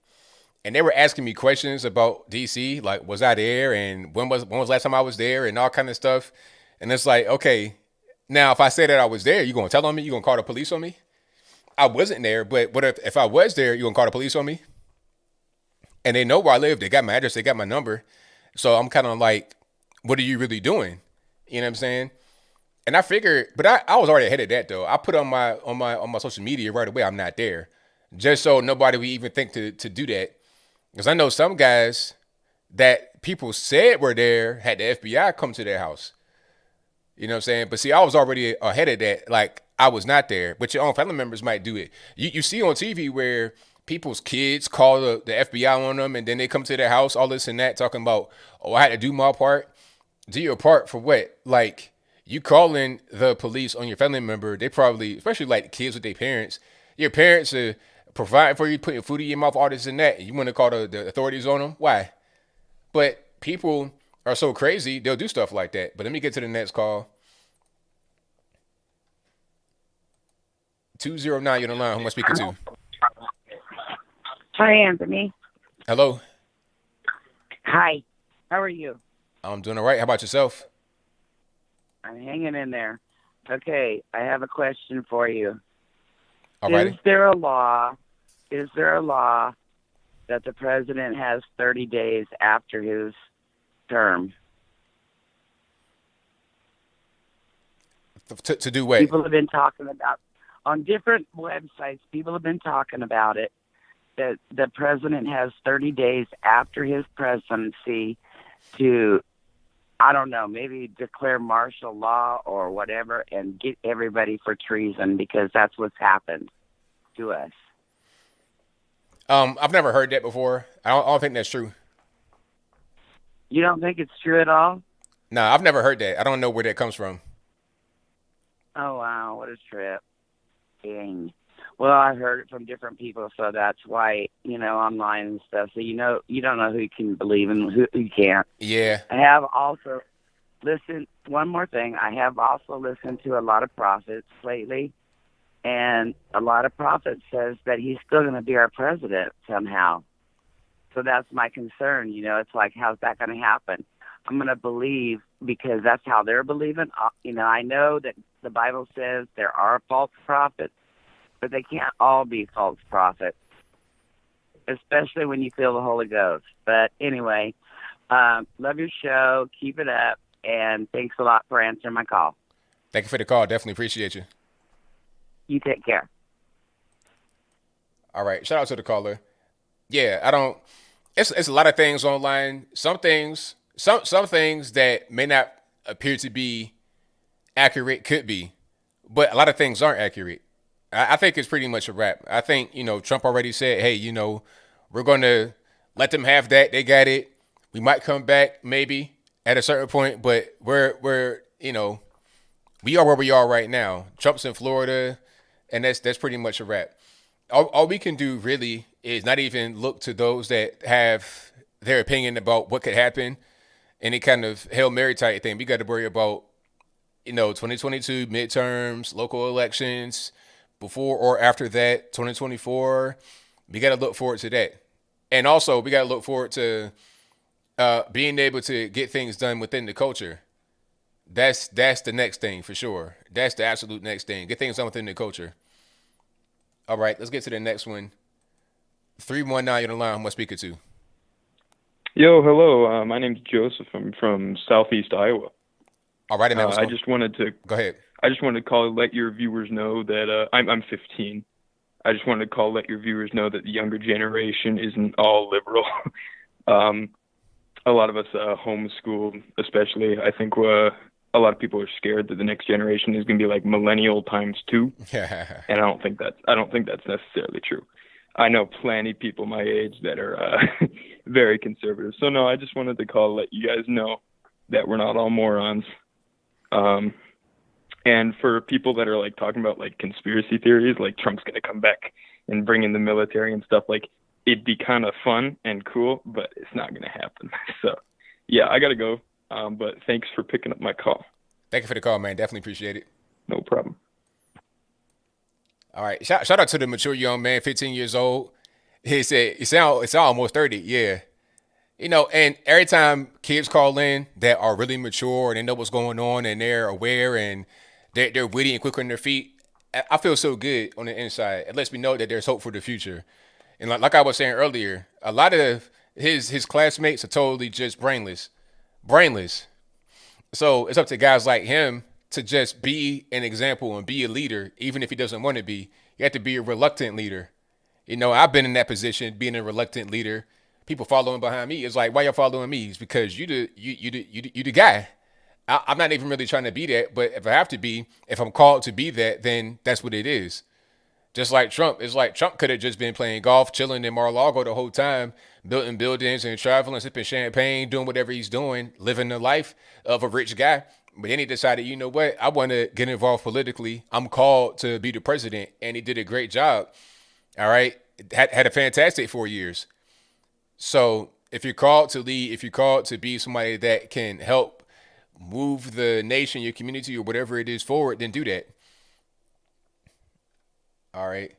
And they were asking me questions about DC, like, was I there? And when was the last time I was there? And all kind of stuff. And it's like, okay, now if I say that I was there, you going to tell on me? You going to call the police on me? I wasn't there, but what if I was there, you going to call the police on me? And they know where I live. They got my address. They got my number. So I'm kind of like, what are you really doing? You know what I'm saying? And I figured, but I was already ahead of that though. I put on my social media right away, I'm not there, just so nobody would even think to do that. Because I know some guys that people said were there had the FBI come to their house. You know what I'm saying? But see, I was already ahead of that. Like, I was not there. But your own family members might do it. You see on TV where people's kids call the FBI on them and then they come to their house, all this and that, talking about, oh, I had to do my part. Do your part for what? Like, you calling the police on your family member, they probably, especially like kids with their parents, your parents are providing for you, putting food in your mouth, all this and that. And you want to call the authorities on them? Why? But people are so crazy, they'll do stuff like that. But let me get to the next call. 209, you're on the line. Who am I speaking to? Hi, Anthony. Hello. Hi. How are you? I'm doing all right. How about yourself? I'm hanging in there. Okay, I have a question for you. All right. Is there a law that the president has 30 days after his term? To do what? People have been talking about, on different websites, people have been talking about it, that the president has 30 days after his presidency to, I don't know, maybe declare martial law or whatever and get everybody for treason, because that's what's happened to us. I've never heard that before. I don't think that's true. You don't think it's true at all? No, I've never heard that. I don't know where that comes from. Oh, wow, what a trip. Dang. Well, I heard it from different people, so that's why, online and stuff. So, you don't know who you can believe and who you can't. Yeah. I have also listened, one more thing, I have also listened to a lot of prophets lately, and a lot of prophets says that he's still going to be our president somehow. So that's my concern. It's like, how's that going to happen? I'm going to believe because that's how they're believing. I know that the Bible says there are false prophets, but they can't all be false prophets, especially when you feel the Holy Ghost. But anyway, love your show. Keep it up. And thanks a lot for answering my call. Thank you for the call. Definitely appreciate you. You take care. All right. Shout out to the caller. Yeah, it's a lot of things online. Some things that may not appear to be accurate could be, but a lot of things aren't accurate. I think it's pretty much a wrap. I think, Trump already said, hey, we're going to let them have that. They got it. We might come back maybe at a certain point, but we're we are where we are right now. Trump's in Florida, and that's pretty much a wrap. All we can do really is not even look to those that have their opinion about what could happen, any kind of Hail Mary type thing. We got to worry about, 2022 midterms, local elections, before or after that, 2024. We got to look forward to that. And also, we got to look forward to being able to get things done within the culture. That's the next thing for sure. That's the absolute next thing. Get things done within the culture. All right, let's get to the next one. 319, you're on the line. Who am I speaking to? Yo, hello. My name's Joseph. I'm from Southeast Iowa. All right, man. I just wanted to go ahead. I just wanted to call and let your viewers know that I'm 15. I just wanted to call and let your viewers know that the younger generation isn't all liberal. A lot of us homeschool, especially. I think a lot of people are scared that the next generation is going to be like millennial times 2, and I don't think that's necessarily true. I know plenty of people my age that are very conservative. So no, I just wanted to call and let you guys know that we're not all morons. And for people that are like talking about like conspiracy theories, like Trump's going to come back and bring in the military and stuff, like it'd be kind of fun and cool, but it's not going to happen. So yeah, I got to go. But thanks for picking up my call. Thank you for the call, man. Definitely appreciate it. No problem. All right. Shout out to the mature young man, 15 years old. He said, it's almost 30. Yeah. And every time kids call in that are really mature and they know what's going on and they're aware and they're witty and quick on their feet, I feel so good on the inside. It lets me know that there's hope for the future. And like I was saying earlier, a lot of his classmates are totally just brainless. So it's up to guys like him to just be an example and be a leader, even if he doesn't want to be. You have to be a reluctant leader. You know, I've been in that position, being a reluctant leader. People following behind me. It's like, why y'all following me? It's because you the guy. I'm not even really trying to be that, but if I have to be, if I'm called to be that, then that's what it is. Just like Trump. It's like Trump could have just been playing golf, chilling in Mar-a-Lago the whole time, building buildings and traveling, sipping champagne, doing whatever he's doing, living the life of a rich guy. But then he decided, you know what? I want to get involved politically. I'm called to be the president, and he did a great job. All right? Had a fantastic 4 years. So if you're called to lead, if you're called to be somebody that can help move the nation, your community, or whatever it is forward, then do that. All right.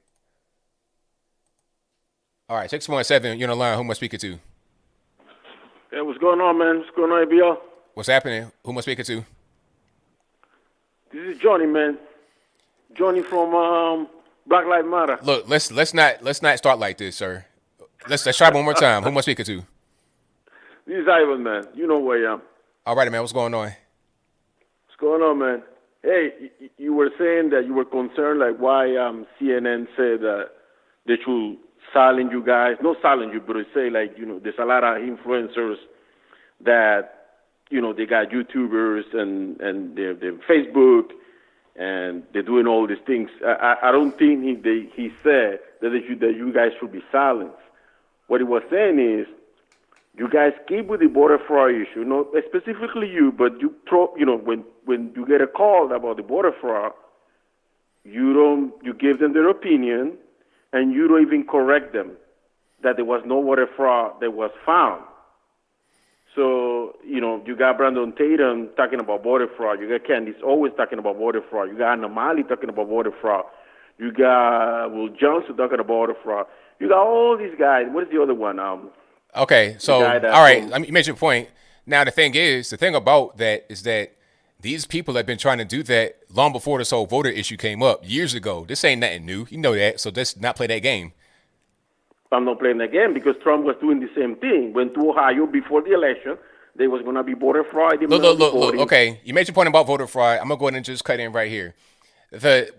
617, you're on the line. Who am I speaking to? Hey, what's going on, man? What's going on, ABL? What's happening? Who am I speaking to? This is Johnny, man. Johnny from Black Lives Matter. Look, let's not start like this, sir. Let's try one more time. Who am I speaking to? This is Ivan, man. You know where I am. All right, man. What's going on? What's going on, man? Hey, you were saying that you were concerned, like why CNN said that they should silence you guys. Not silence you, but they say, like, you know, there's a lot of influencers that, you know, they got YouTubers and they're Facebook and they're doing all these things. I don't think he said that you guys should be silenced. What he was saying is, you guys keep with the border fraud issue, not specifically you, but you know, when you get a call about the border fraud, you give them their opinion, and you don't even correct them that there was no border fraud that was found. So, you know, you got Brandon Tatum talking about border fraud. You got Candace always talking about border fraud. You got Anna Mali talking about border fraud. You got Will Johnson talking about border fraud. You got all these guys. What is the other one? Okay, so all right, let me make your point. Now the thing about that is that these people have been trying to do that long before this whole voter issue came up years ago. This ain't nothing new. You know that, so let's not play that game. I'm not playing that game because Trump was doing the same thing. Went to Ohio before the election. There was going to be voter fraud. Look. Okay, you made your point about voter fraud. I'm going to go ahead and just cut in right here.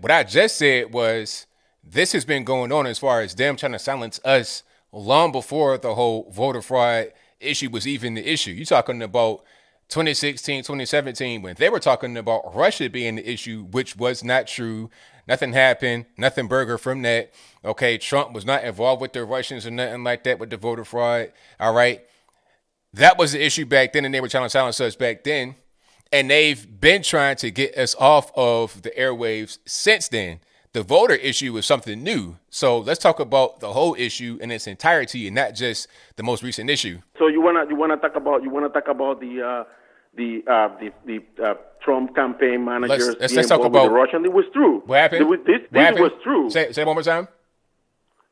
What I just said was this has been going on as far as them trying to silence us long before the whole voter fraud issue was even the issue. You're talking about 2016, 2017, when they were talking about Russia being the issue, which was not true. Nothing happened, nothing burger from that. Okay, Trump was not involved with the Russians or nothing like that with the voter fraud. All right. That was the issue back then, and they were trying to silence us back then. And they've been trying to get us off of the airwaves since then. The voter issue is something new. So let's talk about the whole issue in its entirety and not just the most recent issue. So you wanna talk about the Trump campaign managers let's talk about the Russian. It was true. What happened? This was true. Say it one more time.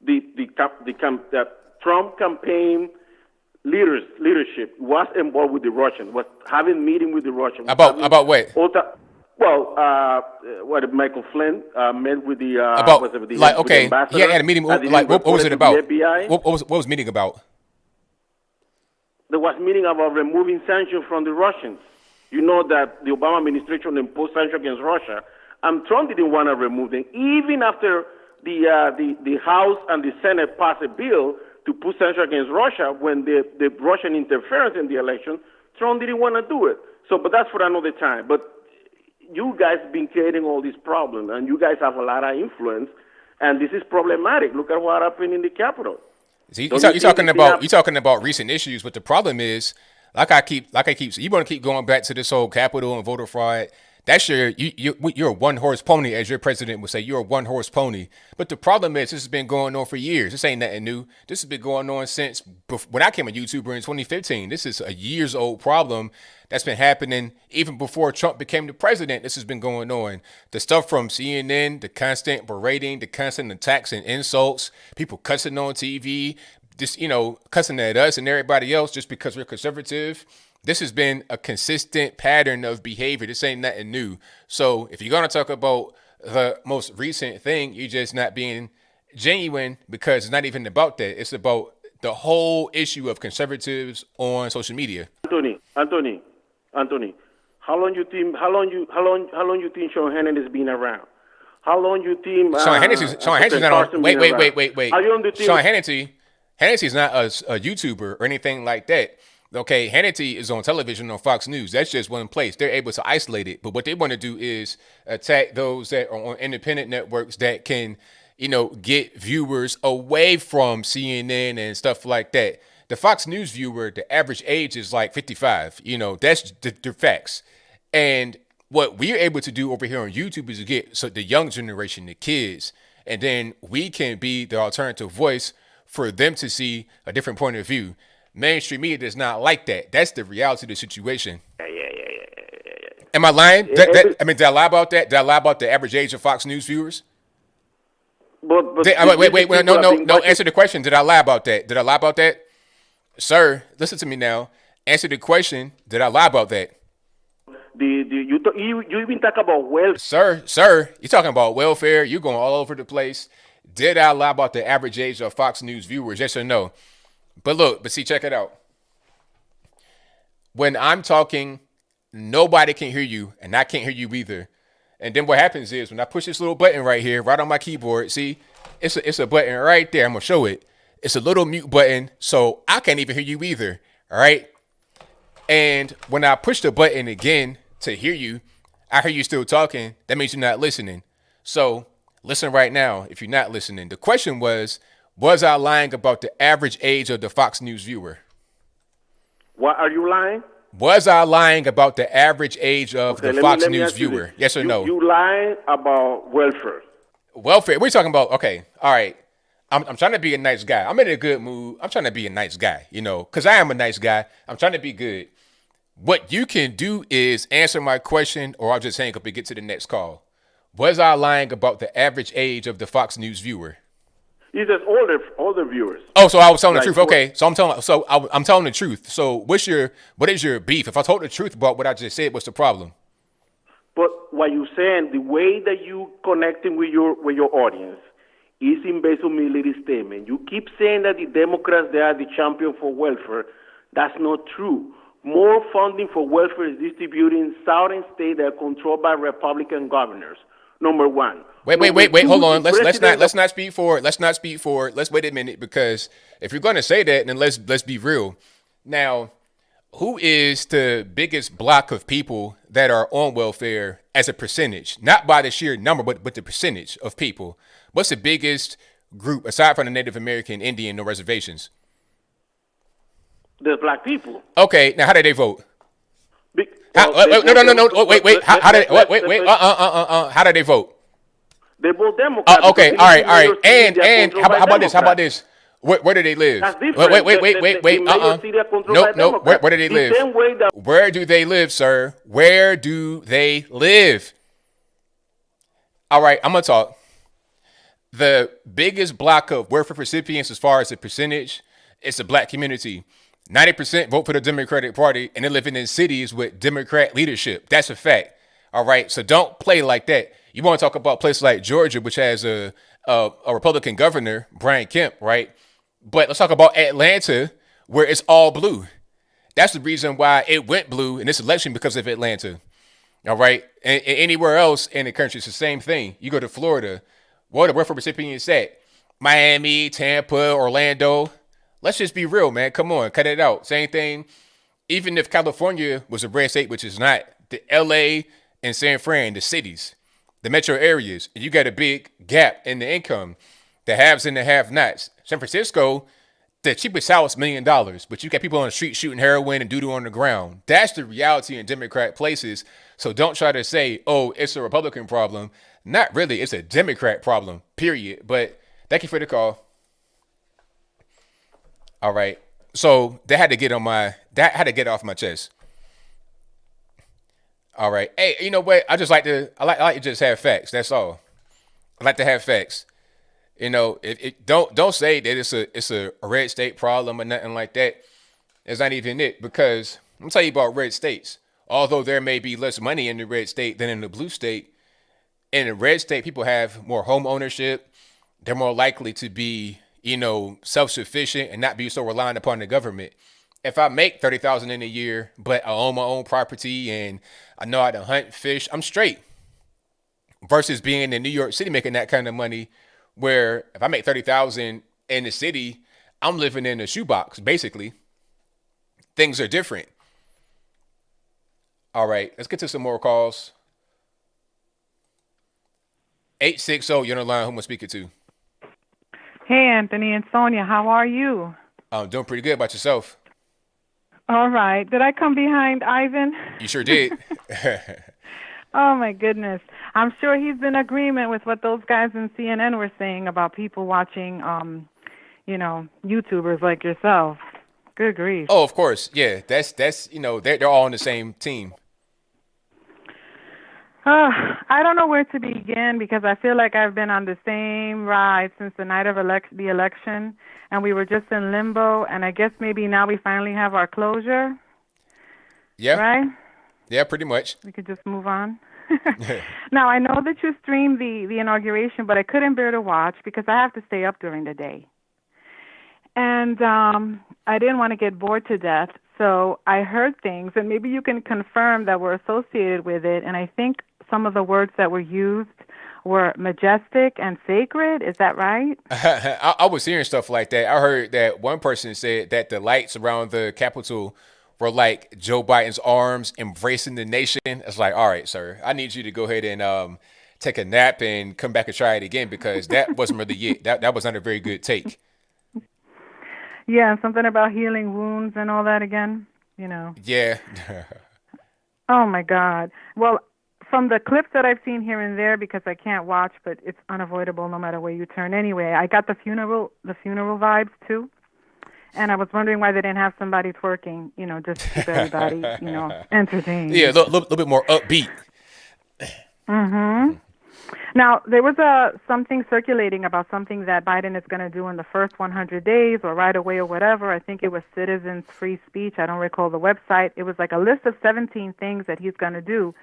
The Trump campaign leadership was involved with the Russian. Was having meeting with the Russian. About what? What Michael Flynn met with the ambassador. He had a meeting. Like what was it about? What was meeting about? There was meeting about removing sanctions from the Russians. You know that the Obama administration imposed sanctions against Russia, and Trump didn't want to remove them, even after the House and the Senate passed a bill to put sanctions against Russia when the Russian interference in the election. Trump didn't want to do it. So, but that's for another time. But you guys have been creating all these problems, and you guys have a lot of influence, and this is problematic. Look at what happened in the Capitol. See, you're talking about recent issues, but the problem is, like I keep, you want to keep going back to this whole Capitol and voter fraud. That's you're a one-horse pony, as your president would say. You're a one-horse pony. But the problem is, this has been going on for years. This ain't nothing new. This has been going on since when I became a YouTuber in 2015. This is a years-old problem that's been happening even before Trump became the president. This has been going on. The stuff from CNN, the constant berating, the constant attacks and insults, people cussing on TV, just, cussing at us and everybody else just because we're conservative. This has been a consistent pattern of behavior. This ain't nothing new. So if you're going to talk about the most recent thing, you're just not being genuine, because it's not even about that. It's about the whole issue of conservatives on social media. Anthony, How long you think Sean Hannity's been around? How long you think Sean Hannity's not on. Wait. Sean Hannity's not a YouTuber or anything like that. Okay, Hannity is on television on Fox News. That's just one place. They're able to isolate it. But what they want to do is attack those that are on independent networks that can, get viewers away from CNN and stuff like that. The Fox News viewer, the average age is like 55. That's the facts. And what we're able to do over here on YouTube is to get the young generation, the kids, and then we can be the alternative voice for them to see a different point of view. Mainstream media does not like that. That's the reality of the situation. Yeah. Am I lying? Did I lie about that? Did I lie about the average age of Fox News viewers? But wait. No. Answer the question. Did I lie about that? Sir, listen to me now. Answer the question. Did I lie about that? You even talk about welfare. Sir, you're talking about welfare. You're going all over the place. Did I lie about the average age of Fox News viewers? Yes or no? But see, check it out. When I'm talking, nobody can hear you, and I can't hear you either. And then what happens is when I push this little button right here, right on my keyboard, see, it's a button right there. I'm gonna show it. It's a little mute button, so I can't even hear you either. All right. And when I push the button again to hear you, I hear you still talking. That means you're not listening. So listen right now. If you're not listening, the question was I lying about the average age of the Fox News viewer? What, are you lying? Was I lying about the average age of the Fox News viewer? Yes or no? You lying about welfare. Welfare. We're talking about, okay, all right. I'm trying to be a nice guy. I'm in a good mood. I'm trying to be a nice guy, because I am a nice guy. I'm trying to be good. What you can do is answer my question, or I'll just hang up and get to the next call. Was I lying about the average age of the Fox News viewer? He says older viewers. Oh, so I was telling the truth. Okay, so I'm telling the truth. So what is your beef? If I told the truth about what I just said, what's the problem? But what you're saying, the way that you connecting with your audience is in based on military statement. You keep saying that the Democrats, they are the champion for welfare. That's not true. More funding for welfare is distributed in southern states that are controlled by Republican governors. Number one. Wait. Hold on. Let's not speed forward. Let's wait a minute, because if you're going to say that, then let's be real. Now, who is the biggest block of people that are on welfare as a percentage? Not by the sheer number, but the percentage of people. What's the biggest group aside from the Native American, Indian, or reservations? The black people. Okay. Now, how did they vote? No. Wait. How did they vote? They vote Democrat. Okay. All right. And how about this? Where do they live? That's different. Wait. No. Where do they live? The same way that. Where do they live, sir? Where do they live? All right. I'm gonna talk. The biggest block of welfare recipients, as far as the percentage, it's the black community. 90% vote for the Democratic Party, and they're living in cities with Democrat leadership. That's a fact. All right. So don't play like that. You want to talk about places like Georgia, which has a Republican governor, Brian Kemp, right? But let's talk about Atlanta, where it's all blue. That's the reason why it went blue in this election, because of Atlanta. All right. And anywhere else in the country, it's the same thing. You go to Florida, where the welfare recipients at? Miami, Tampa, Orlando. Let's just be real, man. Come on, cut it out. Same thing. Even if California was a red state, which is not, the LA and San Fran, the cities, the metro areas, you got a big gap in the income, the haves and the have-nots. San Francisco, the cheapest house, $1 million, but you got people on the street shooting heroin and doo-doo on the ground. That's the reality in Democrat places. So don't try to say, oh, it's a Republican problem. Not really. It's a Democrat problem, period. But thank you for the call. All right. So that had to get off my chest. All right. Hey, you know what? I like to just have facts. That's all. I like to have facts. Don't say that it's a red state problem or nothing like that. It's not even it, because I'm gonna tell you about red states. Although there may be less money in the red state than in the blue state, in the red state, people have more home ownership. They're more likely to be, self-sufficient and not be so reliant upon the government. if I make 30,000 in a year, but I own my own property and I know how to hunt, fish, I'm straight. Versus being in New York City making that kind of money, where if I make 30,000 in the city, I'm living in a shoebox. Basically, things are different. All right, let's get to some more calls. 860, you're on the line. Who am I speaking to? Hey, Anthony and Sonia, how are you? I'm doing pretty good. About yourself? All right. Did I come behind Ivan? You sure did. Oh, my goodness. I'm sure he's in agreement with what those guys in CNN were saying about people watching, YouTubers like yourself. Good grief. Oh, of course. Yeah, that's they're all on the same team. I don't know where to begin because I feel like I've been on the same ride since the night of the election, and we were just in limbo, and I guess maybe now we finally have our closure. Yeah. Right? Yeah, pretty much. We could just move on. Now, I know that you streamed the inauguration, but I couldn't bear to watch because I have to stay up during the day. And I didn't want to get bored to death, so I heard things, and maybe you can confirm that were associated with it, and I think some of the words that were used were majestic and sacred. Is that right? I was hearing stuff like that. I heard that one person said that the lights around the Capitol were like Joe Biden's arms embracing the nation. It's like, all right, sir, I need you to go ahead and take a nap and come back and try it again because that wasn't really it. That was not a very good take. Yeah, something about healing wounds and all that again, Yeah. Oh, my God. Well, from the clips that I've seen here and there, because I can't watch, but it's unavoidable no matter where you turn anyway, I got the funeral vibes, too. And I was wondering why they didn't have somebody twerking, just to keep everybody, entertained. Yeah, a little bit more upbeat. Mm-hmm. Now, there was something circulating about something that Biden is going to do in the first 100 days or right away or whatever. I think it was Citizens Free Speech. I don't recall the website. It was like a list of 17 things that he's going to do.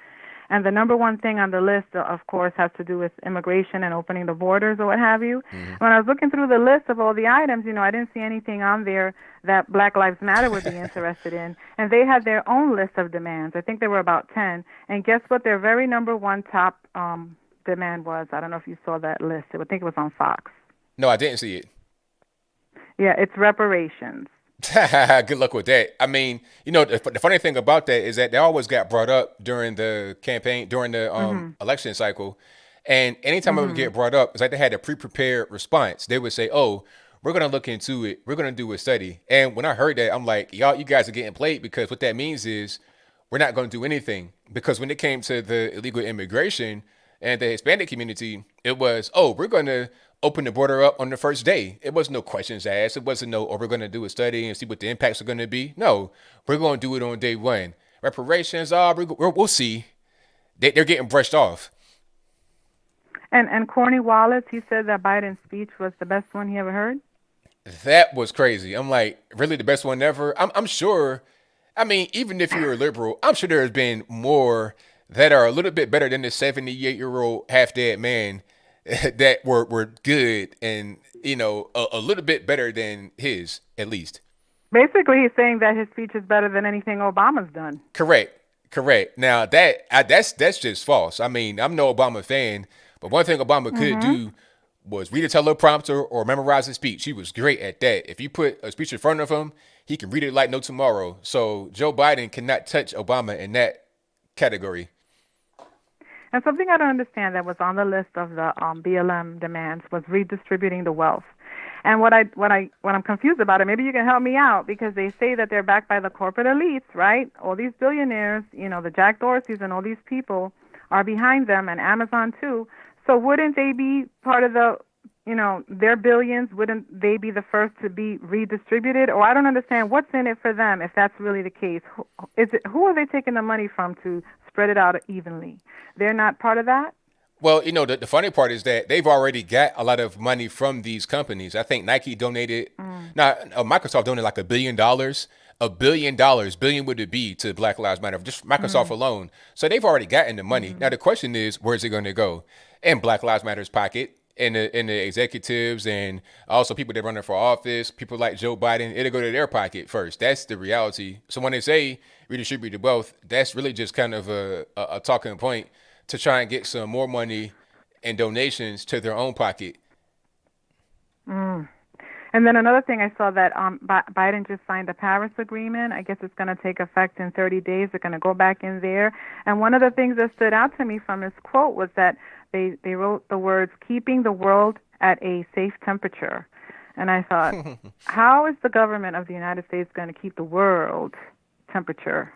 And the number one thing on the list, of course, has to do with immigration and opening the borders or what have you. Mm-hmm. When I was looking through the list of all the items, I didn't see anything on there that Black Lives Matter would be interested in. And they had their own list of demands. I think there were about 10. And guess what their very number one top demand was? I don't know if you saw that list. I think it was on Fox. No, I didn't see it. Yeah, it's reparations. Good luck with that. I mean, the funny thing about that is that they always got brought up during the campaign, during the election cycle. And anytime it would get brought up, it's like they had a pre-prepared response. They would say, oh, we're going to look into it. We're going to do a study. And when I heard that, I'm like, you guys are getting played because what that means is we're not going to do anything. Because when it came to the illegal immigration and the Hispanic community, it was, oh, we're going to open the border up on the first day. It wasn't no questions asked. It wasn't no, we're going to do a study and see what the impacts are going to be. No, we're going to do it on day one. Reparations, we'll see. They're getting brushed off. And Corny Wallace, he said that Biden's speech was the best one he ever heard. That was crazy. I'm like, really the best one ever? I'm sure. I mean, even if you're a liberal, I'm sure there's been more that are a little bit better than the 78-year-old half-dead man that were good and, a little bit better than his, at least. Basically, he's saying that his speech is better than anything Obama's done. Correct. Now, that's just false. I mean, I'm no Obama fan, but one thing Obama could do was read a teleprompter or memorize a speech. He was great at that. If you put a speech in front of him, he can read it like no tomorrow. So Joe Biden cannot touch Obama in that category. And something I don't understand that was on the list of the BLM demands was redistributing the wealth. And what I'm confused about it, maybe you can help me out, because they say that they're backed by the corporate elites, right? All these billionaires, the Jack Dorseys and all these people are behind them, and Amazon too. So wouldn't they be part of the, their billions? Wouldn't they be the first to be redistributed? Or I don't understand what's in it for them if that's really the case. Who are they taking the money from to spread it out evenly? They're not part of that? Well, the funny part is that they've already got a lot of money from these companies. I think Nike donated, Microsoft donated like $1 billion. $1 billion, billion would it be to Black Lives Matter, just Microsoft alone. So they've already gotten the money. Now, the question is, where's it going to go? In Black Lives Matter's pocket, in the executives and also people that running for office, people like Joe Biden, it'll go to their pocket first. That's the reality. So when they say redistribute the wealth, that's really just kind of a talking point to try and get some more money and donations to their own pocket. Mm. And then another thing, I saw that Biden just signed the Paris Agreement. I guess it's going to take effect in 30 days. They're going to go back in there. And one of the things that stood out to me from his quote was that they wrote the words, keeping the world at a safe temperature. And I thought, how is the government of the United States going to keep the world temperature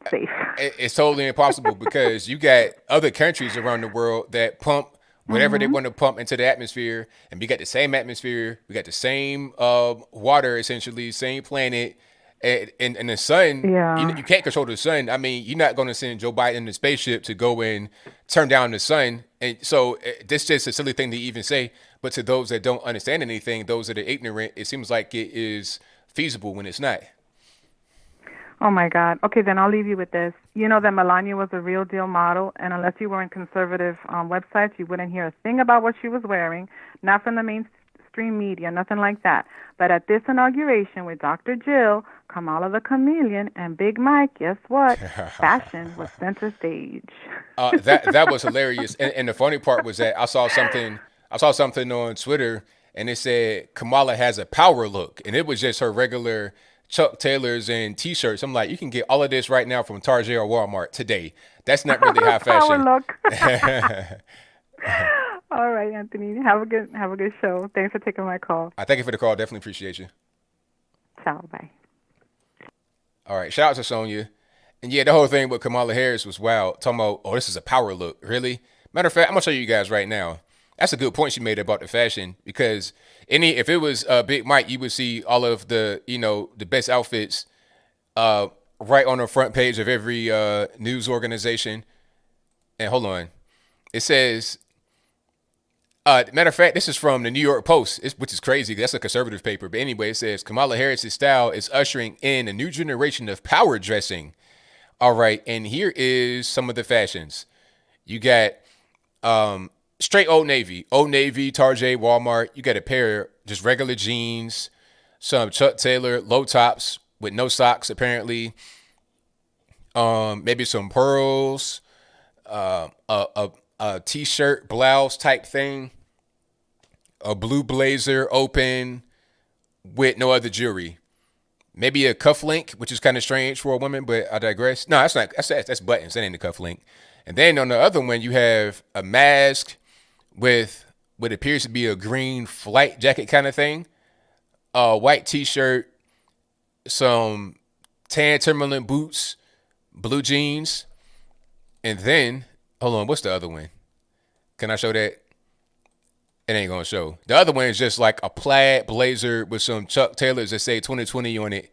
safe? It's totally impossible because you got other countries around the world that pump whatever they want to pump into the atmosphere, and we got the same atmosphere, we got the same water, essentially, same planet, and the sun. Yeah. You can't control the sun. I mean, you're not going to send Joe Biden in the spaceship to go and turn down the sun, and so this just a silly thing to even say. But to those that don't understand anything, those that are ignorant, it seems like it is feasible when it's not. Oh, my God. Okay, then I'll leave you with this. You know that Melania was a real deal model, and unless you were in conservative websites, you wouldn't hear a thing about what she was wearing, not from the mainstream media, nothing like that. But at this inauguration with Dr. Jill, Kamala the Chameleon, and Big Mike, guess what? Fashion was center stage. That was hilarious. And the funny part was that I saw something on Twitter, and it said Kamala has a power look, and it was just her regular Chuck Taylors and T-shirts. I'm like, you can get all of this right now from Target or Walmart today. That's not really high fashion. Power look. All right, Anthony. Have a good show. Thanks for taking my call. I thank you for the call. Definitely appreciate you. Ciao. Bye. All right. Shout out to Sonya. And yeah, the whole thing with Kamala Harris was wild. Talking about, oh, this is a power look. Really? Matter of fact, I'm gonna show you guys right now. That's a good point she made about the fashion, because if it was Big Mike, you would see all of the the best outfits right on the front page of every news organization. And hold on, it says, matter of fact, this is from the New York Post, which is crazy. That's a conservative paper. But anyway, it says Kamala Harris's style is ushering in a new generation of power dressing. All right, and here is some of the fashions. You got straight Old Navy, Target, Walmart. You got a pair of just regular jeans, some Chuck Taylor low tops with no socks apparently. Maybe some pearls, a t-shirt blouse type thing, a blue blazer open with no other jewelry. Maybe a cufflink, which is kind of strange for a woman, but I digress. No, that's not. That's buttons. That ain't a cufflink. And then on the other one, you have a mask with what appears to be a green flight jacket kind of thing, a white t-shirt, some tan Timberland boots, blue jeans, and then, hold on, what's the other one? Can I show that? It ain't gonna show. The other one is just like a plaid blazer with some Chuck Taylors that say 2020 on it,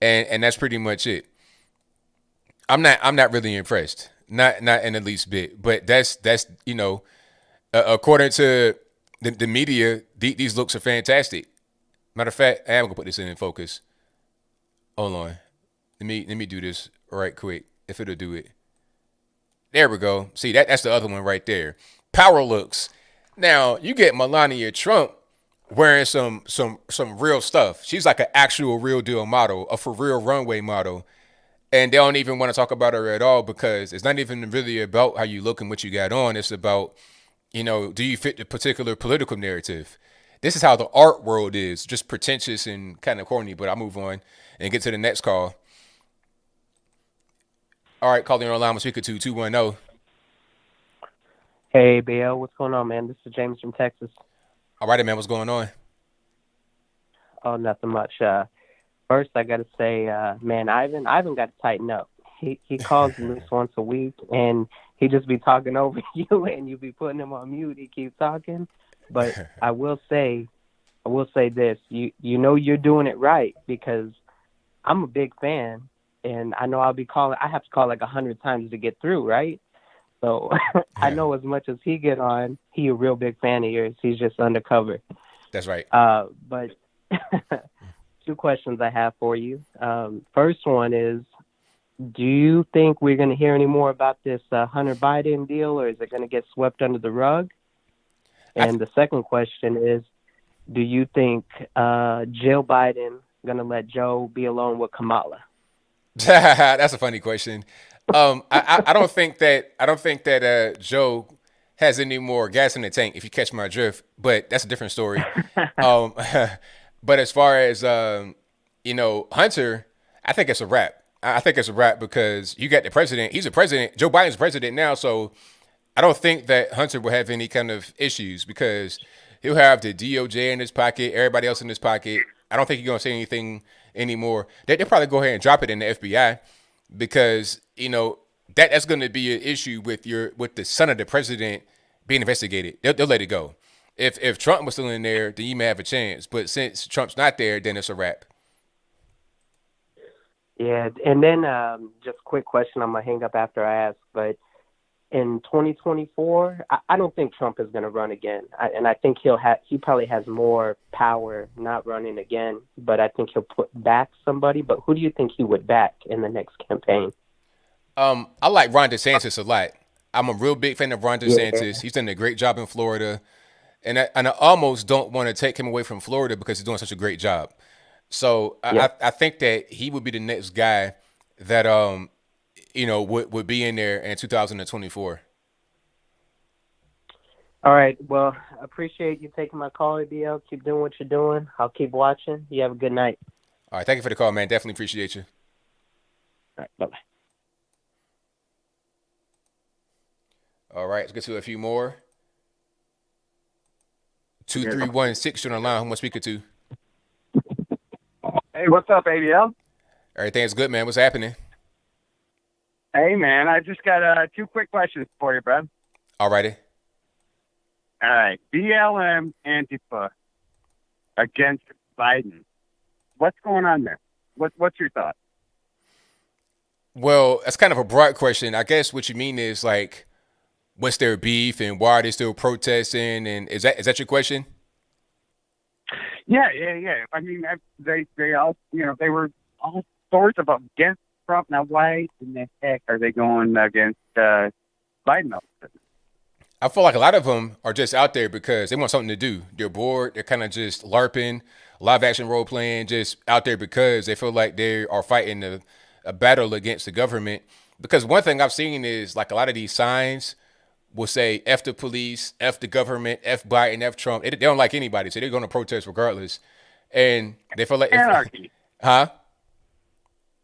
and that's pretty much it. I'm not really impressed. Not in the least bit. But that's according to the media, these looks are fantastic. Matter of fact, I'm gonna put this in focus. Hold on. Let me do this right quick. If it'll do it. There we go. See, that's the other one right there. Power looks. Now you get Melania Trump wearing some real stuff. She's like an actual real deal model, a for real runway model. And they don't even want to talk about her at all, because it's not even really about how you look and what you got on. It's about, do you fit the particular political narrative? This is how the art world is, just pretentious and kind of corny. But I'll move on and get to the next call. All right, calling online with speaker 210. Hey, ABL, what's going on, man? This is James from Texas. All right, man, what's going on? Oh, nothing much. First, I got to say, man, Ivan got to tighten up. He calls at least once a week, and he just be talking over you, and you be putting him on mute. He keeps talking. But I will say this. You know you're doing it right, because I'm a big fan, and I know I have to call like 100 times to get through, right? So I know as much as he get on, he a real big fan of yours. He's just undercover. That's right. But two questions I have for you. First one is, do you think we're going to hear any more about this Hunter Biden deal, or is it going to get swept under the rug? And the second question is, do you think Jill Biden gonna let Joe be alone with Kamala? That's a funny question. I don't think that Joe has any more gas in the tank, if you catch my drift. But that's a different story. um, but as far as Hunter, I think it's a wrap. I think it's a wrap because you got the president. He's a president. Joe Biden's president now, so I don't think that Hunter will have any kind of issues because he'll have the DOJ in his pocket, everybody else in his pocket. I don't think he's gonna say anything anymore. They'll probably go ahead and drop it in the FBI because that's going to be an issue with the son of the president being investigated. They'll let it go. If Trump was still in there, then you may have a chance. But since Trump's not there, then it's a wrap. Yeah, and then just quick question. I'm gonna hang up after I ask, but in 2024, I don't think Trump is going to run again, and I think he probably has more power not running again. But I think he'll put back somebody. But who do you think he would back in the next campaign? I like Ron DeSantis a lot. I'm a real big fan of Ron DeSantis. Yeah. He's done a great job in Florida, and I almost don't want to take him away from Florida because he's doing such a great job. So yeah. I think that he would be the next guy that would be in there in 2024. All right. Well, I appreciate you taking my call, ABL. Keep doing what you're doing. I'll keep watching. You have a good night. All right. Thank you for the call, man. Definitely appreciate you. All right. Bye-bye. All right. Let's get to a few more. 2316, you're on the line. Who am I speaking to? Hey, what's up, ABL? Everything's good, man. What's happening? Hey, man, I just got two quick questions for you, bro. All righty. All right. BLM Antifa against Biden. What's going on there? What's your thought? Well, that's kind of a broad question. I guess what you mean is, like, what's their beef and why are they still protesting? And is that your question? Yeah. I mean, they all, they were all sorts of against Trump. Now, why in the heck are they going against Biden? I feel like a lot of them are just out there because they want something to do. They're bored. They're kind of just LARPing, live action role playing, just out there because they feel like they are fighting a battle against the government. Because one thing I've seen is like a lot of these signs will say F the police, F the government, F Biden, F Trump. They don't like anybody, so they're going to protest regardless. And they feel like anarchy. Huh?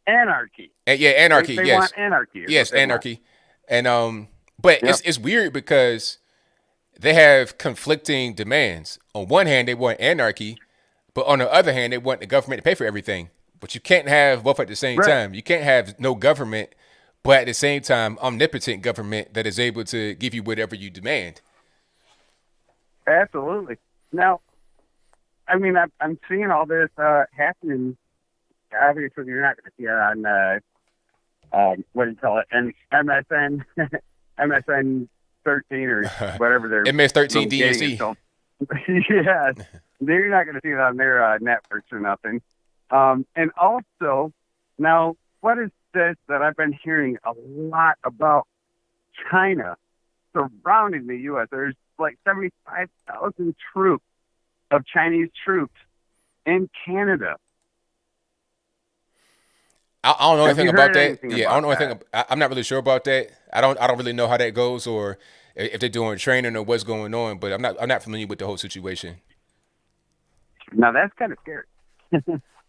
Anarchy. Yeah, anarchy. They yes, want anarchy. Yes, anarchy. And but yep. It's weird because they have conflicting demands. On one hand, they want anarchy, but on the other hand, they want the government to pay for everything. But you can't have both at the same time. You can't have no government, but at the same time, omnipotent government that is able to give you whatever you demand. Absolutely. Now, I mean, I'm seeing all this happening. Obviously, you're not going to see it on, what do you call it, MSN, MSN 13 or whatever they're MS-13 DNC. Yeah, you're not going to see it on their networks or nothing. And also, now, what is this that I've been hearing a lot about China surrounding the U.S.? There's like 75,000 troops of Chinese troops in Canada. I don't know anything about that. Yeah, I don't know anything. I'm not really sure about that. I don't really know how that goes or if they're doing training or what's going on. But I'm not familiar with the whole situation. Now that's kind of scary.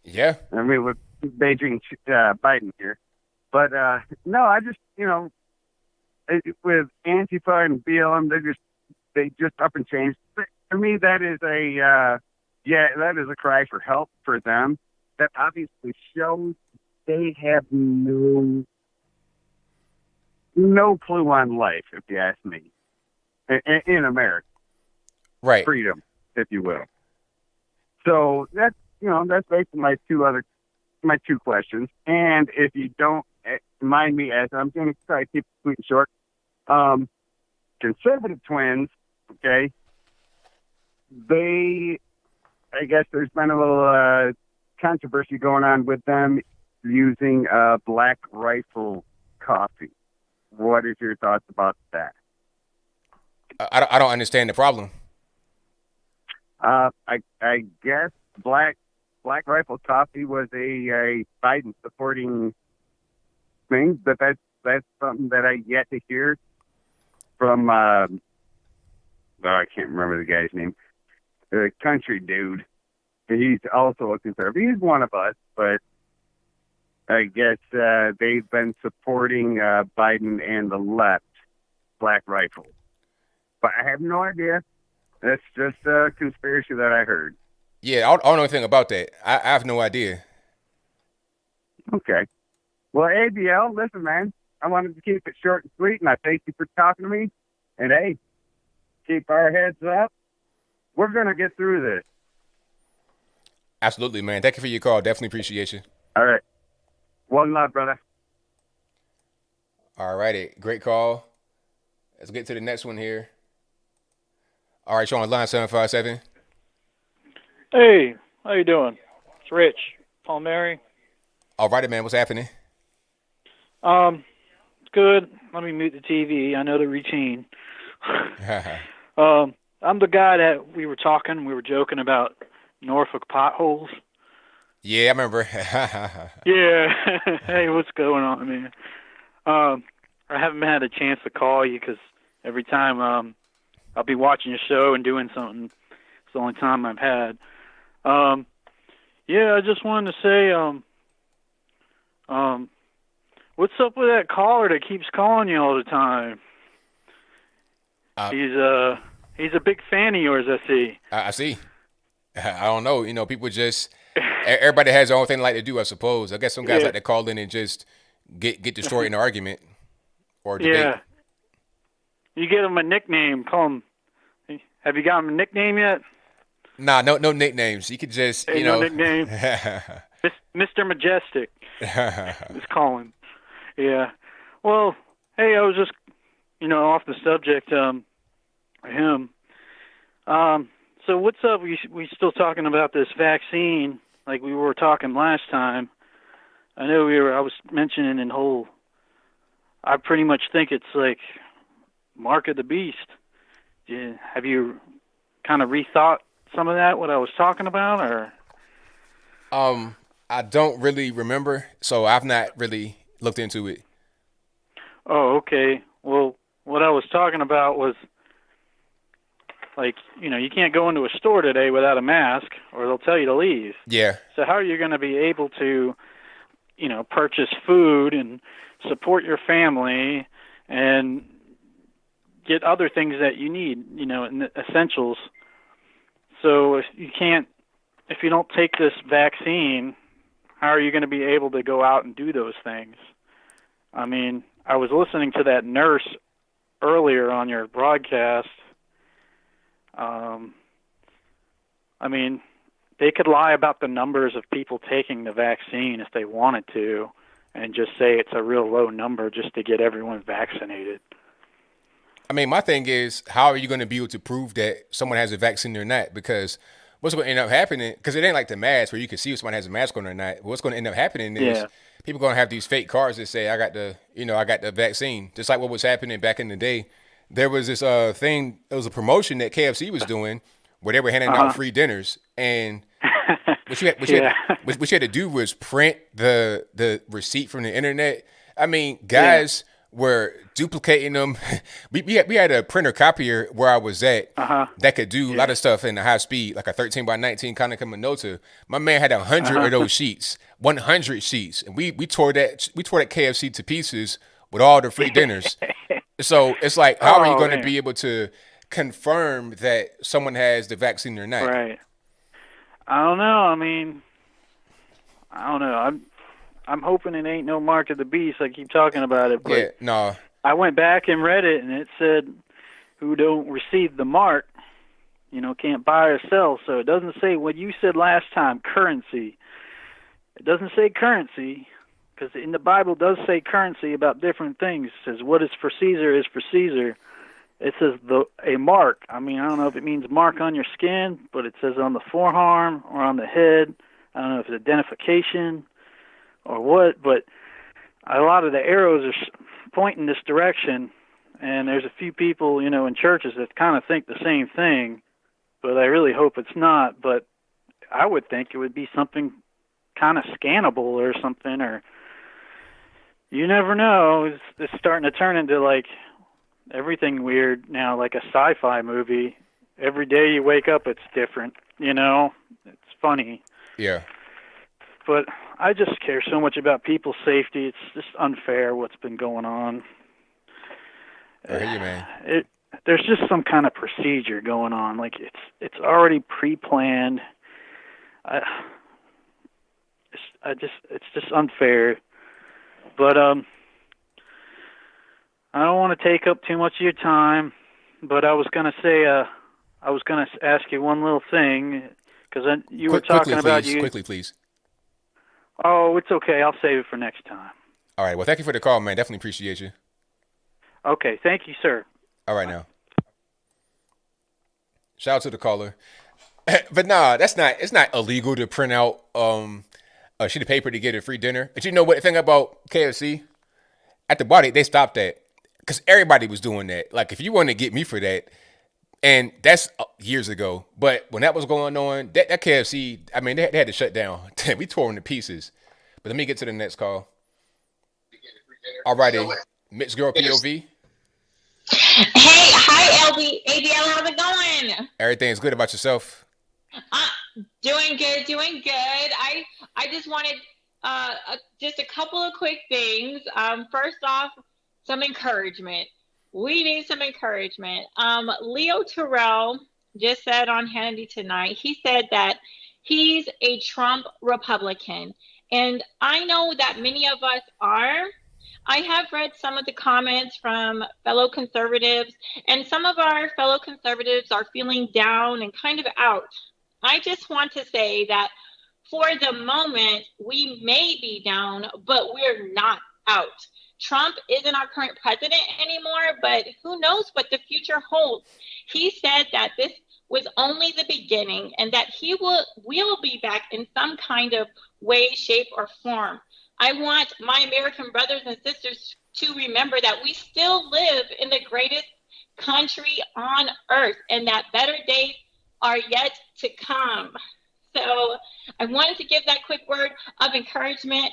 Yeah. I mean, with Beijing, Biden here, but no, I just with Antifa and BLM, they just up and changed. To me, that is that is a cry for help for them. That obviously shows they have no clue on life, if you ask me, in America. Right. Freedom, if you will. So that's basically my two questions. And if you don't mind me asking, I'm going to try to keep it sweet and short. Conservative twins, okay, I guess there's been a little controversy going on with them using Black Rifle coffee. What is your thoughts about that? I don't understand the problem. I guess Black Rifle Coffee was a Biden supporting thing, but that's something that I yet to hear from. I can't remember the guy's name. The country dude. He's also a conservative. He's one of us, but I guess they've been supporting Biden and the left, Black Rifle. But I have no idea. That's just a conspiracy that I heard. Yeah, I don't know anything about that. I have no idea. Okay. Well, ABL, listen, man. I wanted to keep it short and sweet, and I thank you for talking to me. And, hey, keep our heads up. We're going to get through this. Absolutely, man. Thank you for your call. Definitely appreciate you. All right. One love, brother. All righty. Great call. Let's get to the next one here. All right, you're on line 757. Hey, how you doing? It's Rich Palmieri. All righty, man. What's happening? It's good. Let me mute the TV. I know the routine. I'm the guy that we were joking about Norfolk potholes. Yeah, I remember. Yeah. Hey, what's going on, man? I haven't had a chance to call you because every time I'll be watching a show and doing something. It's the only time I've had. Yeah, I just wanted to say, what's up with that caller that keeps calling you all the time? He's a big fan of yours, I see. I see. I don't know. You know, people just, everybody has their own thing they like to do, I suppose. I guess some guys like to call in and just get destroyed in an argument or debate. Yeah. You give him a nickname. Call him. Have you got him a nickname yet? Nah, no nicknames. You could just, you know. No nickname. Mr. Majestic. Just call him. Yeah. Well, hey, I was just, off the subject, him. So what's up? We still talking about this vaccine like we were talking last time. I know I was mentioning I pretty much think it's like mark of the beast. Have you kind of rethought some of that, what I was talking about, or? I don't really remember, so I've not really looked into it. Oh, okay. Well, what I was talking about was, like, you can't go into a store today without a mask, or they'll tell you to leave. Yeah. So how are you going to be able to, purchase food and support your family and get other things that you need, in essentials? So if you don't take this vaccine, how are you going to be able to go out and do those things? I mean, I was listening to that nurse earlier on your broadcast. I mean, they could lie about the numbers of people taking the vaccine if they wanted to and just say it's a real low number just to get everyone vaccinated. I mean, my thing is, how are you going to be able to prove that someone has a vaccine or not? Because what's going to end up happening, because it ain't like the mask where you can see if someone has a mask on or not. What's going to end up happening is people going to have these fake cards that say, I got the vaccine. Just like what was happening back in the day. There was this thing, it was a promotion that KFC was doing where they were handing out free dinners. And what you had to do was print the receipt from the internet. I mean, guys were duplicating them. We had a printer copier where I was at that could do a lot of stuff in a high speed, like a 13 by 19 Kodak Minolta. My man had 100 of those sheets, 100 sheets, and we tore that KFC to pieces with all the free dinners. So it's like, how are you going to be able to confirm that someone has the vaccine or not? Right. I don't know. I mean, I don't know. I'm hoping it ain't no mark of the beast. I keep talking about it, but no. I went back and read it, and it said, "Who don't receive the mark, can't buy or sell." So it doesn't say what you said last time, currency. It doesn't say currency, because in the Bible it does say currency about different things. It says, "What is for Caesar is for Caesar." It says a mark. I mean, I don't know if it means mark on your skin, but it says on the forearm or on the head. I don't know if it's identification or what, but a lot of the arrows are pointing this direction, and there's a few people, in churches that kind of think the same thing, but I really hope it's not. But I would think it would be something kind of scannable or something, or you never know. It's starting to turn into like everything weird now, like a sci-fi movie. Every day you wake up, it's different, you know? It's funny. Yeah. But I just care so much about people's safety. It's just unfair what's been going on. I hear you, man. There's just some kind of procedure going on. Like it's already pre-planned. It's just unfair. But I don't want to take up too much of your time. But I was gonna say I was gonna ask you one little thing because you were talking about you. Quickly, please. Oh, it's okay. I'll save it for next time. All right. Well, thank you for the call, man. Definitely appreciate you. Okay. Thank you, sir. All right, now. Shout out to the caller. But nah, it's not illegal to print out a sheet of paper to get a free dinner. But you know what the thing about KFC? At the body, they stopped that. Because everybody was doing that. Like, if you want to get me for that, and that's years ago. But when that was going on, that KFC, I mean, they had to shut down. We tore them to pieces. But let me get to the next call. All righty. Mixed Girl POV. Hey, hi, ABL. How's it going? Everything's good. About yourself? Doing good, doing good. I just wanted just a couple of quick things. First off, some encouragement. We need some encouragement. Leo Terrell just said on Hannity tonight, he said that he's a Trump Republican. And I know that many of us are. I have read some of the comments from fellow conservatives, and some of our fellow conservatives are feeling down and kind of out. I just want to say that for the moment, we may be down, but we're not out. Trump isn't our current president anymore, but who knows what the future holds. He said that this was only the beginning and that he will be back in some kind of way, shape, or form. I want my American brothers and sisters to remember that we still live in the greatest country on earth and that better days are yet to come. So I wanted to give that quick word of encouragement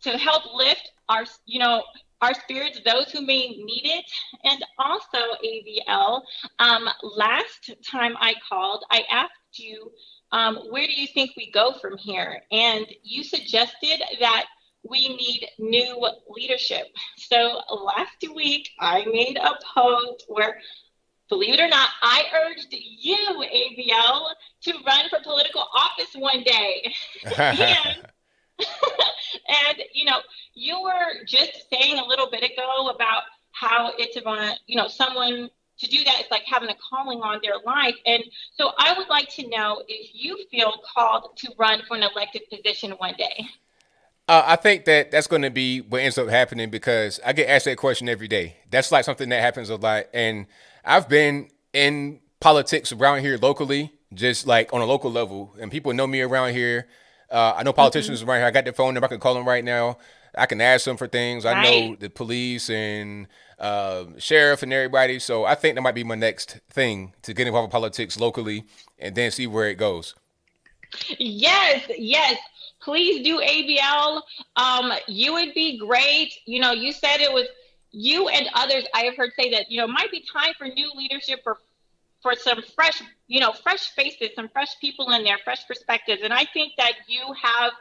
to help lift our spirits, those who may need it. And also, ABL, last time I called, I asked you, where do you think we go from here? And you suggested that we need new leadership. So last week, I made a post where, believe it or not, I urged you, ABL, to run for political office one day. And, you were just saying a little bit ago about how it's someone to do that. It's like having a calling on their life. And so I would like to know if you feel called to run for an elected position one day. I think that's going to be what ends up happening because I get asked that question every day. That's like something that happens a lot. And I've been in politics around here locally, just like on a local level. And people know me around here. I know politicians around here. I got their phone number. I can call them right now. I can ask them for things. I know the police and sheriff and everybody. So I think that might be my next thing, to get involved in politics locally and then see where it goes. Yes. Please do, ABL. You would be great. You said it was you and others I have heard say that, might be time for new leadership for some fresh faces, some fresh people in there, fresh perspectives. And I think that you have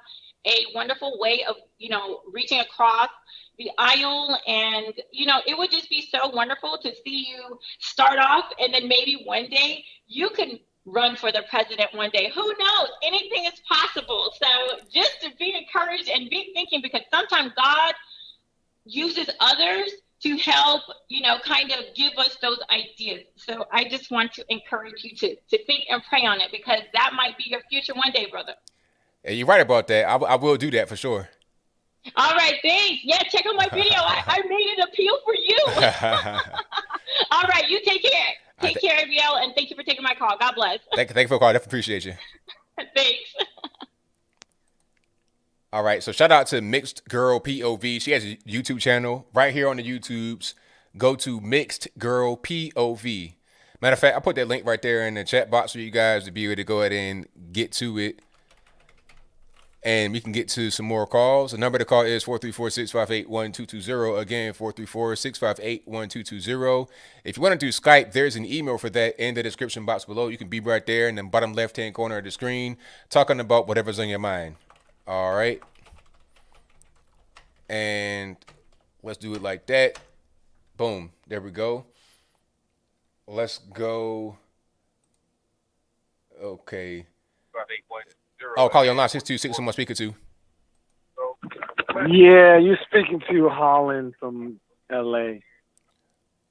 a wonderful way of, reaching across the aisle. And, it would just be so wonderful to see you start off and then maybe one day you can run for the president one day. Who knows? Anything is possible. So just to be encouraged and be thinking, because sometimes God uses others to help, kind of give us those ideas. So I just want to encourage you to think and pray on it, because that might be your future one day, brother. Hey, you're right about that. I will do that for sure. All right, thanks. Yeah, check out my video. I made an appeal for you. All right, you take care. Take care, ABL, and thank you for taking my call. God bless. Thank you for the call. I definitely appreciate you. Thanks. All right, so shout out to Mixed Girl POV. She has a YouTube channel right here on the YouTubes. Go to Mixed Girl POV. Matter of fact, I put that link right there in the chat box for you guys to be able to go ahead and get to it. And we can get to some more calls. The number to call is 434-658-1220. Again, 434-658-1220. If you want to do Skype, there's an email for that in the description box below. You can be right there in the bottom left-hand corner of the screen talking about whatever's on your mind. All right. And let's do it like that. Boom. There we go. Let's go. Okay. Oh, call you online 626. Someone speaking to. Yeah, you're speaking to Holland from L.A.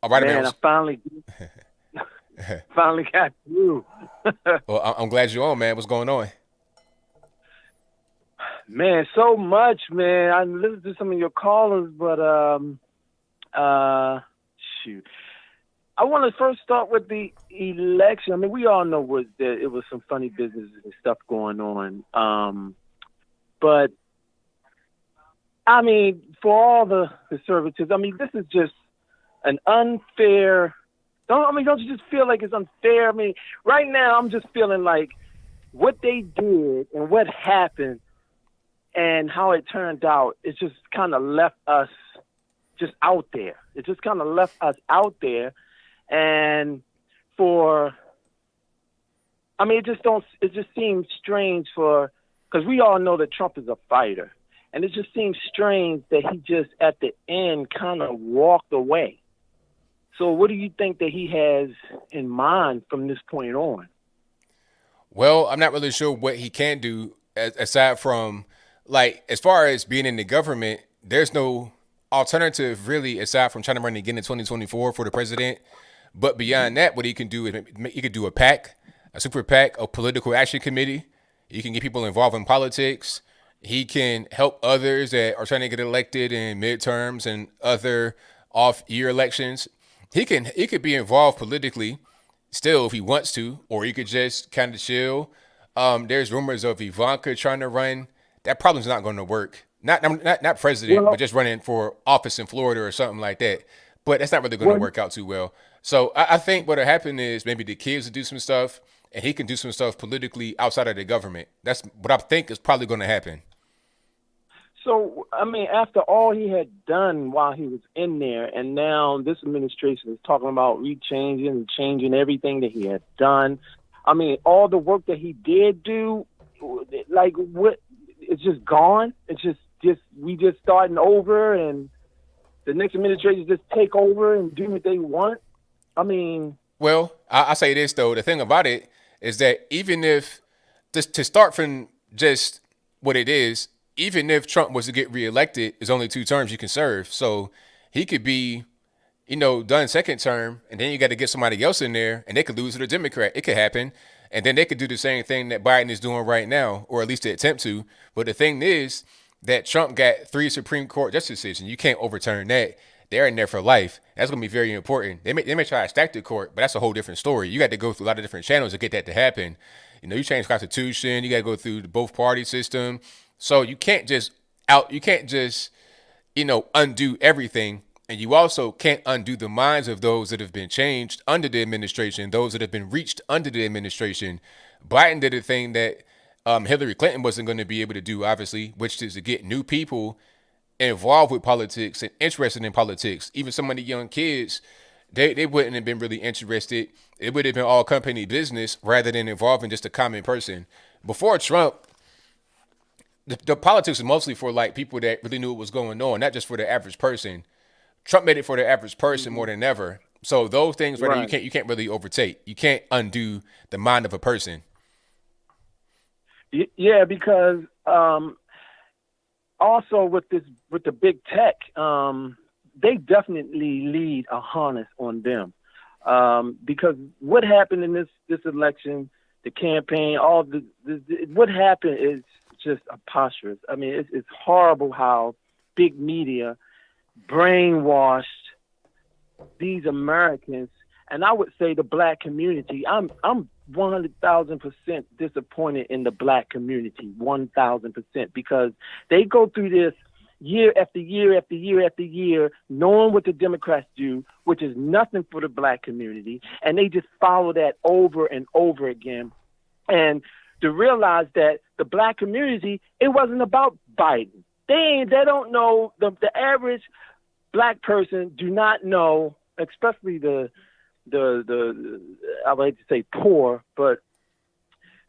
All right, man. I finally got through. Well, I'm glad you're on, man. What's going on? Man, so much, man. I listened to some of your callers, but shoot. I want to first start with the election. I mean, we all know that it was some funny business and stuff going on. But, I mean, for all the conservatives, I mean, this is just an unfair. Don't you just feel like it's unfair? I mean, right now I'm just feeling like what they did and what happened and how it turned out, it just kind of left us just out there. It just kind of left us out there. And it just seems strange because we all know that Trump is a fighter. And it just seems strange that he just at the end kind of walked away. So what do you think that he has in mind from this point on? Well, I'm not really sure what he can do aside from, like, as far as being in the government, there's no alternative really aside from trying to run again in 2024 for the president. But beyond that, what he can do is he could do a PAC, a super PAC, a political action committee. He can get people involved in politics. He can help others that are trying to get elected in midterms and other off-year elections. He could be involved politically still if he wants to, or he could just kind of chill. There's rumors of Ivanka trying to run. That probably's not going to work. Not president, but just running for office in Florida or something like that. But that's not really going to work out too well. So I think what'll happen is maybe the kids will do some stuff and he can do some stuff politically outside of the government. That's what I think is probably going to happen. So, I mean, after all he had done while he was in there, and now this administration is talking about rechanging and changing everything that he had done. I mean, all the work that he did do, like, what? It's just gone. It's just we just starting over, and the next administration just take over and do what they want. I mean, well, I say this though. The thing about it is that even if to start from just what it is, even if Trump was to get reelected, there's only 2 terms you can serve. So he could be, done second term, and then you got to get somebody else in there, and they could lose to the Democrat. It could happen. And then they could do the same thing that Biden is doing right now, or at least they attempt to. But the thing is that Trump got 3 Supreme Court justices, and you can't overturn that. They're in there for life. That's going to be very important. They may try to stack the court, but that's a whole different story. You got to go through a lot of different channels to get that to happen. You change the Constitution. You got to go through the both party system. So you can't just undo everything. And you also can't undo the minds of those that have been changed under the administration, those that have been reached under the administration. Biden did a thing that Hillary Clinton wasn't going to be able to do, obviously, which is to get new people involved with politics and interested in politics. Even some of the young kids, they wouldn't have been really interested. It would have been all company business rather than involving just a common person. Before Trump, the politics was mostly for like people that really knew what was going on, not just for the average person. Trump made it for the average person more than ever. So those things, right, you can't really overtake. You can't undo the mind of a person. Yeah, because also with the big tech, they definitely lead a harness on them. Because what happened in this election, the campaign, what happened is just preposterous. I mean, it's horrible how big media brainwashed these Americans, and I would say the black community. I'm 100,000% disappointed in the black community, 1,000%, because they go through this year after year after year after year, knowing what the Democrats do, which is nothing for the black community, and they just follow that over and over again. And to realize that the black community, it wasn't about Biden. They don't know, the average black person do not know, especially the I would like to say poor, but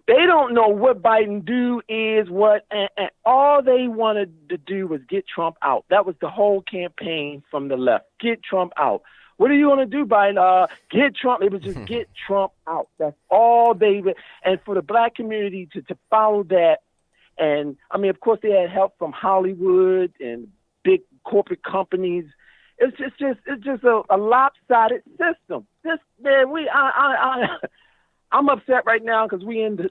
they don't know what Biden do is what, and all they wanted to do was get Trump out. That was the whole campaign from the left. Get Trump out. What are you going to do, Biden? Get Trump. It was just get Trump out. That's all they, and for the black community to follow that. And I mean, of course, they had help from Hollywood and big corporate companies. It's just a lopsided system. This, man, I'm upset right now because we end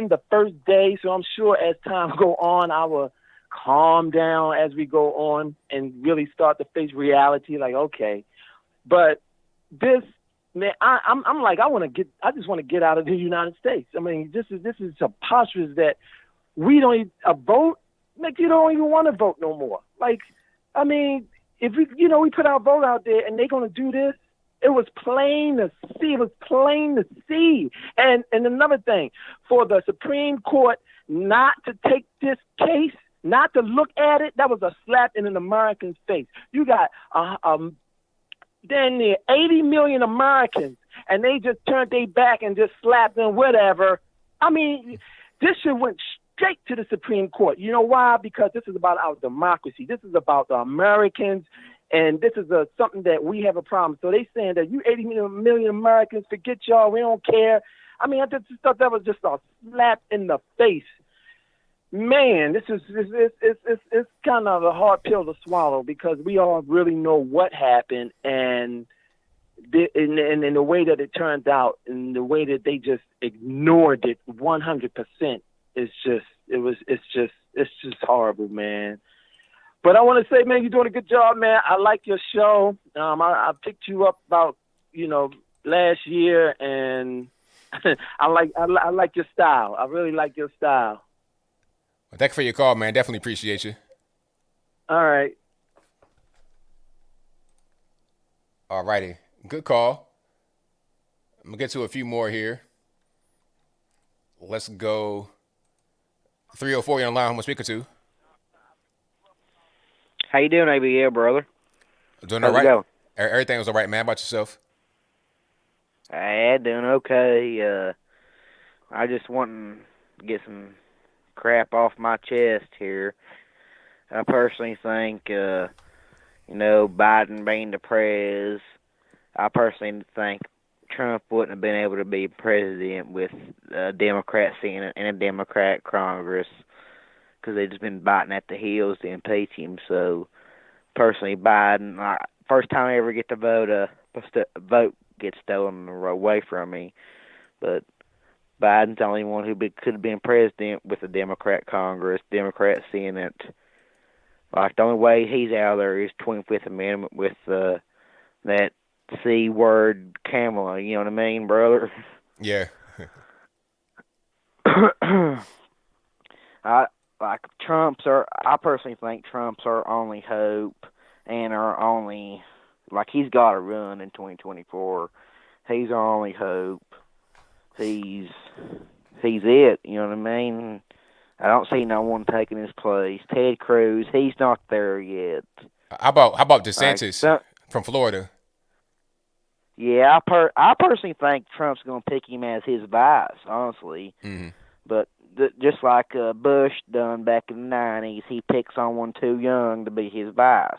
the first day, so I'm sure as time go on, I will calm down as we go on and really start to face reality. Like, okay, but this, man, I'm like, I just want to get out of the United States. I mean, this is preposterous that we don't even vote. Like, you don't even want to vote no more. Like, I mean, if we put our vote out there and they're gonna do this. It was plain to see. It was plain to see. And another thing, for the Supreme Court not to take this case, not to look at it, that was a slap in an American's face. You got then near 80 million Americans, and they just turned their back and just slapped them, whatever. I mean, this should went straight to the Supreme Court. You know why? Because this is about our democracy. This is about the Americans. And this is something that we have a problem. So they saying that you 80 million Americans, forget y'all, we don't care. I mean, I just thought that was just a slap in the face. Man, it's kind of a hard pill to swallow because we all really know what happened and in the way that it turned out and the way that they just ignored it 100%. It's just horrible, man. But I want to say, man, you're doing a good job, man. I like your show. I picked you up about, last year, and I like your style. I really like your style. Well, thank you for your call, man. Definitely appreciate you. All right. All righty. Good call. I'm going to get to a few more here. Let's go. 304, you're on the line. Who am I speaking to? How you doing, ABL, brother? Doing all right. Everything was all right, man. How about yourself? Doing okay. I just want to get some crap off my chest here. I personally think, Biden being the prez, I personally think Trump wouldn't have been able to be president with a Democrat Senate and a Democrat Congress, because they've just been biting at the heels to impeach him. So, personally, Biden, first time I ever get to vote, a vote gets stolen away from me. But Biden's the only one who could have been president with a Democrat Congress, Democrat Senate. Like, the only way he's out of there is 25th Amendment with that C-word Kamala. You know what I mean, brother? Yeah. I personally think Trump's our only hope and our only, he's got to run in 2024. He's our only hope. He's it, you know what I mean? I don't see no one taking his place. Ted Cruz, he's not there yet. How about DeSantis from Florida? Yeah, I personally think Trump's going to pick him as his vice, honestly. Mm-hmm. But just like Bush done back in the 90s, he picked someone too young to be his vice.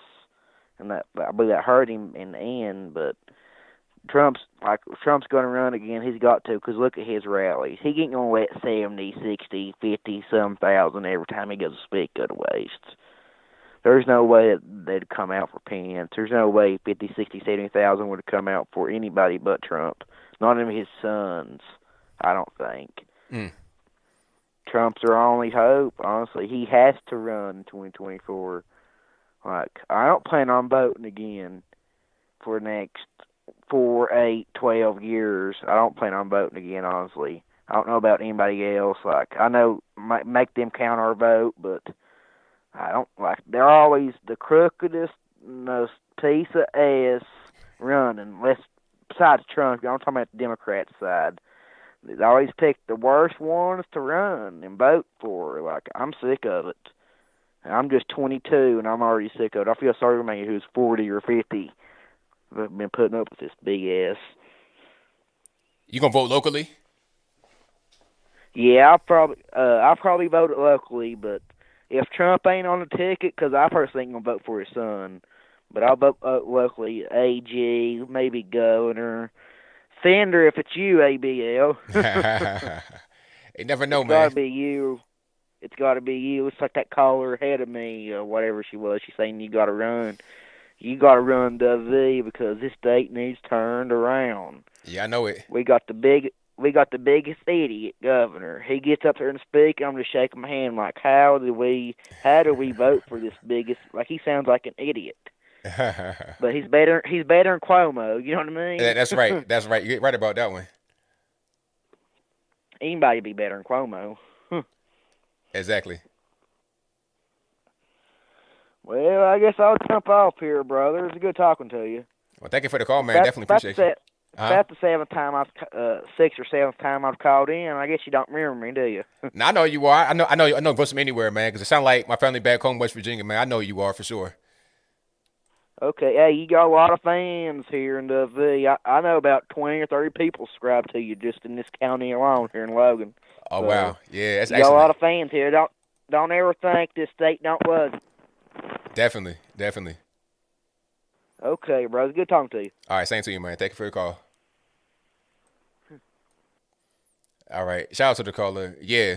And I believe that hurt him in the end. But Trump's going to run again. He's got to, because look at his rallies. He ain't going to let 70, 60, 50, some thousand every time he goes to speak go to waste. There's no way they'd come out for Pence. There's no way 50, 60, 70,000 would have come out for anybody but Trump. Not even his sons, I don't think. Mm. Trump's our only hope, honestly. He has to run in 2024. I don't plan on voting again for the next 4, 8, 12 years. I don't plan on voting again, honestly. I don't know about anybody else. I know might make them count our vote, but I don't like. They're always the crookedest, most piece of ass running. Besides Trump, I'm talking about the Democrat side. They always pick the worst ones to run and vote for. Like, I'm sick of it. I'm just 22 and I'm already sick of it. I feel sorry for me who's 40 or 50. I've been putting up with this big ass. You gonna vote locally? Yeah, I'll probably vote it locally, but if Trump ain't on the ticket, because I personally ain't gonna vote for his son, but I'll vote locally. AG, maybe governor, Fender if it's you, ABL. You never know, it's man. It's gotta be you. It's gotta be you. It's like that caller ahead of me, whatever she was. She's saying you gotta run. You gotta run the V because this state needs turned around. Yeah, I know it. We got the biggest idiot governor. He gets up there and speak. I'm just shaking my hand like, how do we vote for this biggest? Like, he sounds like an idiot. But he's better than Cuomo. You know what I mean? Yeah, that's right. That's right. You're right about that one. Anybody be better than Cuomo. Exactly. Well, I guess I'll jump off here, brother. It's good talking to you. Well, thank you for the call, man. Definitely appreciate it. That's the sixth or seventh time I've called in. I guess you don't remember me, do you? No, I know you are. I know vote from anywhere, man. Because it sounds like my family back home, West Virginia, man. I know you are for sure. Okay, hey, you got a lot of fans here in the V. I know about 20 or 30 people subscribe to you just in this county alone here in Logan. Oh, so, wow. Yeah, that's excellent. You got a lot of fans here. Don't ever think this state don't love you. Definitely. Okay, bro. It's good talking to you. All right, same to you, man. Thank you for your call. All right. Shout out to the caller. Yeah,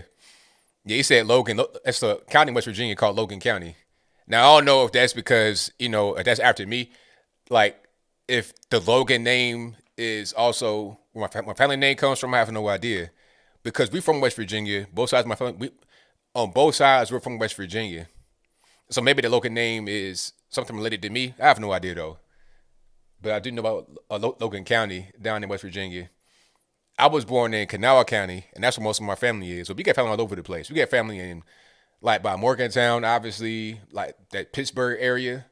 he said Logan. That's a county in West Virginia called Logan County. Now, I don't know if that's because, if that's after me. Like, if the Logan name is also where my family name comes from, I have no idea. Because we from West Virginia. Both sides of my family, on both sides, we're from West Virginia. So maybe the Logan name is something related to me. I have no idea, though. But I do know about Logan County down in West Virginia. I was born in Kanawha County, and that's where most of my family is. So we got family all over the place. We got family in, like, by Morgantown, obviously, like that Pittsburgh area.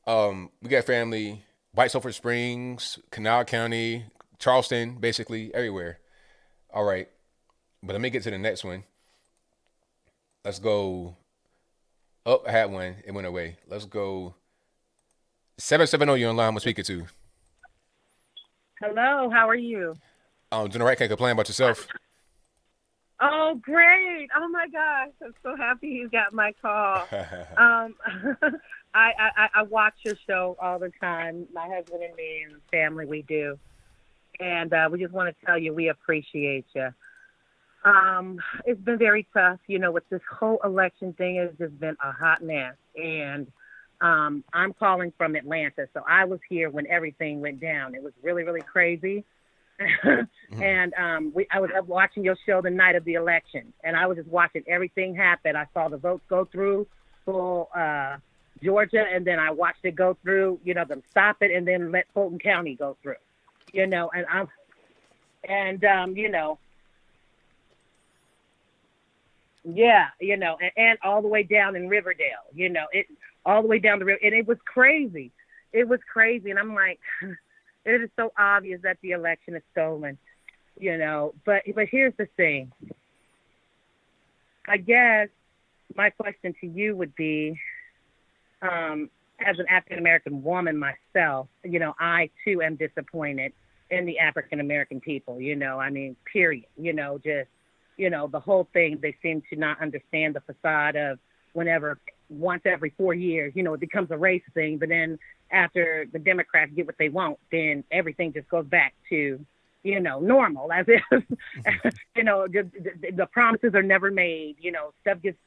We got family, White Sulphur Springs, Kanawha County, Charleston, basically, everywhere. All right. But let me get to the next one. Let's go. Oh, I had one. It went away. Let's go. 770, you're online. I'm speaking to. Hello, how are you? Doing all right. Can't complain about yourself. Oh, great. Oh, my gosh. I'm so happy you got my call. I watch your show all the time. My husband and me and family, we do. And we just want to tell you we appreciate you. It's been very tough, with this whole election thing. It's just been a hot mess. And I'm calling from Atlanta, so I was here when everything went down. It was really, really crazy. And I was up watching your show the night of the election, and I was just watching everything happen. I saw the votes go through for Georgia, and then I watched it go through, them stop it and then let Fulton County go through, and and all the way down in Riverdale, it all the way down the river, and it was crazy. It was crazy, and I'm like, it is so obvious that the election is stolen, But here's the thing. I guess my question to you would be, as an African American woman myself, I too am disappointed in the African American people. Period. The whole thing, they seem to not understand the facade of once every 4 years, it becomes a race thing. But then after the Democrats get what they want, then everything just goes back to, normal, as if, the promises are never made, stuff gets,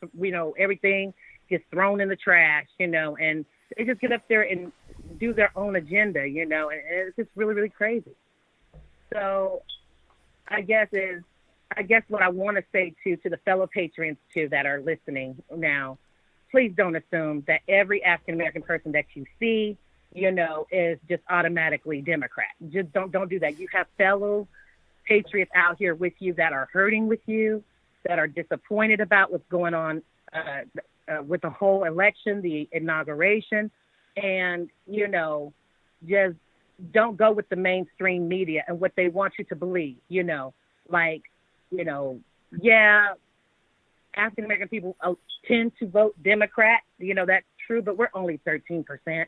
everything gets thrown in the trash, and they just get up there and do their own agenda, and it's just really, really crazy. So I guess what I want to say to the fellow patriots too that are listening now, please don't assume that every African American person that you see, is just automatically Democrat. Just don't do that. You have fellow patriots out here with you that are hurting with you, that are disappointed about what's going on with the whole election, the inauguration, and, just don't go with the mainstream media and what they want you to believe, yeah, African American people tend to vote Democrat, that's true, but we're only 13%,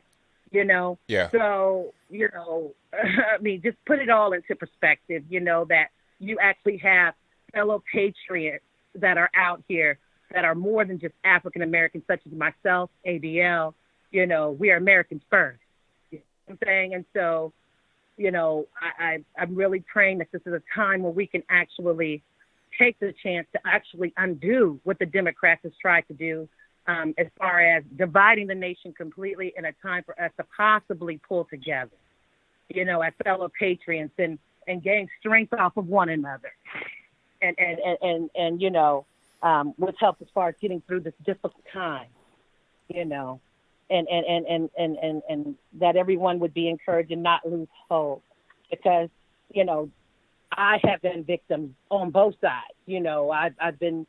Yeah. So, I mean, just put it all into perspective, that you actually have fellow patriots that are out here that are more than just African Americans, such as myself, ABL, we are Americans first. You know what I'm saying? And so, I'm really praying that this is a time where we can actually take the chance to actually undo what the Democrats has tried to do, as far as dividing the nation completely, in a time for us to possibly pull together, as fellow patriots and gain strength off of one another. And what's helped as far as getting through this difficult time, and that everyone would be encouraged and not lose hope, because, I have been victims on both sides. I've been,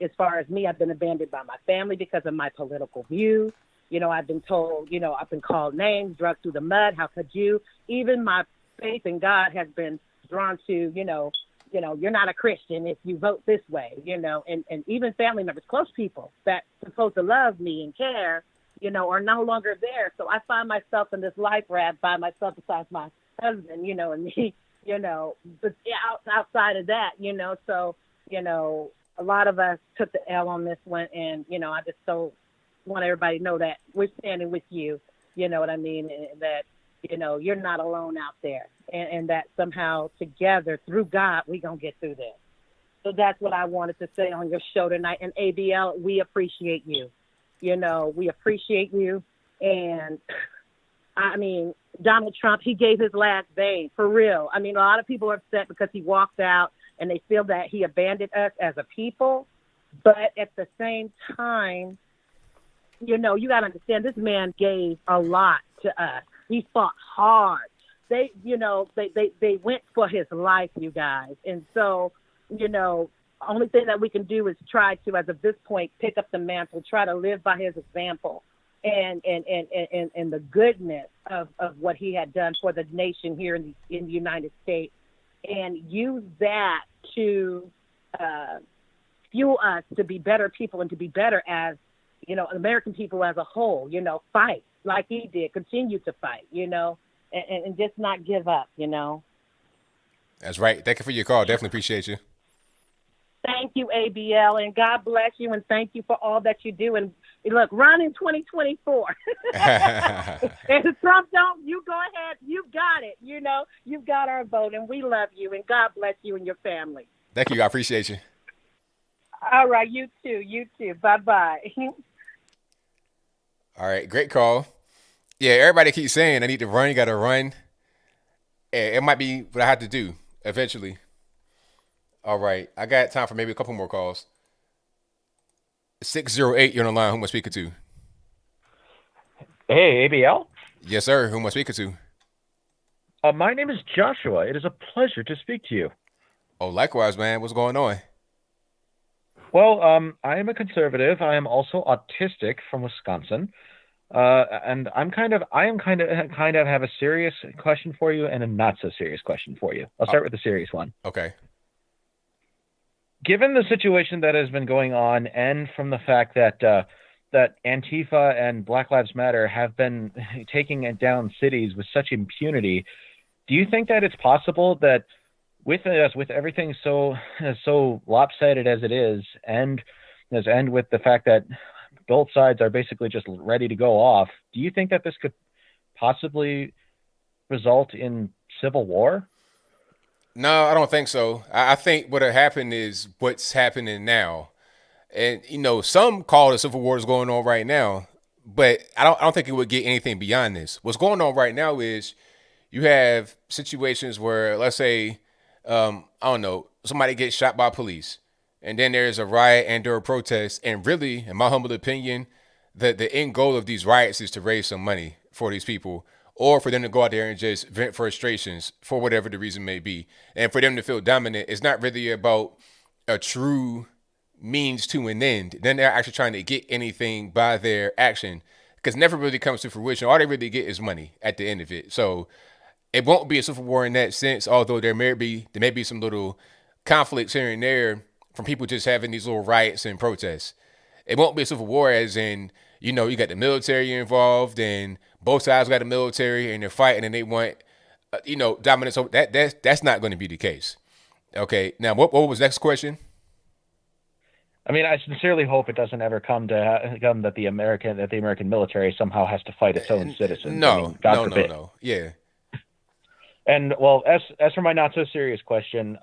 as far as me, I've been abandoned by my family because of my political views. I've been told, I've been called names, dragged through the mud. How could you? Even my faith in God has been drawn to, you're not a Christian if you vote this way, and even family members, close people that supposed to love me and care, are no longer there. So I find myself in this life raft by myself besides my husband, and me, but outside of that, so, a lot of us took the L on this one, and, I just so want everybody to know that we're standing with you, you know what I mean, and that, you're not alone out there, and that somehow together through God, we going to get through this. So that's what I wanted to say on your show tonight. And ABL, we appreciate you. We appreciate you. And I mean, Donald Trump, he gave his last vein, for real. I mean, a lot of people are upset because he walked out and they feel that he abandoned us as a people. But at the same time, you got to understand, this man gave a lot to us. He fought hard. They went for his life, you guys. And so, only thing that we can do is try to, as of this point, pick up the mantle, try to live by his example and the goodness of what he had done for the nation here in the United States, and use that to fuel us to be better people and to be better as, American people as a whole, fight like he did, continue to fight, and just not give up, That's right. Thank you for your call. Definitely appreciate you. Thank you, ABL, and God bless you, and thank you for all that you do. And look, run in 2024. If Trump don't, you go ahead. You got it. You've got our vote, and we love you, and God bless you and your family. Thank you. I appreciate you. All right, you too. You too. Bye-bye. All right, great call. Yeah, everybody keeps saying I need to run. You got to run. It might be what I have to do eventually. All right, I got time for maybe a couple more calls. 608, you're on the line. Who am I speaking to? Hey, ABL? Yes, sir. Who am I speaking to? My name is Joshua. It is a pleasure to speak to you. Oh, likewise, man. What's going on? Well, I am a conservative. I am also autistic from Wisconsin. And I am kind of have a serious question for you and a not so serious question for you. I'll start with the serious one. Okay. Given the situation that has been going on, and from the fact that that Antifa and Black Lives Matter have been taking down cities with such impunity, do you think that it's possible that with everything so lopsided as it is, and with the fact that both sides are basically just ready to go off, do you think that this could possibly result in civil war? No, I don't think so. I think what happened is what's happening now. And, some call the civil war is going on right now, but I don't think it would get anything beyond this. What's going on right now is you have situations where, let's say, I don't know, somebody gets shot by police, and then there's a riot and or a protest. And really, in my humble opinion, the end goal of these riots is to raise some money for these people, or for them to go out there and just vent frustrations for whatever the reason may be. And for them to feel dominant, it's not really about a true means to an end than they're actually trying to get anything by their action, because never really comes to fruition. All they really get is money at the end of it. So it won't be a civil war in that sense, although there may be some little conflicts here and there from people just having these little riots and protests. It won't be a civil war as in, you got the military involved and both sides got the military and they're fighting and they want, dominance. So that's not going to be the case. Okay. Now, what was the next question? I mean, I sincerely hope it doesn't ever come that the American military somehow has to fight its own citizens. No, I mean, God forbid. no. Yeah. And well, as for my not so serious question,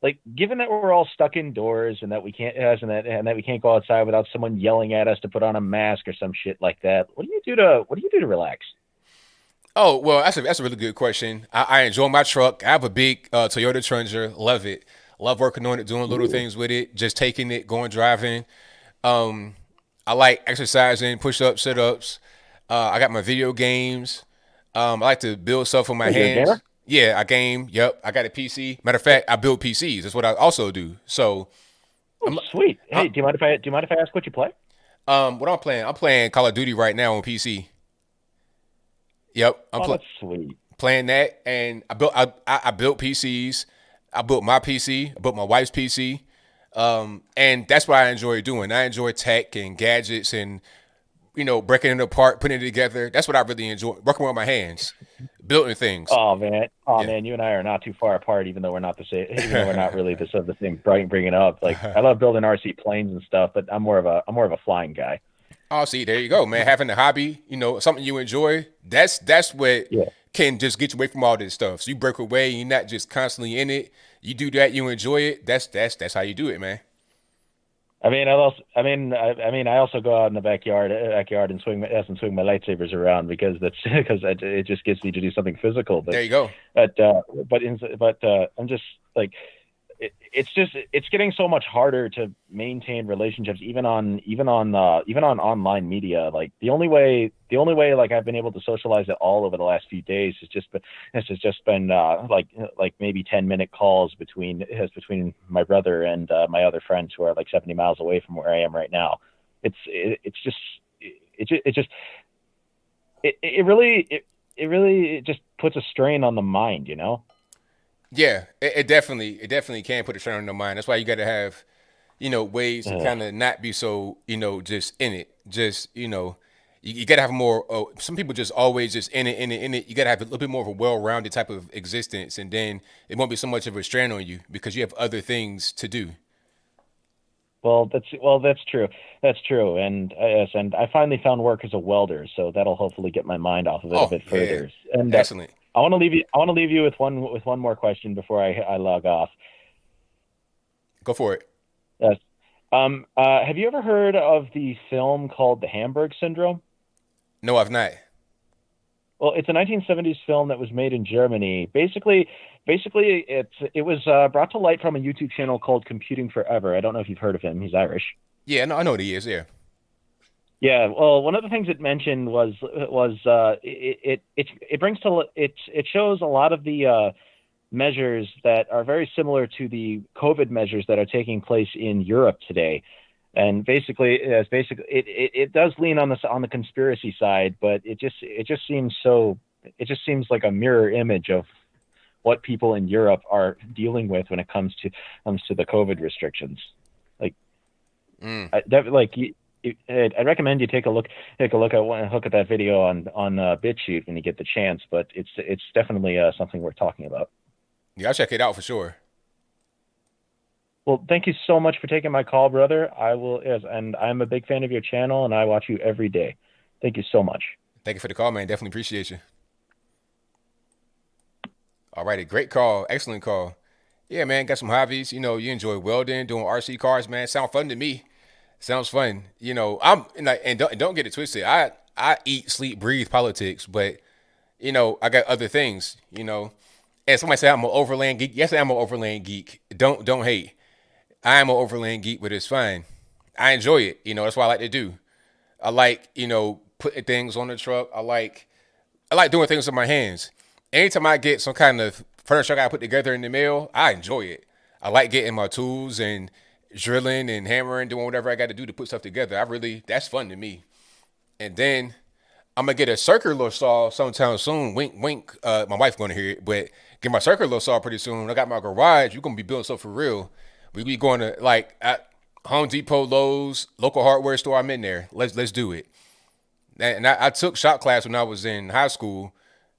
like given that we're all stuck indoors and that we can't and that we can't go outside without someone yelling at us to put on a mask or some shit like that, what do you do to relax? Oh, well, that's a really good question. I enjoy my truck. I have a big Toyota Tundra. Love it. Love working on it, doing little things with it, just taking it, going driving. I like exercising, push-ups, sit-ups. I got my video games. I like to build stuff with my hands. Yeah, I game. Yep, I got a PC. Matter of fact, I build PCs. That's what I also do. So, sweet. Hey, do you mind if I ask what you play? What I'm playing? I'm playing Call of Duty right now on PC. Yep, that's sweet. Playing that, and I built PCs. I built my PC. I built my wife's PC, and that's what I enjoy doing. I enjoy tech and gadgets and breaking it apart, putting it together. That's what I really enjoy. Working with my hands, building things. Oh man, you and I are not too far apart, even though we're not the same. Even though we're not really the same. Bringing up, like I love building RC planes and stuff, but I'm more of a flying guy. Oh, see, there you go, man. Having a hobby, something you enjoy. That's what can just get you away from all this stuff. So you break away, you're not just constantly in it. You do that, you enjoy it. That's how you do it, man. I mean, I also go out in the backyard and swing my lightsabers around because it just gets me to do something physical. But, there you go. But I'm just like, it's getting so much harder to maintain relationships even on online media. Like the only way like I've been able to socialize at all over the last few days has just been like maybe 10-minute calls between my brother and my other friends who are like 70 miles away from where I am right now. It really just puts a strain on the mind, Yeah, it definitely can put a strain on the mind. That's why you got to have, ways to kind of not be so, just in it. Just, you got to have more. Some people just always just in it. You got to have a little bit more of a well-rounded type of existence, and then it won't be so much of a strain on you because you have other things to do. Well, that's true. That's true. And yes, and I finally found work as a welder, so that'll hopefully get my mind off of it a bit further. And excellent. I want to leave you with one more question before I log off. Go for it. Yes. Have you ever heard of the film called The Hamburg Syndrome? No, I've not. Well, it's a 1970s film that was made in Germany. Basically, it was brought to light from a YouTube channel called Computing Forever. I don't know if you've heard of him. He's Irish. Yeah, no, I know what he is. Yeah. Yeah, well, one of the things it mentioned was it shows a lot of the measures that are very similar to the COVID measures that are taking place in Europe today, and basically it does lean on the conspiracy side, but it just seems like a mirror image of what people in Europe are dealing with when it comes to the COVID restrictions. Like, I'd recommend you take a look at that video on BitChute when you get the chance. But it's definitely something worth talking about. Yeah, I'll check it out for sure. Well, thank you so much for taking my call, brother. I will, yes, and I'm a big fan of your channel, and I watch you every day. Thank you so much. Thank you for the call, man. Definitely appreciate you. All right, a great call, excellent call. Yeah, man, got some hobbies. You enjoy welding, doing RC cars, man. Sound fun to me. Sounds fun. I'm like, and don't get it twisted. I eat, sleep, breathe politics, but I got other things. And somebody say I'm an overland geek. Yes, I'm an overland geek. Don't hate. I am an overland geek, but it's fine. I enjoy it. That's what I like to do. I like putting things on the truck. I like doing things with my hands. Anytime I get some kind of furniture I got to put together in the mail, I enjoy it. I like getting my tools and drilling and hammering, doing whatever I got to do to put stuff together. That's fun to me. And then I'm gonna get a circular saw sometime soon. Wink, wink. My wife's gonna hear it, but get my circular saw pretty soon. I got my garage. You're gonna be building stuff for real. We be going to like at Home Depot, Lowe's, local hardware store. I'm in there. Let's do it. And I took shop class when I was in high school,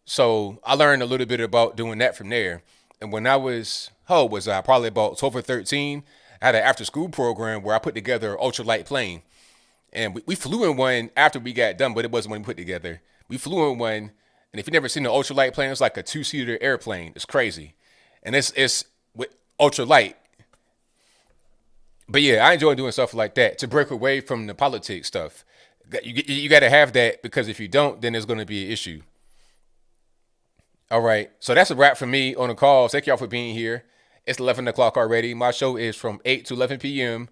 so I learned a little bit about doing that from there. And when I was, how old was I? Probably about 12 or 13. I had an after school program where I put together an ultralight plane. And we flew in one after we got done, but it wasn't when we put together. We flew in one, and if you've never seen an ultralight plane, it's like a 2-seater airplane. It's crazy. And it's with ultralight. But yeah, I enjoy doing stuff like that to break away from the politics stuff. You got to have that, because if you don't, then there's going to be an issue. All right. So that's a wrap for me on the call. Thank y'all for being here. It's 11 o'clock already. My show is from 8 to 11 p.m.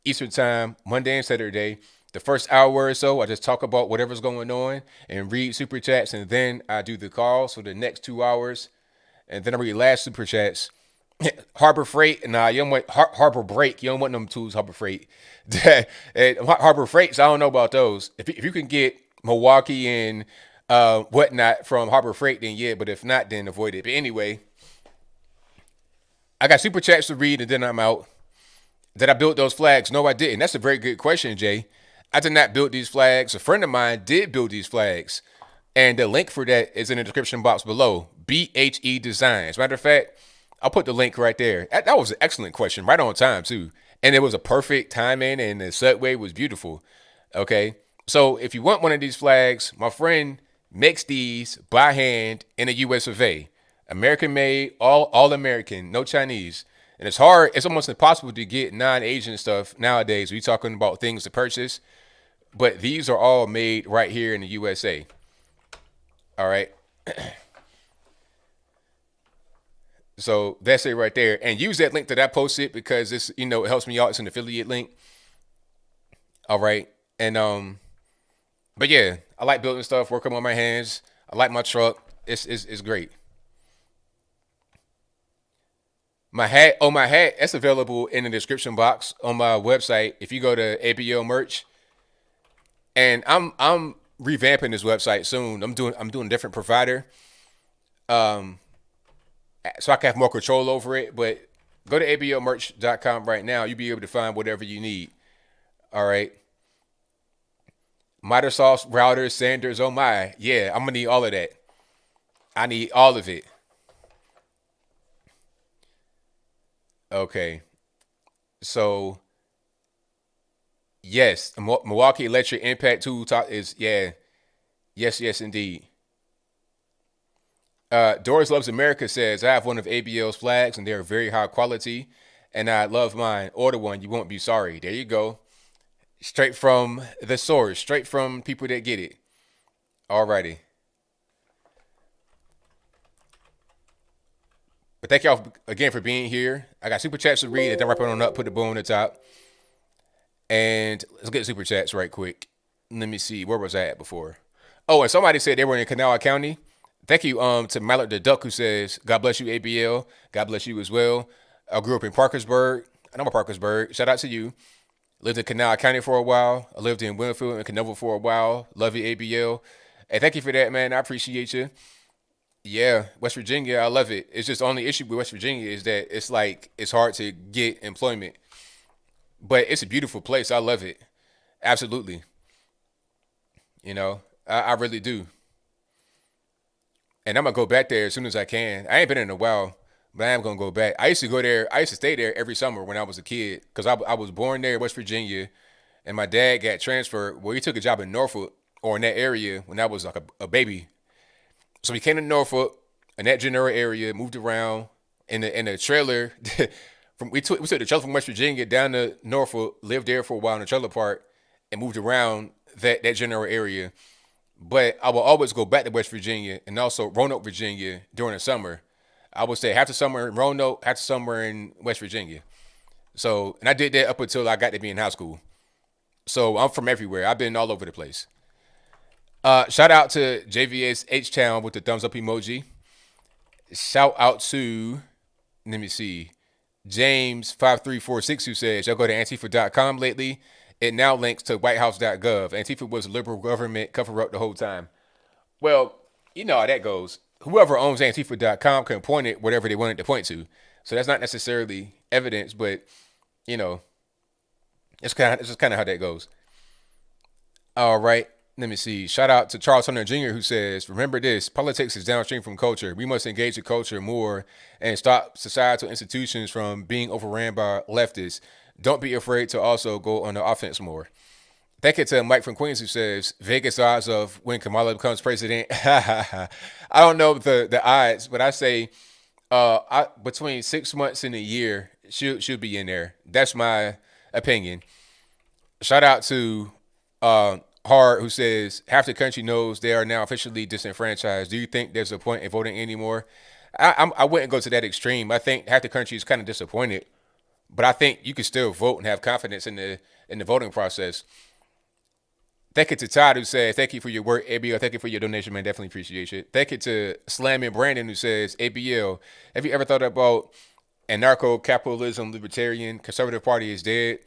Eastern time, Monday and Saturday. The first hour or so, I just talk about whatever's going on and read super chats, and then I do the calls for the next 2 hours, and then I read last super chats. Harbor Freight, nah, you don't want Harbor Break. You don't want them tools, Harbor Freight. Harbor Freights, I don't know about those. If you can get Milwaukee and whatnot from Harbor Freight, then yeah. But if not, then avoid it. But anyway, I got super chats to read, and then I'm out. Did I build those flags? No, I didn't. That's a very good question, Jay. I did not build these flags. A friend of mine did build these flags, and the link for that is in the description box below. BHE Designs. Matter of fact, I'll put the link right there. That was an excellent question, right on time too, and it was a perfect timing, and the segue was beautiful. Okay, so if you want one of these flags, my friend makes these by hand in the U.S. of A. American made, all American, no Chinese. And it's hard, it's almost impossible to get non-Asian stuff nowadays. We're talking about things to purchase, but these are all made right here in the USA. All right. So that's it right there. And use that link that I posted, because it's, it helps me out. It's an affiliate link. All right. And, but yeah, I like building stuff, working on my hands. I like my truck. It's great. My hat, that's available in the description box on my website. If you go to ABL merch, and I'm revamping this website soon. I'm doing a different provider, so I can have more control over it. But go to ablmerch.com right now. You'll be able to find whatever you need. All right. Microsoft routers, Sanders. Oh my, yeah, I'm gonna need all of that. I need all of it. Okay, so yes, Milwaukee Electric Impact Tool top is, yeah, yes indeed. Doris Loves America says, I have one of ABL's flags and they're very high quality, and I love mine. Order one, you won't be sorry. There you go, straight from the source, straight from people that get it. Alrighty. But thank y'all again for being here. I got super chats to read, and then wrap it on up, put the bow on the top. And let's get super chats right quick. Let me see, where was I at before? Oh, and somebody said they were in Kanawha County. Thank you to Mallard the Duck, who says, God bless you, ABL. God bless you as well. I grew up in Parkersburg. I know my Parkersburg. Shout out to you. Lived in Kanawha County for a while. I lived in Winfield and Canover for a while. Love you, ABL. Hey, thank you for that, man. I appreciate you. Yeah, West Virginia, I love it. It's just the only issue with West Virginia is that it's hard to get employment. But it's a beautiful place. I love it. Absolutely. I really do. And I'm going to go back there as soon as I can. I ain't been in a while, but I am going to go back. I used to go there. I used to stay there every summer when I was a kid, because I was born there in West Virginia, and my dad got transferred. Well, he took a job in Norfolk, or in that area, when I was like a baby. So we came to Norfolk, in that general area, moved around in a trailer. We took the trailer from West Virginia down to Norfolk, lived there for a while in the trailer park, and moved around that general area. But I will always go back to West Virginia and also Roanoke, Virginia during the summer. I would say half the summer in Roanoke, half the summer in West Virginia. So, and I did that up until I got to be in high school. So I'm from everywhere. I've been all over the place. Shout out to JVS H-Town with the thumbs up emoji. Shout out to, let me see, James5346, who says, y'all go to Antifa.com lately. It now links to whitehouse.gov. Antifa was a liberal government cover-up the whole time. Well, you know how that goes. Whoever owns Antifa.com can point it whatever they wanted to point to. So that's not necessarily evidence, but, you know, it's just kind of how that goes. All right. Let me see. Shout out to Charles Hunter Jr., who says, remember this, politics is downstream from culture. We must engage the culture more and stop societal institutions from being overran by leftists. Don't be afraid to also go on the offense more. Thank you to Mike from Queens, who says, Vegas odds of when Kamala becomes president. I don't know the odds, but I say between 6 months and a year, she'll be in there. That's my opinion. Shout out to Hard, who says, half the country knows they are now officially disenfranchised. Do you think there's a point in voting anymore? I wouldn't go to that extreme. I think half the country is kind of disappointed, but I think you can still vote and have confidence in the voting process. Thank you to Todd, who says, thank you for your work, ABL. Thank you for your donation, man. Definitely appreciate it. Thank you to Slammin' Brandon, who says, ABL, have you ever thought about anarcho-capitalism, libertarian, conservative party is dead?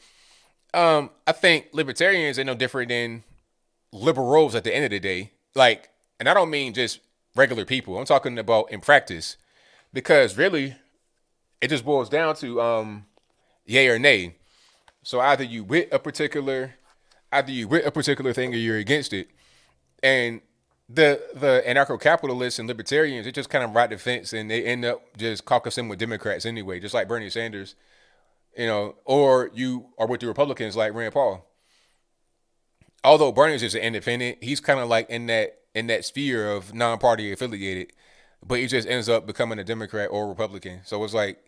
I think libertarians ain't no different than liberals at the end of the day. Like, and I don't mean just regular people. I'm talking about in practice. Because really, it just boils down to yay or nay. So either you with a particular thing or you're against it. And the anarcho-capitalists and libertarians, they just kind of ride the fence and they end up just caucusing with Democrats anyway, just like Bernie Sanders, you know, or you are with the Republicans like Rand Paul. Although Bernie's just an independent, he's kind of like in that sphere of non-party affiliated, but he just ends up becoming a Democrat or Republican. So it's like,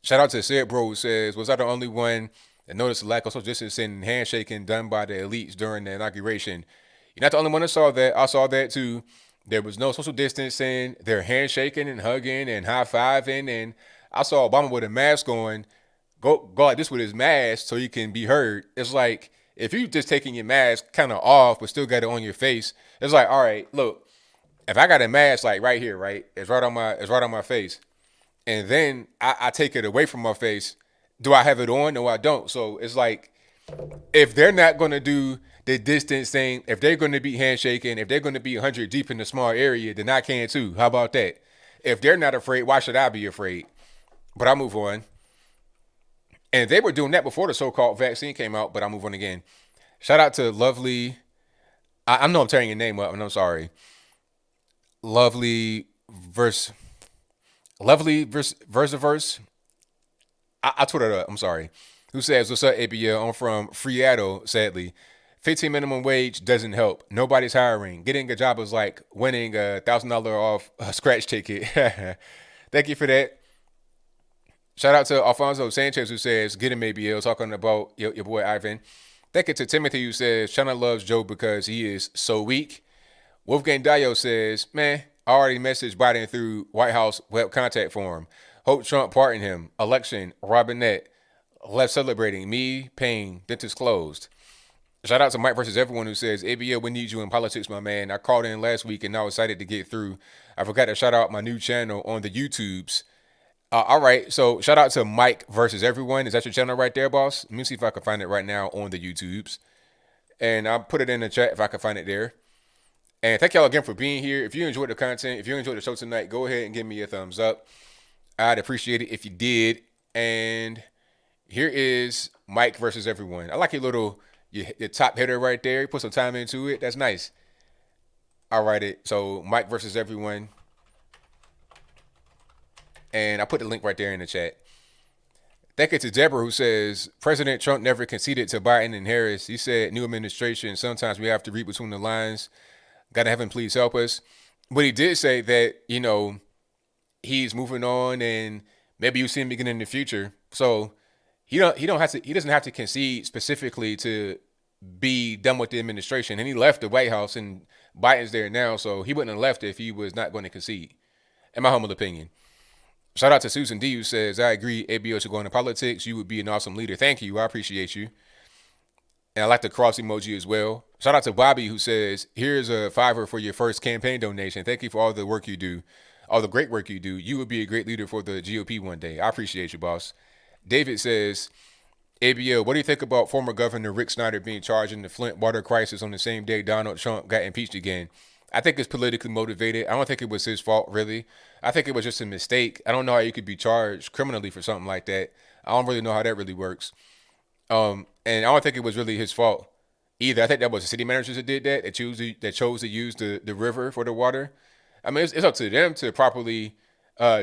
shout out to Sid Bro, who says, was I the only one that noticed the lack of social distancing and handshaking done by the elites during the inauguration? You're not the only one that saw that. I saw that too. There was no social distancing. They're handshaking and hugging and high-fiving. And I saw Obama with a mask on, go like this with his mask so he can be heard. It's like, if you just taking your mask kind of off but still got it on your face, it's like, all right, look, if I got a mask like right here, right, it's right on my face, and then I take it away from my face, do I have it on? No, I don't. So it's like, if they're not going to do the distance thing, if they're going to be handshaking, if they're going to be 100 deep in a small area, then I can too. How about that? If they're not afraid, why should I be afraid? But I'll move on. And they were doing that before the so-called vaccine came out, but I'll move on again. Shout out to Lovely. I know I'm tearing your name up, and I'm sorry. Lovely verse. I twittered up. I'm sorry. Who says, what's up, ABL? I'm from Freato, sadly. 15 minimum wage doesn't help. Nobody's hiring. Getting a job is like winning a $1,000 off a scratch ticket. Thank you for that. Shout out to Alfonso Sanchez, who says, get him, ABL, talking about your boy Ivan. Thank you to Timothy, who says, China loves Joe because he is so weak. Wolfgang Dio says, man, I already messaged Biden through White House web contact form. Hope Trump pardon him. Election, Robinette. Left celebrating. Me, pain, dentist closed. Shout out to Mike versus everyone, who says, ABL, we need you in politics, my man. I called in last week and now excited to get through. I forgot to shout out my new channel on the YouTubes. All right, so shout out to Mike versus everyone. Is that your channel right there, boss? Let me see if I can find it right now on the YouTubes. And I'll put it in the chat if I can find it there. And thank y'all again for being here. If you enjoyed the content, if you enjoyed the show tonight, go ahead and give me a thumbs up. I'd appreciate it if you did. And here is Mike versus everyone. I like your top hitter right there. You put some time into it. That's nice. All right, so Mike versus everyone. And I put the link right there in the chat. Thank you to Deborah, who says, President Trump never conceded to Biden and Harris. He said, new administration, sometimes we have to read between the lines. God in heaven, please help us. But he did say that, you know, he's moving on and maybe you see him again in the future. So he doesn't have to concede specifically to be done with the administration. And he left the White House and Biden's there now. So he wouldn't have left if he was not going to concede, in my humble opinion. Shout out to Susan D, who says, I agree, ABL should go into politics. You would be an awesome leader. Thank you. I appreciate you. And I like the cross emoji as well. Shout out to Bobby, who says, here's a $5 for your first campaign donation. Thank you for all the work you do. all the great work you do. You would be a great leader for the GOP one day. I appreciate you, boss. David says, ABL, what do you think about former Governor Rick Snyder being charged in the Flint water crisis on the same day Donald Trump got impeached again? I think it's politically motivated. I don't think it was his fault, really. I think it was just a mistake. I don't know how you could be charged criminally for something like that. I don't really know how that really works. And I don't think it was really his fault either. I think that was the city managers that did that, that chose to use the river for the water. I mean, it's up to them to properly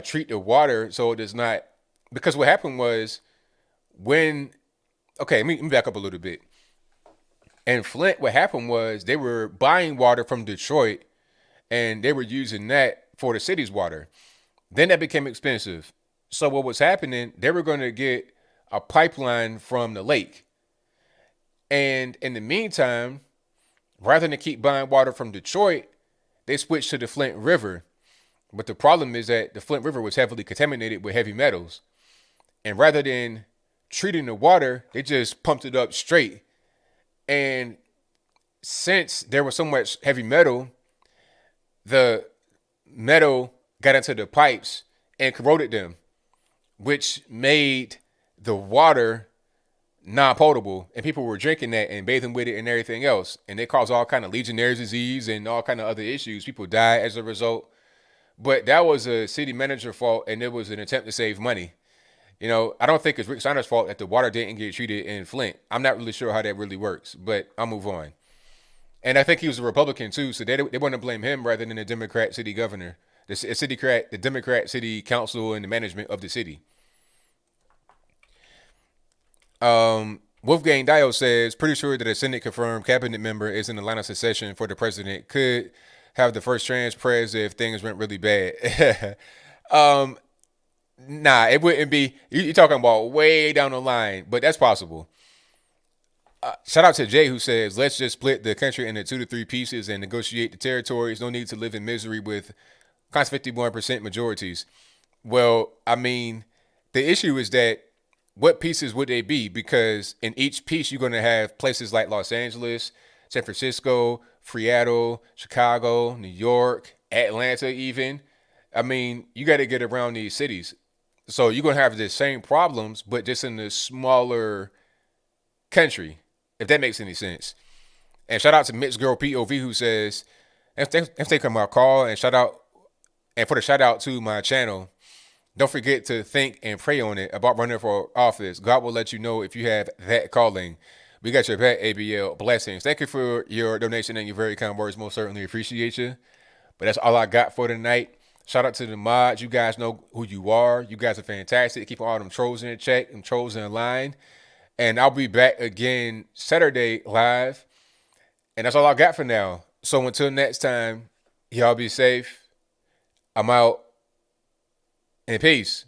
treat the water so it does not. Because what happened was let me back up a little bit. In Flint, what happened was they were buying water from Detroit and they were using that for the city's water. Then that became expensive. So what was happening, they were going to get a pipeline from the lake. And in the meantime, rather than keep buying water from Detroit, they switched to the Flint River. But the problem is that the Flint River was heavily contaminated with heavy metals. And rather than treating the water, they just pumped it up straight. And since there was so much heavy metal, the metal got into the pipes and corroded them, which made the water non-potable, and people were drinking that and bathing with it and everything else, and it caused all kind of Legionnaire's disease and all kind of other issues. People died as a result, but that was a city manager fault, and it was an attempt to save money. You know, I don't think it's Rick Snyder's fault that the water didn't get treated in Flint. I'm not really sure how that really works, but I'll move on. And I think he was a Republican too, so they want to blame him rather than the Democrat city governor, the Democrat city council and the management of the city. Wolfgang Dio says, pretty sure that a Senate confirmed cabinet member is in the line of succession for the president. Could have the first trans pres if things went really bad. Nah, it wouldn't be. You're talking about way down the line, but that's possible. Shout out to Jay, who says, let's just split the country into 2 to 3 pieces and negotiate the territories. No need to live in misery with constant 51% majorities. Well, I mean, the issue is that what pieces would they be? Because in each piece, you're going to have places like Los Angeles, San Francisco, Seattle, Chicago, New York, Atlanta even. I mean, you got to get around these cities. So you're going to have the same problems, but just in a smaller country, if that makes any sense. And shout out to Mixed Girl POV, who says, if they come my call, and shout out, and for the shout out to my channel, don't forget to think and pray on it about running for office. God will let you know if you have that calling. We got your back, ABL. Blessings. Thank you for your donation and your very kind words. Most certainly appreciate you. But that's all I got for tonight. Shout out to the mods. You guys know who you are. You guys are fantastic. Keep all them trolls in check and trolls in line. And I'll be back again Saturday live. And that's all I got for now. So until next time, y'all be safe. I'm out. And peace.